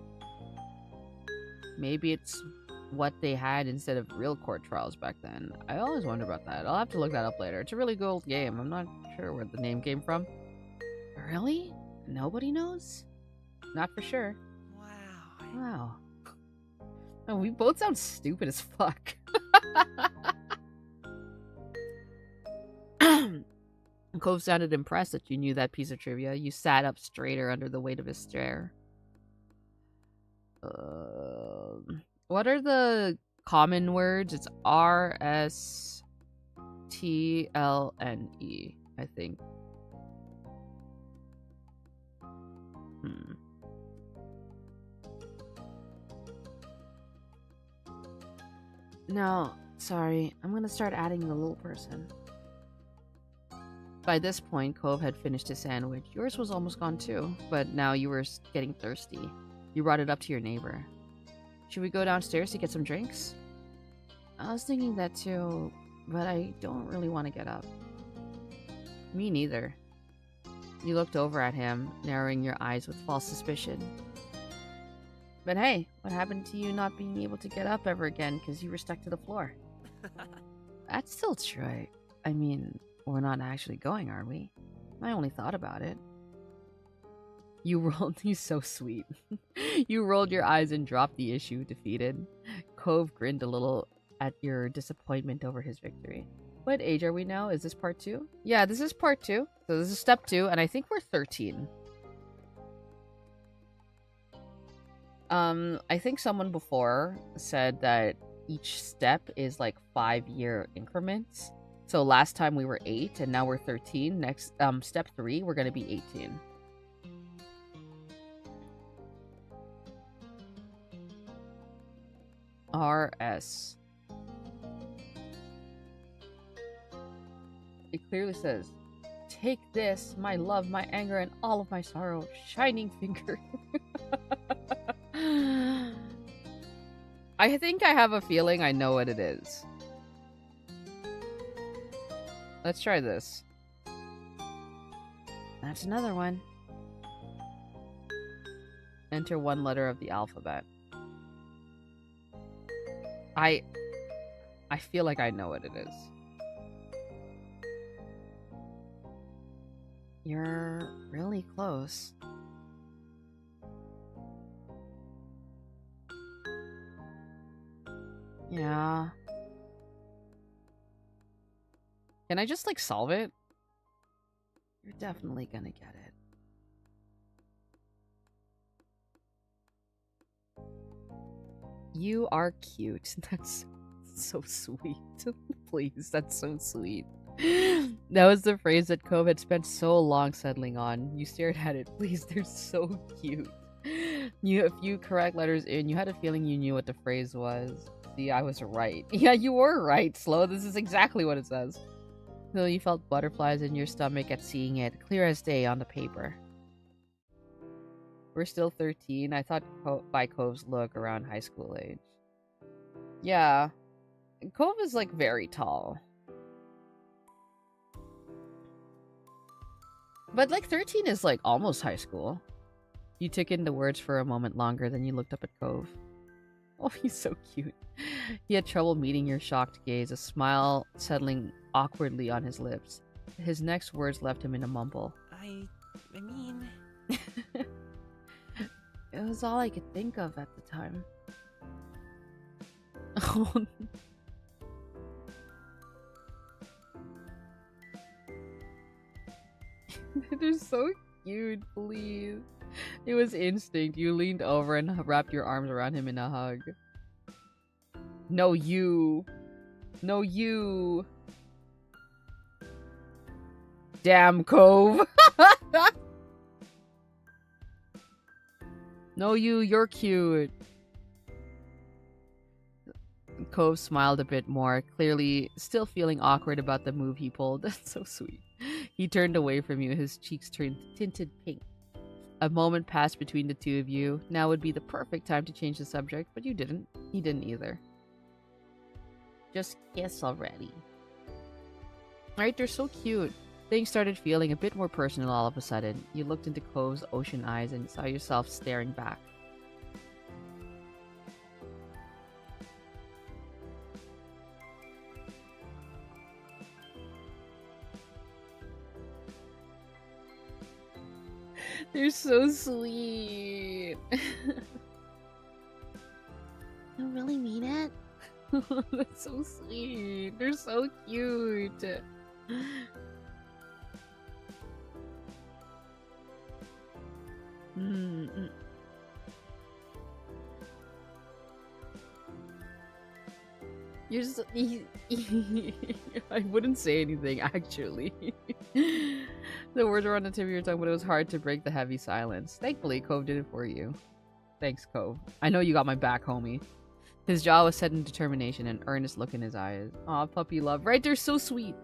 Maybe it's what they had instead of real court trials back then. I always wonder about that. I'll have to look that up later. It's a really good old game. I'm not sure where the name came from. Really? Nobody knows? Not for sure. Wow. Oh, we both sound stupid as fuck. Cove sounded impressed that you knew that piece of trivia. You sat up straighter under the weight of his stare. What are the common words? It's RSTLNE, I think. No, sorry. I'm gonna start adding the little person. By this point, Cove had finished his sandwich. Yours was almost gone too, but now you were getting thirsty. You brought it up to your neighbor. Should we go downstairs to get some drinks? I was thinking that too, but I don't really want to get up. Me neither. You looked over at him, narrowing your eyes with false suspicion. But hey, what happened to you not being able to get up ever again because you were stuck to the floor? That's still true. I mean, we're not actually going, are we? I only thought about it. You rolled. He's so sweet. You rolled your eyes and dropped the issue, defeated. Cove grinned a little at your disappointment over his victory. What age are we now? Is this part 2? Yeah, this is part 2. So this is step 2, and I think we're 13. I think someone before said that each step is like 5-year increments. So last time we were 8, and now we're 13. Next, step 3, we're gonna be 18. RS. It clearly says, "Take this, my love, my anger, and all of my sorrow, shining finger." I think I have a feeling I know what it is. Let's try this. That's another one. Enter one letter of the alphabet. I feel like I know what it is. You're really close. Yeah. Can I just, like, solve it? You're definitely gonna get it. You are cute. That's so sweet. Please, that's so sweet. That was the phrase that Cove had spent so long settling on. You stared at it. Please, they're so cute. You a few correct letters in, you had a feeling you knew what the phrase was. See, I was right. Yeah, you were right, Slow. This is exactly what it says. Though you felt butterflies in your stomach at seeing it, clear as day on the paper. We're still 13. I thought by Cove's look around high school age. Yeah. Cove is, like, very tall. But, like, 13 is, like, almost high school. You took in the words for a moment longer, then you looked up at Cove. Oh, he's so cute. He had trouble meeting your shocked gaze, a smile settling awkwardly on his lips. His next words left him in a mumble. I mean... It was all I could think of at the time. Oh. They're so cute, please. It was instinct. You leaned over and wrapped your arms around him in a hug. No, you. No, you. Damn, Cove. No, you're cute. Cove smiled a bit more, clearly still feeling awkward about the move he pulled. That's so sweet. He turned away from you, his cheeks tinted pink. A moment passed between the two of you. Now would be the perfect time to change the subject, but you didn't. He didn't either. Just kiss already. Right, they're so cute. Things started feeling a bit more personal all of a sudden. You looked into Cove's ocean eyes and saw yourself staring back. They're so sweet. You really mean it? That's so sweet. They're so cute. You're just... I wouldn't say anything, actually. The words were on the tip of your tongue, but it was hard to break the heavy silence. Thankfully, Cove did it for you. Thanks, Cove. I know you got my back, homie. His jaw was set in determination, an earnest look in his eyes. Aw, puppy love. Right, they're so sweet.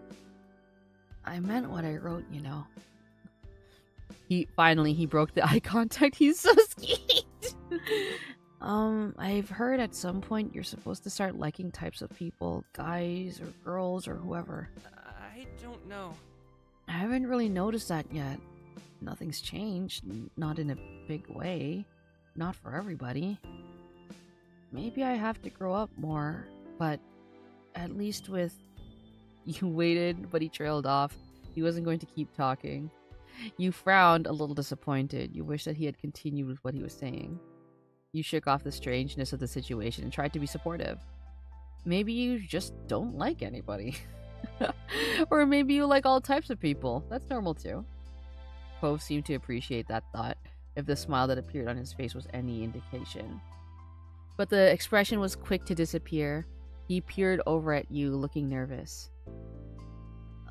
I meant what I wrote, you know. He broke the eye contact. He's so sweet. I've heard at some point you're supposed to start liking types of people, guys or girls or whoever. I don't know. I haven't really noticed that yet. Nothing's changed, not in a big way. Not for everybody. Maybe I have to grow up more, but at least with... You waited, but he trailed off. He wasn't going to keep talking. You frowned, a little disappointed. You wished that he had continued with what he was saying. You shook off the strangeness of the situation and tried to be supportive. Maybe you just don't like anybody. Or maybe you like all types of people. That's normal too. Cove seemed to appreciate that thought, if the smile that appeared on his face was any indication. But the expression was quick to disappear. He peered over at you, looking nervous.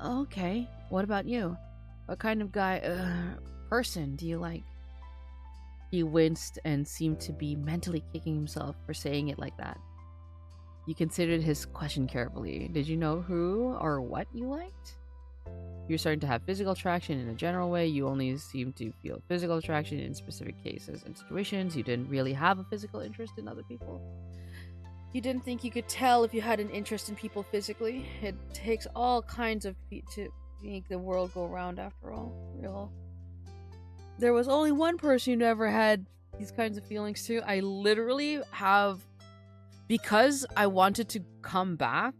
Okay, what about you? What kind of person do you like? He winced and seemed to be mentally kicking himself for saying it like that. You considered his question carefully. Did you know who or what you liked? You're starting to have physical attraction in a general way. You only seem to feel physical attraction in specific cases and situations. You didn't really have a physical interest in other people. You didn't think you could tell if you had an interest in people physically. It takes all kinds of to make the world go round, after all. There was only one person who never had these kinds of feelings to. I literally have... Because I wanted to come back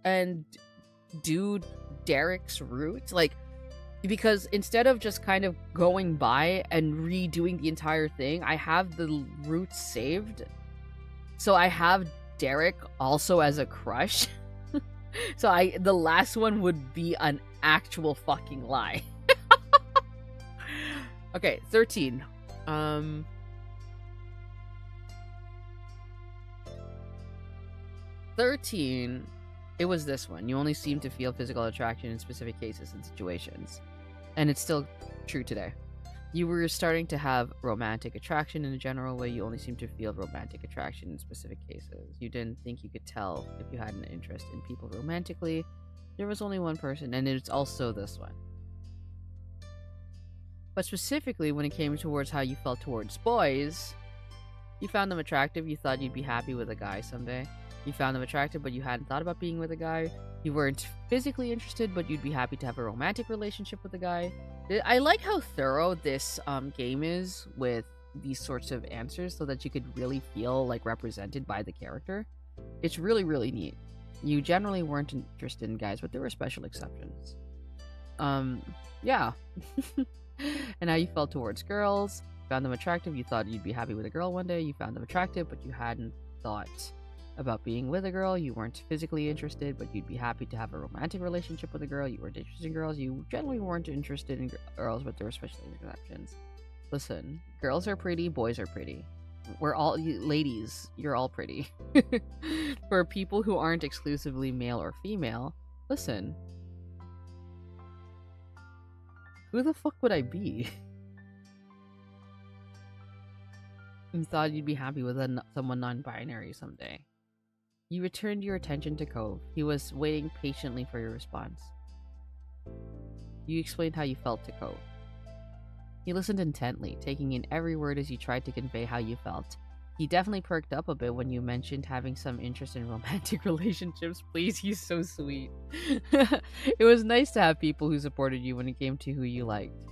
and do Derek's route, like, because instead of just kind of going by and redoing the entire thing, I have the route saved. So I have Derek also as a crush. So the last one would be an actual fucking lie. Okay, 13. 13, it was this one. You only seem to feel physical attraction in specific cases and situations. And it's still true today. You were starting to have romantic attraction in a general way. You only seem to feel romantic attraction in specific cases. You didn't think you could tell if you had an interest in people romantically. There was only one person, and it's also this one. But specifically, when it came towards how you felt towards boys, you found them attractive. You thought you'd be happy with a guy someday. You found them attractive, but you hadn't thought about being with a guy. You weren't physically interested, but you'd be happy to have a romantic relationship with a guy. I like how thorough this game is with these sorts of answers, so that you could really feel like represented by the character. It's really, really neat. You generally weren't interested in guys, but there were special exceptions. Yeah. And how you felt towards girls. Found them attractive. You thought you'd be happy with a girl one day. You found them attractive, but you hadn't thought about being with a girl. You weren't physically interested, but you'd be happy to have a romantic relationship with a girl. You weren't interested in girls. You generally weren't interested in girls, but there were special exceptions. Listen, girls are pretty, boys are pretty. We're all ladies. You're all pretty. For people who aren't exclusively male or female, listen. Who the fuck would I be? You thought you'd be happy with someone non-binary someday. You returned your attention to Cove. He was waiting patiently for your response. You explained how you felt to Cove. He listened intently, taking in every word as you tried to convey how you felt. He definitely perked up a bit when you mentioned having some interest in romantic relationships. Please, he's so sweet. It was nice to have people who supported you when it came to who you liked.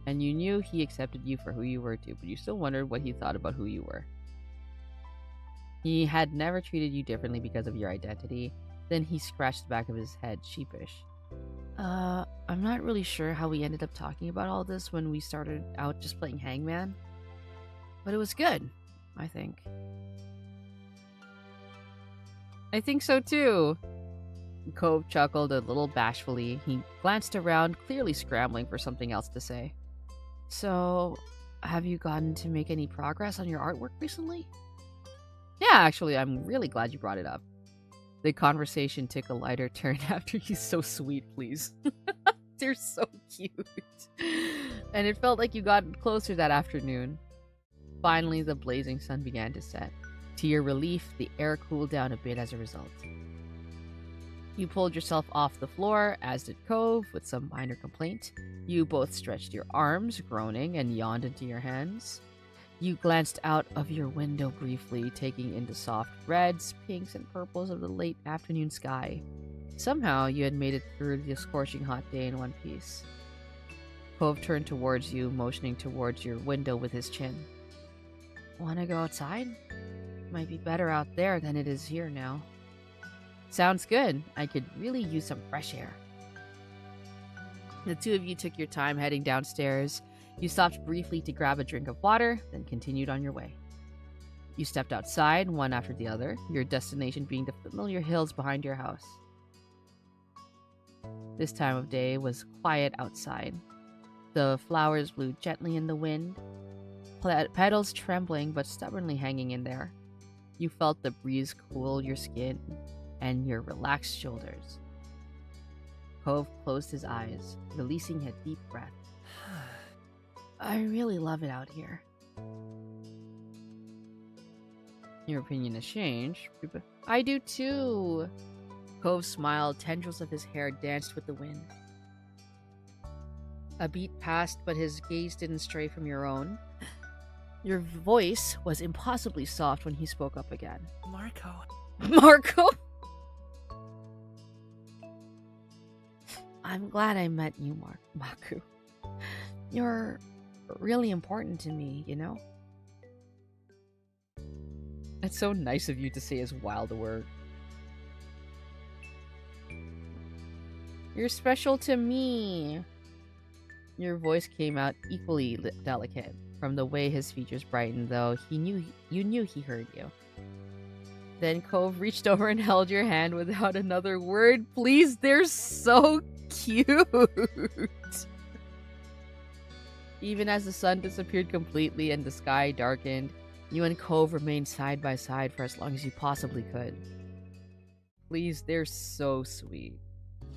And you knew he accepted you for who you were too, but you still wondered what he thought about who you were. He had never treated you differently because of your identity. Then he scratched the back of his head, sheepish. I'm not really sure how we ended up talking about all this when we started out just playing Hangman. But it was good, I think. I think so too. Cove chuckled a little bashfully. He glanced around, clearly scrambling for something else to say. So, have you gotten to make any progress on your artwork recently? Yeah, actually, I'm really glad you brought it up. The conversation took a lighter turn after he's so sweet, please. They're so cute. And it felt like you got closer that afternoon. Finally, the blazing sun began to set. To your relief, the air cooled down a bit as a result. You pulled yourself off the floor, as did Cove, with some minor complaint. You both stretched your arms, groaning, and yawned into your hands. You glanced out of your window briefly, taking in the soft reds, pinks, and purples of the late afternoon sky. Somehow, you had made it through the scorching hot day in one piece. Cove turned towards you, motioning towards your window with his chin. Wanna go outside? Might be better out there than it is here now. Sounds good. I could really use some fresh air. The two of you took your time heading downstairs. You stopped briefly to grab a drink of water, then continued on your way. You stepped outside, one after the other, your destination being the familiar hills behind your house. This time of day was quiet outside. The flowers blew gently in the wind, petals trembling but stubbornly hanging in there. You felt the breeze cool your skin and your relaxed shoulders. Cove closed his eyes, releasing a deep breath. I really love it out here. Your opinion has changed. I do too. Cove smiled, tendrils of his hair danced with the wind. A beat passed, but his gaze didn't stray from your own. Your voice was impossibly soft when he spoke up again. Marco. Marco? I'm glad I met you, Maku. You're really important to me, you know? That's so nice of you to say as wild a word. You're special to me. Your voice came out equally delicate. From the way his features brightened, though, you knew he heard you. Then Cove reached over and held your hand without another word. Please, they're so cute. Even as the sun disappeared completely and the sky darkened, you and Cove remained side by side for as long as you possibly could. Please, they're so sweet.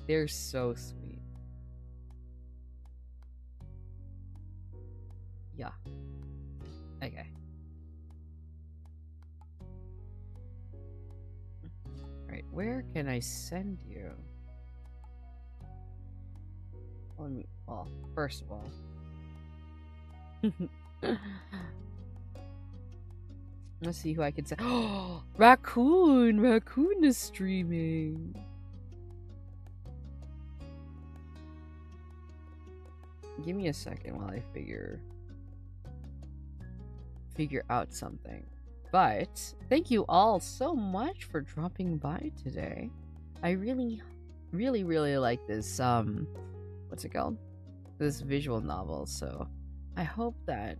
They're so sweet. Yeah. Okay. Alright, where can I send you? Well, first of all. Let's see who I can send. Oh, Raccoon! Raccoon is streaming. Give me a second while I figure out something. But thank you all so much for dropping by today. I really like this what's it called? This visual novel, so I hope that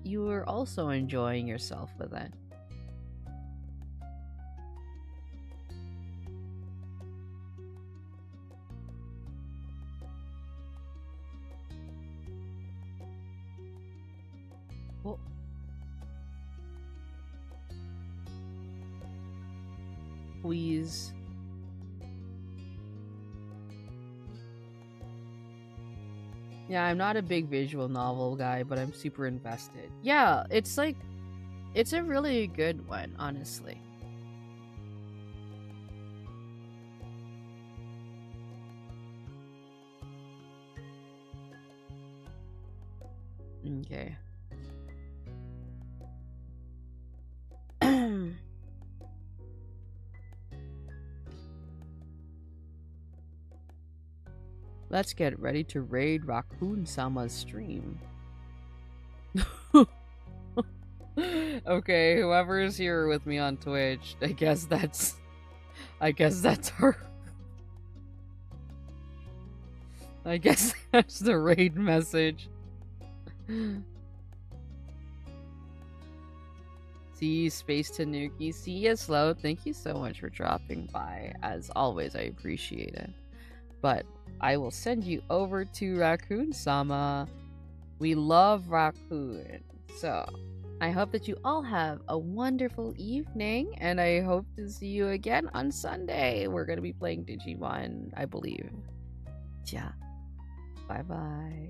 you are also enjoying yourself with it. Well, please. Yeah, I'm not a big visual novel guy, but I'm super invested. Yeah, it's a really good one, honestly. Okay. Let's get ready to raid Raccoon-sama's stream. Okay, whoever is here with me on Twitch, I guess that's her. I guess that's the raid message. See Space Tanuki. See you, Slow. Thank you so much for dropping by. As always, I appreciate it. But I will send you over to Raccoon-sama. We love Raccoon. So, I hope that you all have a wonderful evening, and I hope to see you again on Sunday. We're going to be playing Digimon, I believe. Yeah. Bye-bye.